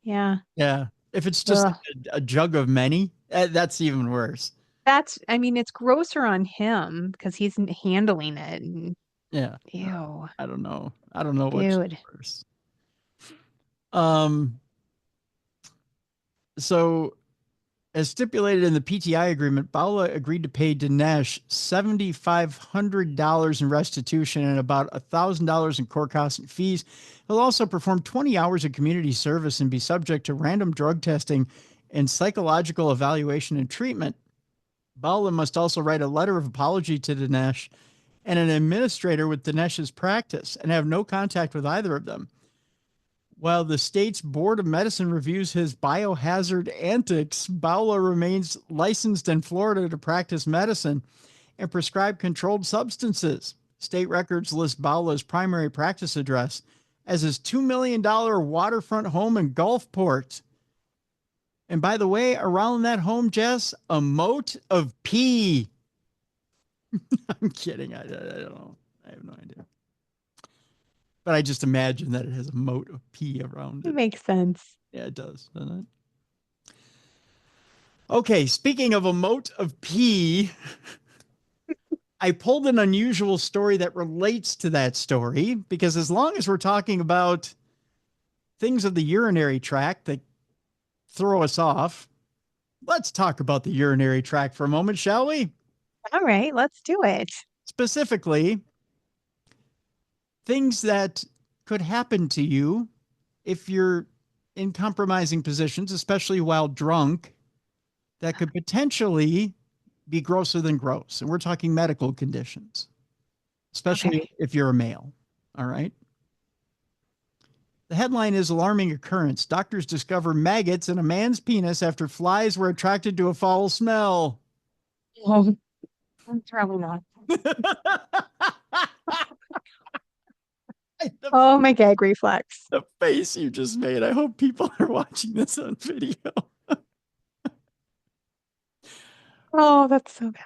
Yeah. Yeah. If it's just like a jug of many, that's even worse. I mean, it's grosser on him because he's handling it. And, yeah. ew. I don't know. Dude. What's worse. So as stipulated in the PTI agreement, Baula agreed to pay Dinesh $7,500 in restitution and about $1,000 in court costs and fees. He'll also perform 20 hours of community service and be subject to random drug testing and psychological evaluation and treatment. Baula must also write a letter of apology to Dinesh and an administrator with Dinesh's practice and have no contact with either of them. While the state's Board of Medicine reviews his biohazard antics, Baula remains licensed in Florida to practice medicine and prescribe controlled substances. State records list Baula's primary practice address as his $2 million waterfront home in Gulfport. And by the way, around that home, Jess, a moat of pee. I'm kidding. I don't know. I have no idea. But I just imagine that it has a moat of pee around it. It makes sense. Yeah, it does, doesn't it? Okay, speaking of a moat of pee, I pulled an unusual story that relates to that story because as long as we're talking about things of the urinary tract that throw us off, let's talk about the urinary tract for a moment, shall we? All right, let's do it. Specifically, things that could happen to you if you're in compromising positions, especially while drunk, that could potentially be grosser than gross. And we're talking medical conditions, especially if you're a male. All right. The headline is Alarming Occurrence. Doctors discover maggots in a man's penis after flies were attracted to a foul smell. Oh, probably not. Oh, my gag reflex. The face you just made. I hope people are watching this on video. Oh, that's so bad.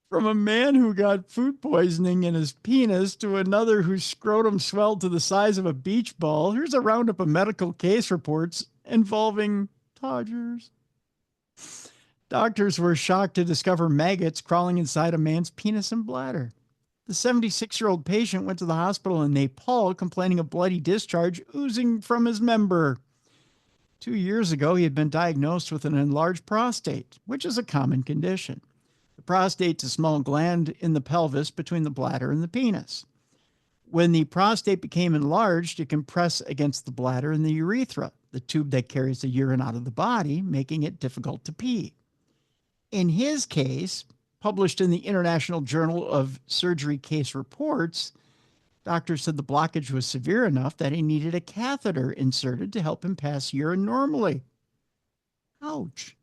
From a man who got food poisoning in his penis to another whose scrotum swelled to the size of a beach ball, here's a roundup of medical case reports involving Todgers. Doctors were shocked to discover maggots crawling inside a man's penis and bladder. The 76-year-old patient went to the hospital in Nepal complaining of bloody discharge oozing from his member. 2 years ago, he had been diagnosed with an enlarged prostate, which is a common condition. The prostate is a small gland in the pelvis between the bladder and the penis. When the prostate became enlarged, it can press against the bladder and the urethra, the tube that carries the urine out of the body, making it difficult to pee. In his case, published in the International Journal of Surgery Case Reports, doctors said the blockage was severe enough that he needed a catheter inserted to help him pass urine normally. Ouch.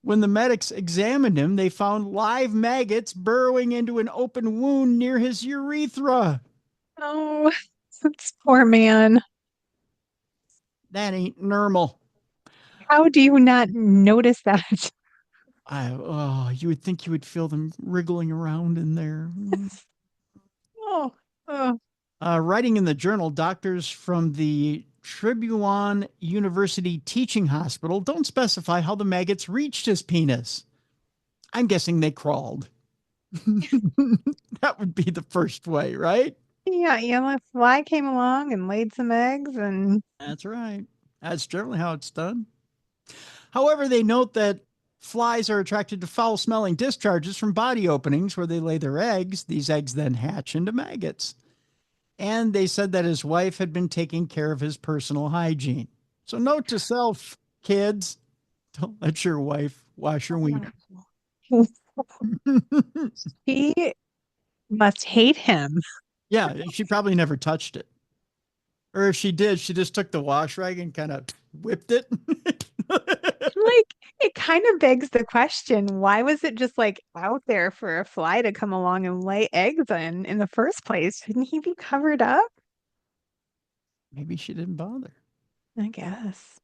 When the medics examined him, they found live maggots burrowing into an open wound near his urethra. Oh, this poor man. That ain't normal. How do you not notice that? You would think you would feel them wriggling around in there. Oh. Writing in the journal, doctors from the Tribhuvan University Teaching Hospital don't specify how the maggots reached his penis. I'm guessing they crawled. That would be the first way, right? Yeah, a fly came along and laid some eggs and... That's right. That's generally how it's done. However, they note that flies are attracted to foul-smelling discharges from body openings where they lay their eggs. These eggs then hatch into maggots. And they said that his wife had been taking care of his personal hygiene. So note to self, kids, don't let your wife wash your wiener. He must hate him. Yeah, she probably never touched it. Or if she did, she just took the wash rag and kind of whipped it. It kind of begs the question, why was it just out there for a fly to come along and lay eggs in the first place? Shouldn't he be covered up? Maybe she didn't bother. I guess.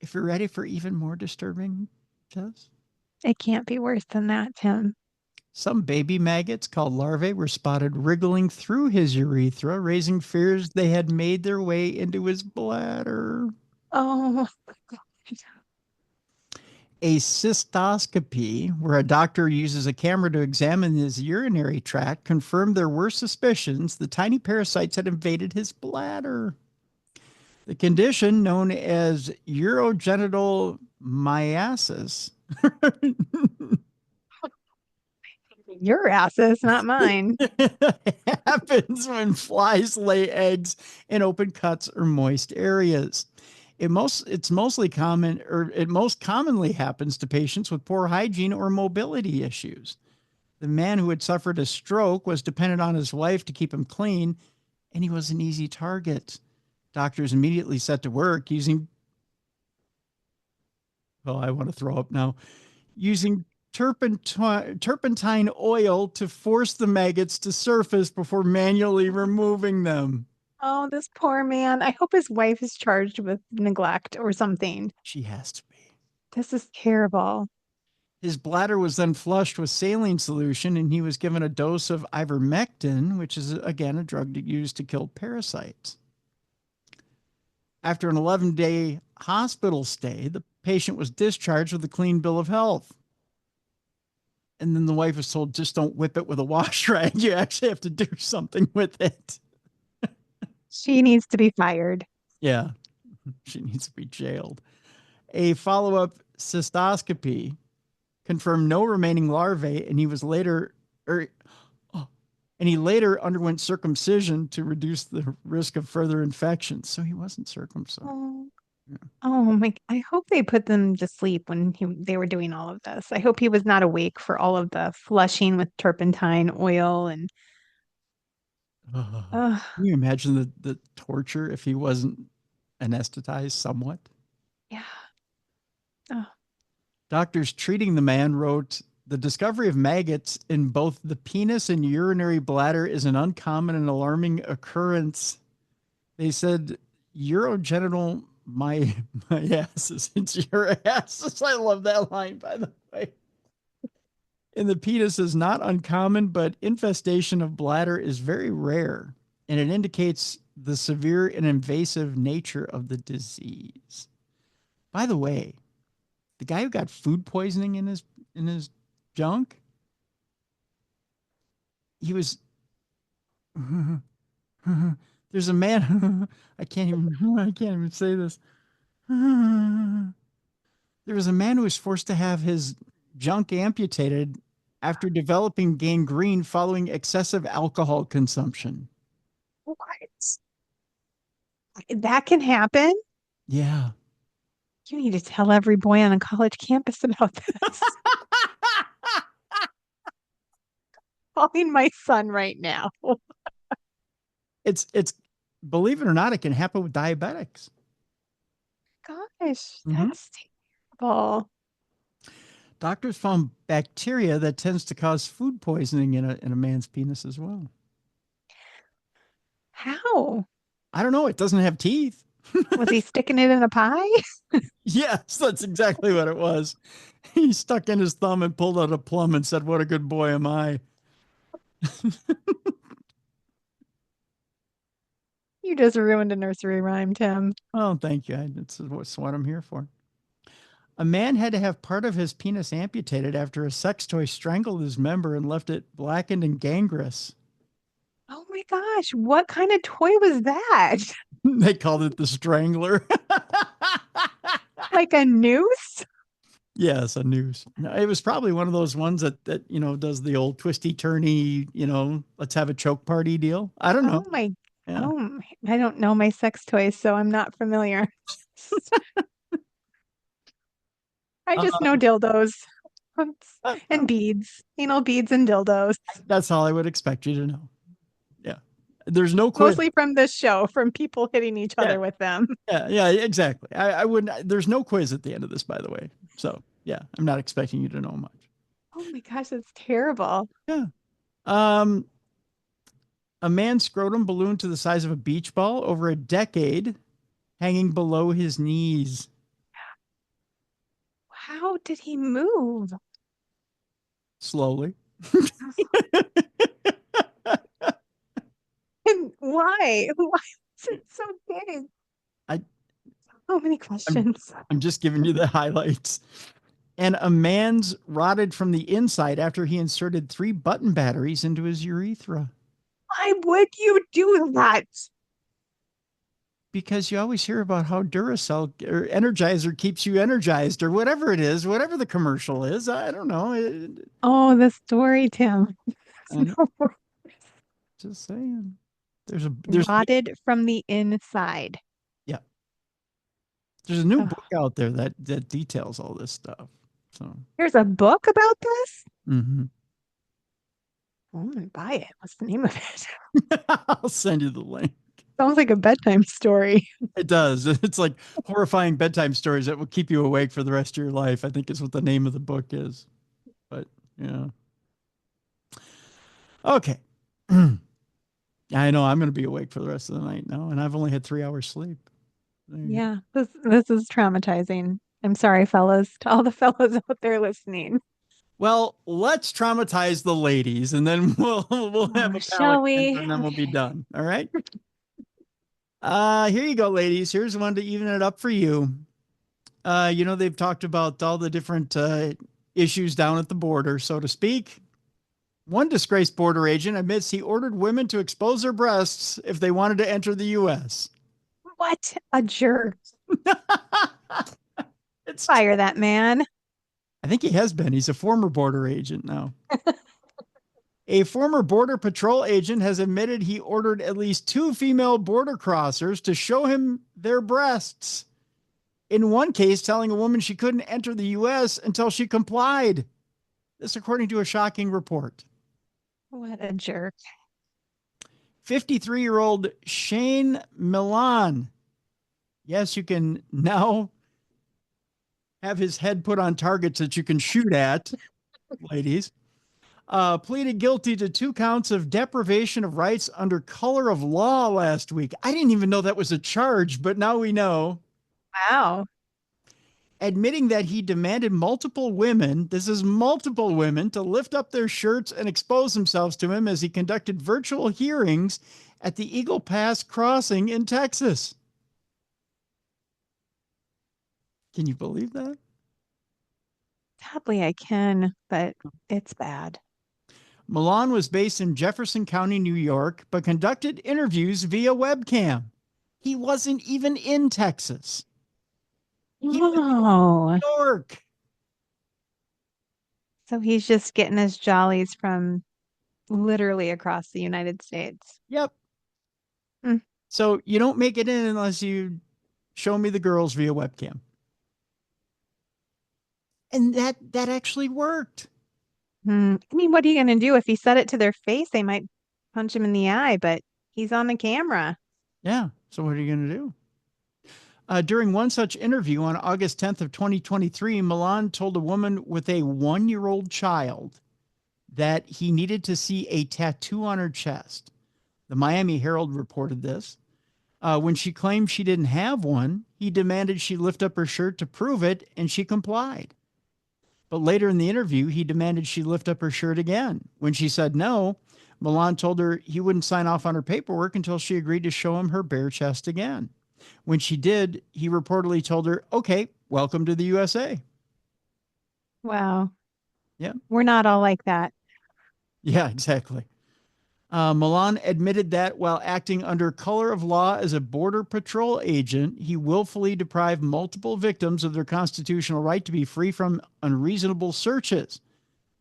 If you're ready for even more disturbing, Jess? It can't be worse than that, Tim. Some baby maggots called larvae were spotted wriggling through his urethra, raising fears they had made their way into his bladder. Oh, God. A cystoscopy, where a doctor uses a camera to examine his urinary tract, confirmed there were suspicions the tiny parasites had invaded his bladder. The condition, known as urogenital myiasis, Your asses, not mine. happens when flies lay eggs in open cuts or moist areas. It most commonly happens to patients with poor hygiene or mobility issues. The man who had suffered a stroke was dependent on his wife to keep him clean, and he was an easy target. Doctors immediately set to work using turpentine oil to force the maggots to surface before manually removing them. Oh, this poor man. I hope his wife is charged with neglect or something. She has to be. This is terrible. His bladder was then flushed with saline solution, and he was given a dose of ivermectin, which is, again, a drug used to kill parasites. After an 11-day hospital stay, the patient was discharged with a clean bill of health. And then the wife was told, just don't whip it with a wash rag. You actually have to do something with it. She needs to be fired. Yeah, she needs to be jailed. A follow-up cystoscopy confirmed no remaining larvae, and he was later, And he later underwent circumcision to reduce the risk of further infections. So he wasn't circumcised. Oh, Yeah. oh my! I hope they put them to sleep when they were doing all of this. I hope he was not awake for all of the flushing with turpentine oil and. Can you imagine the torture if he wasn't anesthetized somewhat? Yeah. Oh. Doctors treating the man wrote, the discovery of maggots in both the penis and urinary bladder is an uncommon and alarming occurrence. They said urogenital myiasis. It's uriasis. I love that line, by the way. In the penis is not uncommon, but infestation of bladder is very rare, and it indicates the severe and invasive nature of the disease. By the way, the guy who got food poisoning in his junk, he was there's a man I can't even say this. There was a man who was forced to have his junk amputated after developing gangrene following excessive alcohol consumption. What? That can happen? Yeah. You need to tell every boy on a college campus about this. Calling my son right now. It's believe it or not, it can happen with diabetics. Gosh, that's terrible. Doctors found bacteria that tends to cause food poisoning in a man's penis as well. How? I don't know. It doesn't have teeth. Was he sticking it in a pie? Yes, that's exactly what it was. He stuck in his thumb and pulled out a plum and said, "What a good boy am I." You just ruined a nursery rhyme, Tim. Oh, thank you. That's what I'm here for. A man had to have part of his penis amputated after a sex toy strangled his member and left it blackened and gangrenous. Oh my gosh, what kind of toy was that? They called it the Strangler. Like a noose? Yes, a noose. No, it was probably one of those ones that does the old twisty turny, let's have a choke party deal. I don't know. Oh my, Yeah. oh, I don't know my sex toys, so I'm not familiar. I just know dildos and beads, anal beads and dildos. That's all I would expect you to know. Yeah. There's no quiz. Mostly from this show, from people hitting each other with them. Yeah, exactly. I wouldn't, there's no quiz at the end of this, by the way. So yeah, I'm not expecting you to know much. Oh my gosh, that's terrible. Yeah. A man's scrotum ballooned to the size of a beach ball over a decade, hanging below his knees. How did he move? Slowly. And why? Why is it so big? So many questions. I'm just giving you the highlights. And a man's rotted from the inside after he inserted 3 button batteries into his urethra. Why would you do that? Because you always hear about how Duracell or Energizer keeps you energized or whatever it is, whatever the commercial is. I don't know. Oh, the story, Tim. Just saying. There's rotted from the inside. Yeah. There's a new book out there that details all this stuff. So there's a book about this? Mm-hmm. I'm gonna buy it. What's the name of it? I'll send you the link. Sounds like a bedtime story. It does. It's like horrifying bedtime stories that will keep you awake for the rest of your life, I think is what the name of the book is. But yeah. Okay. I know I'm going to be awake for the rest of the night now, and I've only had 3 hours sleep. Yeah, this is traumatizing. I'm sorry, fellas, to all the fellas out there listening. Well, let's traumatize the ladies, and then we'll have a shall we? And then we'll be done. All right. Here you go, ladies. Here's one to even it up for you. They've talked about all the different issues down at the border, so to speak. One disgraced border agent admits he ordered women to expose their breasts if they wanted to enter the U.S. What a jerk. Fire that man. I think he has been. He's a former border agent now. A former Border Patrol agent has admitted he ordered at least 2 female border crossers to show him their breasts. In one case, telling a woman she couldn't enter the U.S. until she complied. This according to a shocking report. What a jerk. 53-year-old Shane Milan. Yes, you can now have his head put on targets that you can shoot at, ladies. Pleaded guilty to 2 counts of deprivation of rights under color of law last week. I didn't even know that was a charge, but now we know. Wow. Admitting that he demanded multiple women, this is multiple women, to lift up their shirts and expose themselves to him as he conducted virtual hearings at the Eagle Pass crossing in Texas. Can you believe that? Sadly, I can, but it's bad. Milan was based in Jefferson County, New York, but conducted interviews via webcam. He wasn't even in Texas. He was Oh, in New York. so he's just getting his jollies from literally across the United States. Yep. Hmm. So you don't make it in unless you show me the girls via webcam. And that actually worked. I mean, what are you going to do? If he said it to their face, they might punch him in the eye, but he's on the camera. Yeah. So what are you going to do? During one such interview on August 10th of 2023, Milan told a woman with a 1-year-old child that he needed to see a tattoo on her chest. The Miami Herald reported this. When she claimed she didn't have one, he demanded she lift up her shirt to prove it, and she complied. But later in the interview, he demanded she lift up her shirt again. When she said no, Milan told her he wouldn't sign off on her paperwork until she agreed to show him her bare chest again. When she did, he reportedly told her, okay, welcome to the USA. Wow. Yeah. We're not all like that. Yeah, exactly. Milan admitted that while acting under color of law as a Border Patrol agent, he willfully deprived multiple victims of their constitutional right to be free from unreasonable searches.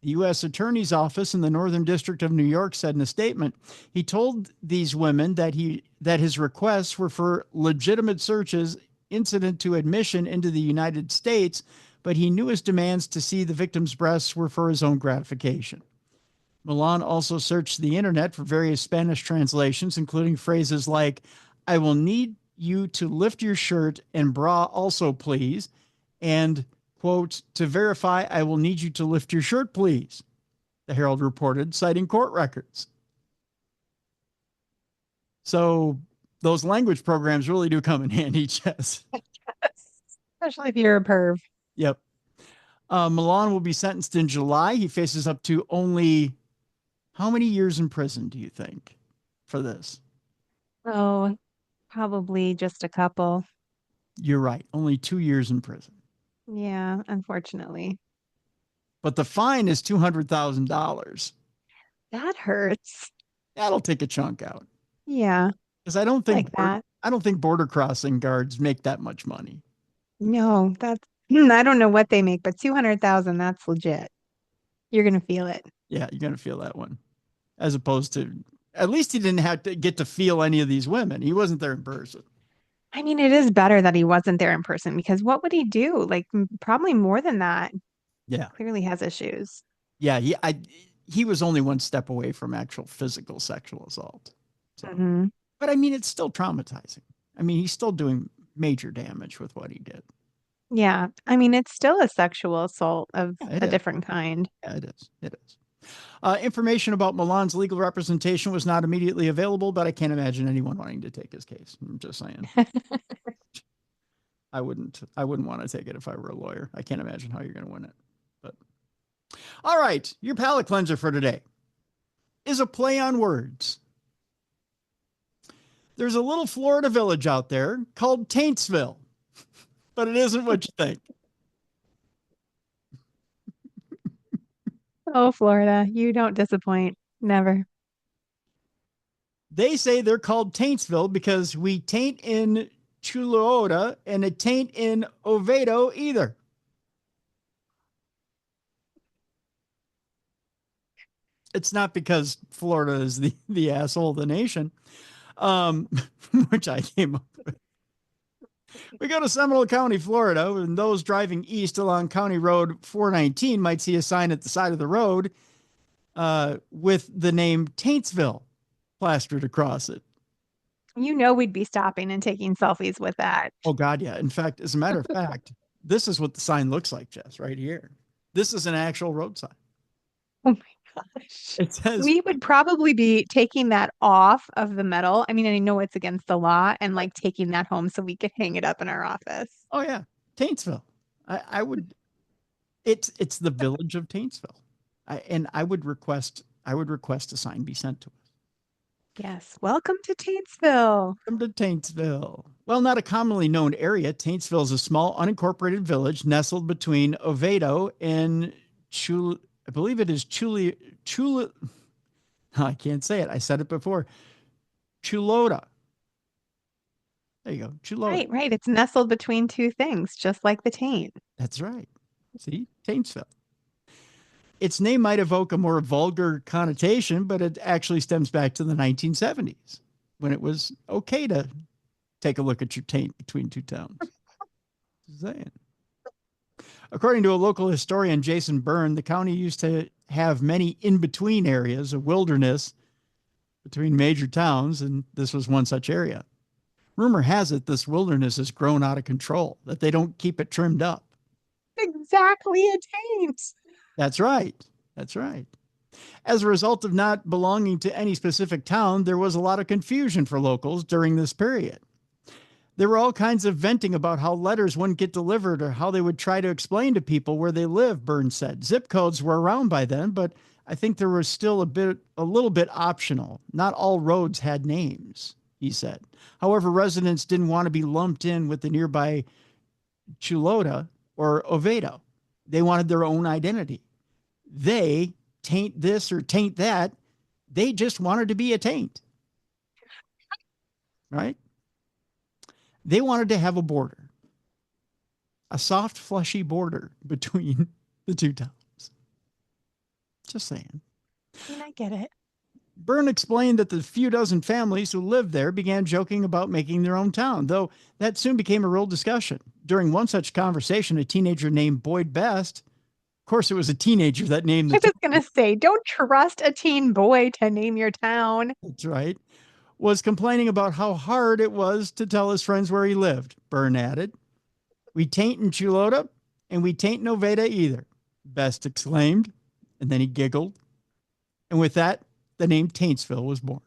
The U.S. Attorney's Office in the Northern District of New York said in a statement, he told these women that his requests were for legitimate searches incident to admission into the United States, but he knew his demands to see the victim's breasts were for his own gratification. Milan also searched the internet for various Spanish translations, including phrases like, I will need you to lift your shirt and bra also, please. And, quote, to verify, I will need you to lift your shirt, please. The Herald reported, citing court records. So those language programs really do come in handy, Jess. Especially if you're a perv. Yep. Milan will be sentenced in July. He faces up to only... How many years in prison do you think for this? Oh, probably just a couple. You're right. Only 2 years in prison. Yeah, unfortunately. But the fine is $200,000. That hurts. That'll take a chunk out. Yeah. Because I don't think that. I don't think border crossing guards make that much money. No, I don't know what they make, but 200,000, that's legit. You're going to feel it. Yeah, you're going to feel that one. As opposed to, at least he didn't have to get to feel any of these women. He wasn't there in person. I mean, it is better that he wasn't there in person because what would he do? Like, probably more than that. Yeah. Clearly has issues. Yeah, he was only one step away from actual physical sexual assault. So, But I mean, it's still traumatizing. I mean, he's still doing major damage with what he did. Yeah. I mean, it's still a sexual assault of a different kind. Yeah, it is. It is. Information about Milan's legal representation was not immediately available, but I can't imagine anyone wanting to take his case. I'm just saying. I wouldn't want to take it if I were a lawyer. I can't imagine how you're going to win it. But all right, your palate cleanser for today is a play on words. There's a little Florida village out there called Taintsville, but it isn't what you think. Oh, Florida, you don't disappoint. Never. They say they're called Taintsville because we taint in Chuluota and it taint in Oviedo either. It's not because Florida is the asshole of the nation, which I came up with. We go to Seminole County, Florida, and those driving east along County Road 419 might see a sign at the side of the road with the name Taintsville plastered across it. We'd be stopping and taking selfies with that. Oh, God, yeah. In fact, as a matter of fact, this is what the sign looks like, Jess, right here. This is an actual road sign. Oh, my gosh. It says, We would probably be taking that off of the metal. I mean, I know it's against the law, and like taking that home so we could hang it up in our office. oh, yeah, Taintsville. I would, it's the village of Taintsville. I would request a sign be sent to us. Yes. Welcome to Taintsville. Welcome to Taintsville. Well, not a commonly known area, Taintsville is a small unincorporated village nestled between Oviedo and I believe it is Chula. I can't say it. I said it before. Chulota. There you go. Chulota. Right. It's nestled between two things, just like the taint. That's right. See, Taintsville. Its name might evoke a more vulgar connotation, but it actually stems back to the 1970s when it was okay to take a look at your taint between two towns. Just saying. According to a local historian, Jason Byrne, the county used to have many in-between areas, a wilderness between major towns, and this was one such area. Rumor has it this wilderness has grown out of control, that they don't keep it trimmed up. Exactly a taint. That's right. That's right. As a result of not belonging to any specific town, there was a lot of confusion for locals during this period. There were all kinds of venting about how letters wouldn't get delivered or how they would try to explain to people where they live, Burns said. Zip codes were around by then, but I think there was still a little bit optional. Not all roads had names, he said. However, residents didn't want to be lumped in with the nearby Chulota or Oviedo. They wanted their own identity. They taint this or taint that. They just wanted to be a taint. Right? They wanted to have a border, a soft, fleshy border between the two towns. Just saying. I get it. Byrne explained that the few dozen families who lived there began joking about making their own town, though that soon became a real discussion. During one such conversation, a teenager named Boyd Best, of course, it was a teenager that named the I was going to say, don't trust a teen boy to name your town. That's right. Was complaining about how hard it was to tell his friends where he lived. Byrne added, "We tain't in Chulota, and we tain't in Oviedo either," Best exclaimed, and then he giggled. And with that, the name Taintsville was born.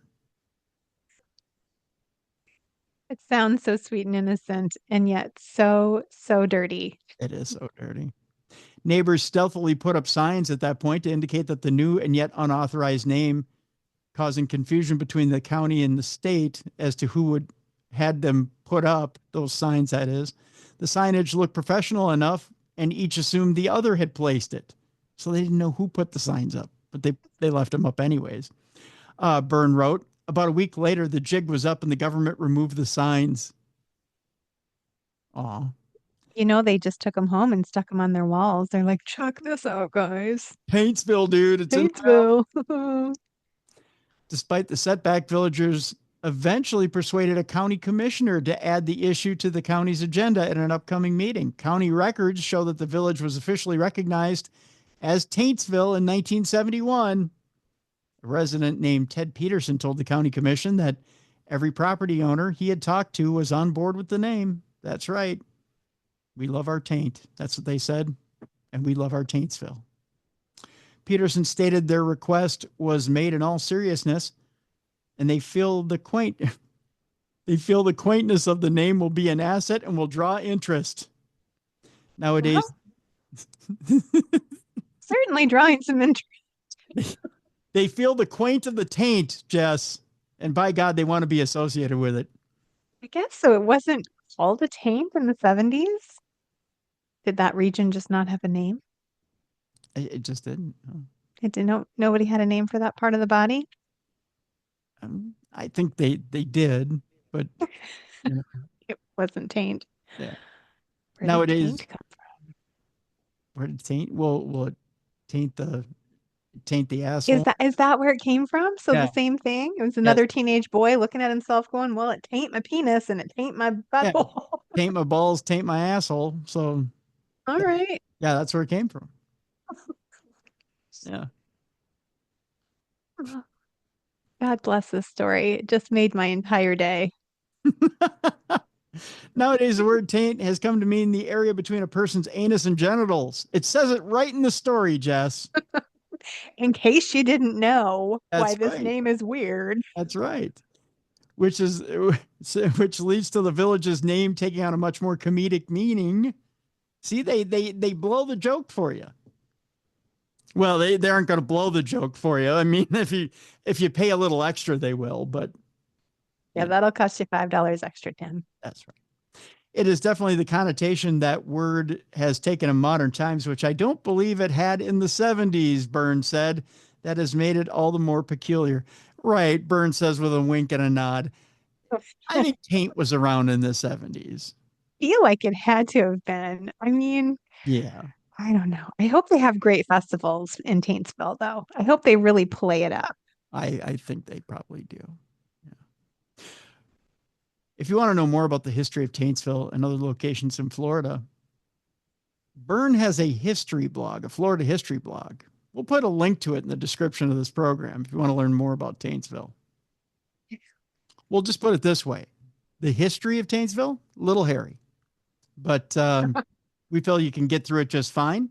It sounds so sweet and innocent, and yet so dirty. It is so dirty. Neighbors stealthily put up signs at that point to indicate that the new and yet unauthorized name, causing confusion between the county and the state as to who had them put up those signs, that is. The signage looked professional enough, and each assumed the other had placed it. So they didn't know who put the signs up, but they left them up anyways. Byrne wrote, about a week later, the jig was up and the government removed the signs. Aw. They just took them home and stuck them on their walls. They're like, check this out, guys. Paintsville, dude. It's Paintsville. Despite the setback, villagers eventually persuaded a county commissioner to add the issue to the county's agenda at an upcoming meeting. County records show that the village was officially recognized as Taintsville in 1971. A resident named Ted Peterson told the county commission that every property owner he had talked to was on board with the name. That's right. We love our taint. That's what they said. And we love our Taintsville. Peterson stated their request was made in all seriousness, and they feel the quaintness of the name will be an asset and will draw interest. Nowadays, certainly drawing some interest. They feel the quaint of the taint, Jess, and by God, they want to be associated with it. I guess so. It wasn't called a taint in the 70s. Did that region just not have a name? It just didn't. No. It didn't. Nobody had a name for that part of the body. I think they did, but It wasn't taint. Yeah. Where did Nowadays, taint come from? where did taint? Well, it taint taint the asshole. Is that where it came from? So Yeah. the same thing? It was another teenage boy looking at himself going, well, it taint my penis and it taint my Yeah. butthole. Taint my balls, taint my asshole. So All right. yeah, that's where it came from. Yeah. God bless this story. It just made my entire day. Nowadays, the word taint has come to mean the area between a person's anus and genitals. It says it right in the story, Jess. In case you didn't know why That's this right. name is weird. That's right. Which leads to the village's name taking on a much more comedic meaning. See, they blow the joke for you. Well, they aren't going to blow the joke for you. I mean, if you pay a little extra, they will. But Yeah, that'll cost you $5 extra, Tim. that's right. It is definitely the connotation that word has taken in modern times, which I don't believe it had in the 70s, Burns said. That has made it all the more peculiar. Right, Burns says with a wink and a nod. I think taint was around in the 70s. Feel like it had to have been. I mean, Yeah. I don't know. I hope they have great festivals in Taintsville, though. I hope they really play it up. I think they probably do. Yeah. If you want to know more about the history of Taintsville and other locations in Florida, Byrne has a history blog, a Florida history blog. We'll put a link to it in the description of this program if you want to learn more about Taintsville. We'll just put it this way. The history of Taintsville, a little hairy, but we feel you can get through it just fine.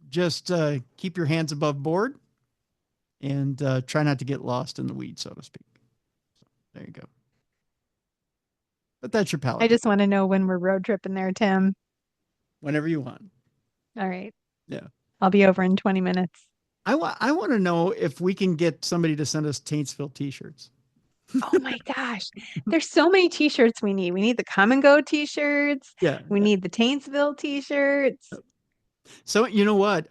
Just keep your hands above board and try not to get lost in the weeds, so to speak. So, there you go. But that's your palate. I just want to know when we're road tripping there, Tim. Whenever you want. All right. Yeah. I'll be over in 20 minutes. I want to know if we can get somebody to send us Taintsville t-shirts. Oh my gosh. There's so many t-shirts we need. We need the Come and Go t-shirts. Yeah. We need the Taintsville t-shirts. So you know what?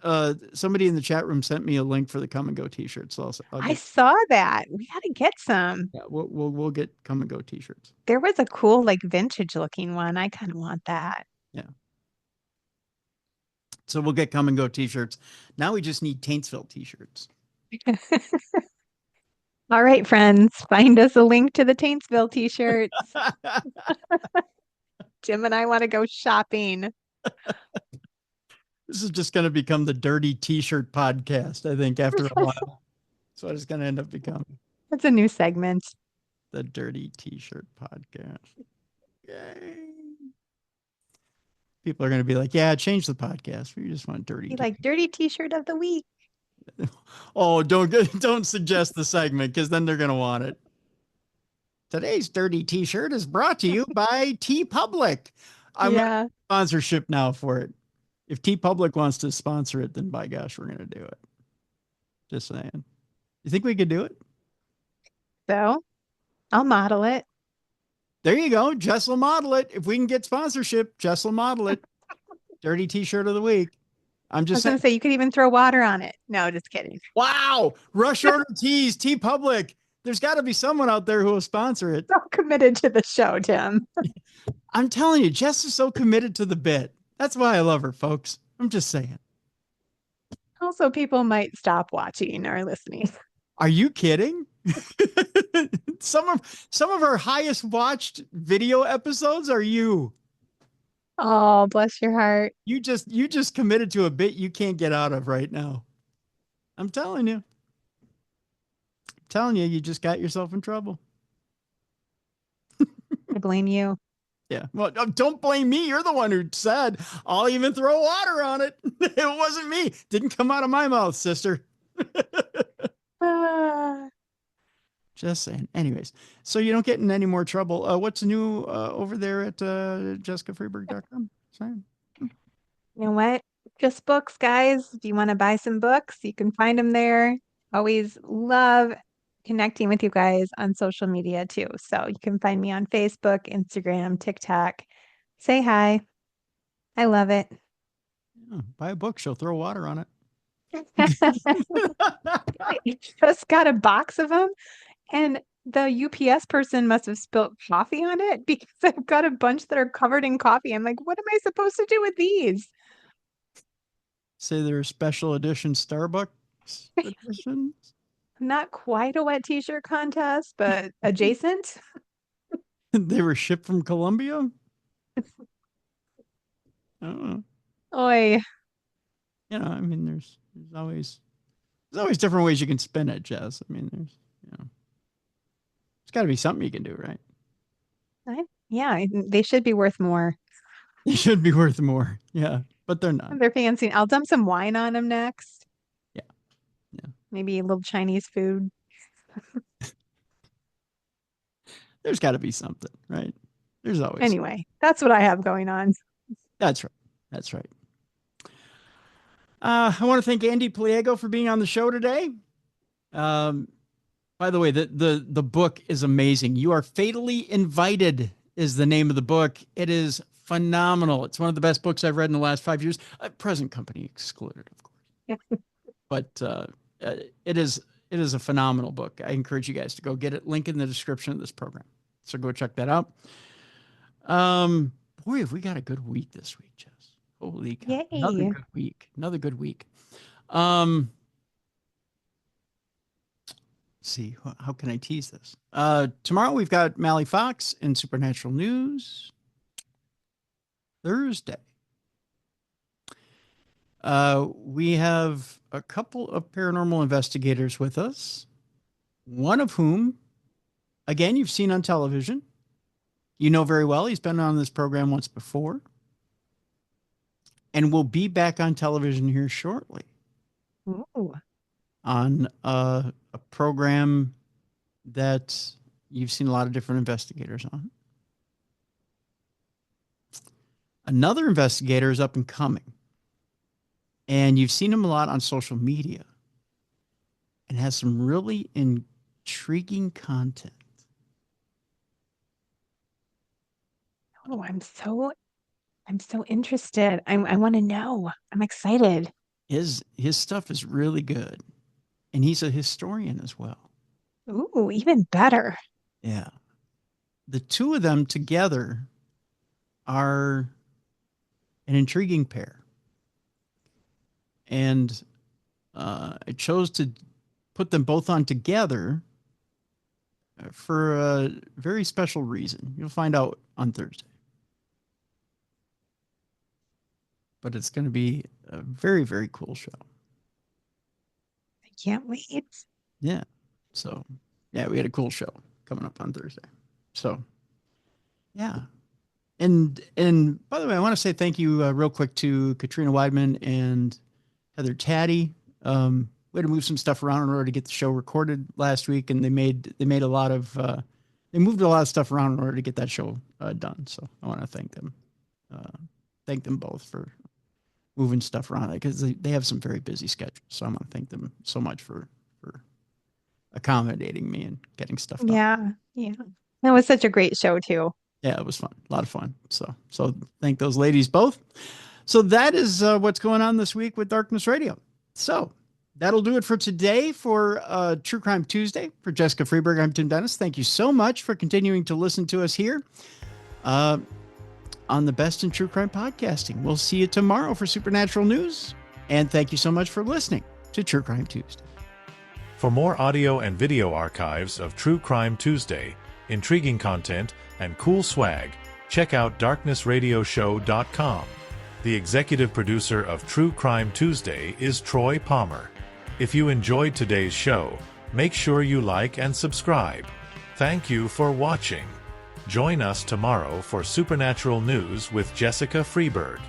Somebody in the chat room sent me a link for the Come and Go t-shirts. So I saw that. We got to get some. Yeah, we'll get Come and Go t-shirts. There was a cool, like, vintage looking one. I kind of want that. Yeah. So we'll get Come and Go t-shirts. Now we just need Taintsville t-shirts. All right, friends, find us a link to the Taintsville t-shirts. Jim and I want to go shopping. This is just going to become the dirty t-shirt podcast, I think, after a while. That's what it's going to end up becoming. That's a new segment. The dirty t-shirt podcast. Yay. People are going to be like, yeah, change the podcast. We just want dirty. Like dirty t-shirt of the week. Oh, don't suggest the segment because then they're going to want it. Today's dirty t-shirt is brought to you by T Public. I'm running sponsorship now for it. If T Public wants to sponsor it, then by gosh, we're going to do it. Just saying. You think we could do it? So I'll model it. There you go. Jess will model it. If we can get sponsorship, Jess will model it. Dirty t-shirt of the week. I'm just going to say you could even throw water on it. No, just kidding. Wow. Rush order tees, T Public. There's got to be someone out there who will sponsor it. So committed to the show, Tim. I'm telling you, Jess is so committed to the bit. That's why I love her, folks. I'm just saying. Also, people might stop watching or listening. Are you kidding? Some of our highest watched video episodes are you. Oh, bless your heart. You just committed to a bit you can't get out of right now. I'm telling you. You just got yourself in trouble. I blame you. Yeah. Well, don't blame me. You're the one who said, I'll even throw water on it. It wasn't me. Didn't come out of my mouth, sister. Just saying. Anyways, so you don't get in any more trouble. What's new over there at jessicafreeburg.com? Sorry. You know what? Just books, guys. If you want to buy some books, you can find them there. Always love connecting with you guys on social media too. So you can find me on Facebook, Instagram, TikTok. Say hi. I love it. Yeah, buy a book. She'll throw water on it. I just got a box of them, and the UPS person must have spilled coffee on it because I've got a bunch that are covered in coffee. I'm like, what am I supposed to do with these? Say they're special edition Starbucks edition. Not quite a wet t-shirt contest, but adjacent. They were shipped from Colombia. I don't know. Oy. You know, I mean, there's always different ways you can spin it, Jess. I mean, there's got to be something you can do, right? Yeah, they should be worth more. They should be worth more. Yeah, but they're not. They're fancy. I'll dump some wine on them next. Yeah. Maybe a little Chinese food. There's got to be something, right? There's always. Anyway, that's what I have going on. That's right. That's right. I want to thank Ande Pliego for being on the show today. By the way, the book is amazing. You Are Fatally Invited is the name of the book. It is phenomenal. It's one of the best books I've read in the last 5 years. Present company excluded, of course. But it is a phenomenal book. I encourage you guys to go get it. Link in the description of this program. So go check that out. Boy, have we got a good week this week, Jess. Holy cow. Yay. Another good week. Let's see, how can I tease this? Tomorrow we've got Mally Fox in Supernatural News. Thursday, we have a couple of paranormal investigators with us, one of whom, again, you've seen on television. You know very well. He's been on this program once before. And will be back on television here shortly. Ooh. On a program that you've seen a lot of different investigators on. Another investigator is up and coming. And you've seen him a lot on social media. And has some really intriguing content. Oh, I'm so interested. I want to know. I'm excited. His stuff is really good. And he's a historian as well. Ooh, even better. Yeah. The two of them together are an intriguing pair. And I chose to put them both on together for a very special reason. You'll find out on Thursday. But it's going to be a very, very cool show. I can't wait. Yeah. So, yeah, we had a cool show coming up on Thursday. So, yeah. And by the way, I want to say thank you real quick to Katrina Weidman and Heather Taddy. We had to move some stuff around in order to get the show recorded last week, and they made a lot of they moved a lot of stuff around in order to get that show done. So I want to thank them both for moving stuff around because they have some very busy schedules. So I want to thank them so much for accommodating me and getting stuff done. Yeah. That was such a great show too. Yeah, it was fun. A lot of fun. So thank those ladies both. So that is what's going on this week with Darkness Radio. So that'll do it for today for True Crime Tuesday. For Jessica Freeburg, I'm Tim Dennis. Thank you so much for continuing to listen to us here on the best in true crime podcasting. We'll see you tomorrow for Supernatural News. And thank you so much for listening to True Crime Tuesday. For more audio and video archives of True Crime Tuesday, intriguing content, and cool swag, check out darknessradioshow.com. The executive producer of True Crime Tuesday is Troy Palmer. If you enjoyed today's show, make sure you like and subscribe. Thank you for watching. Join us tomorrow for Supernatural News with Jessica Freeburg.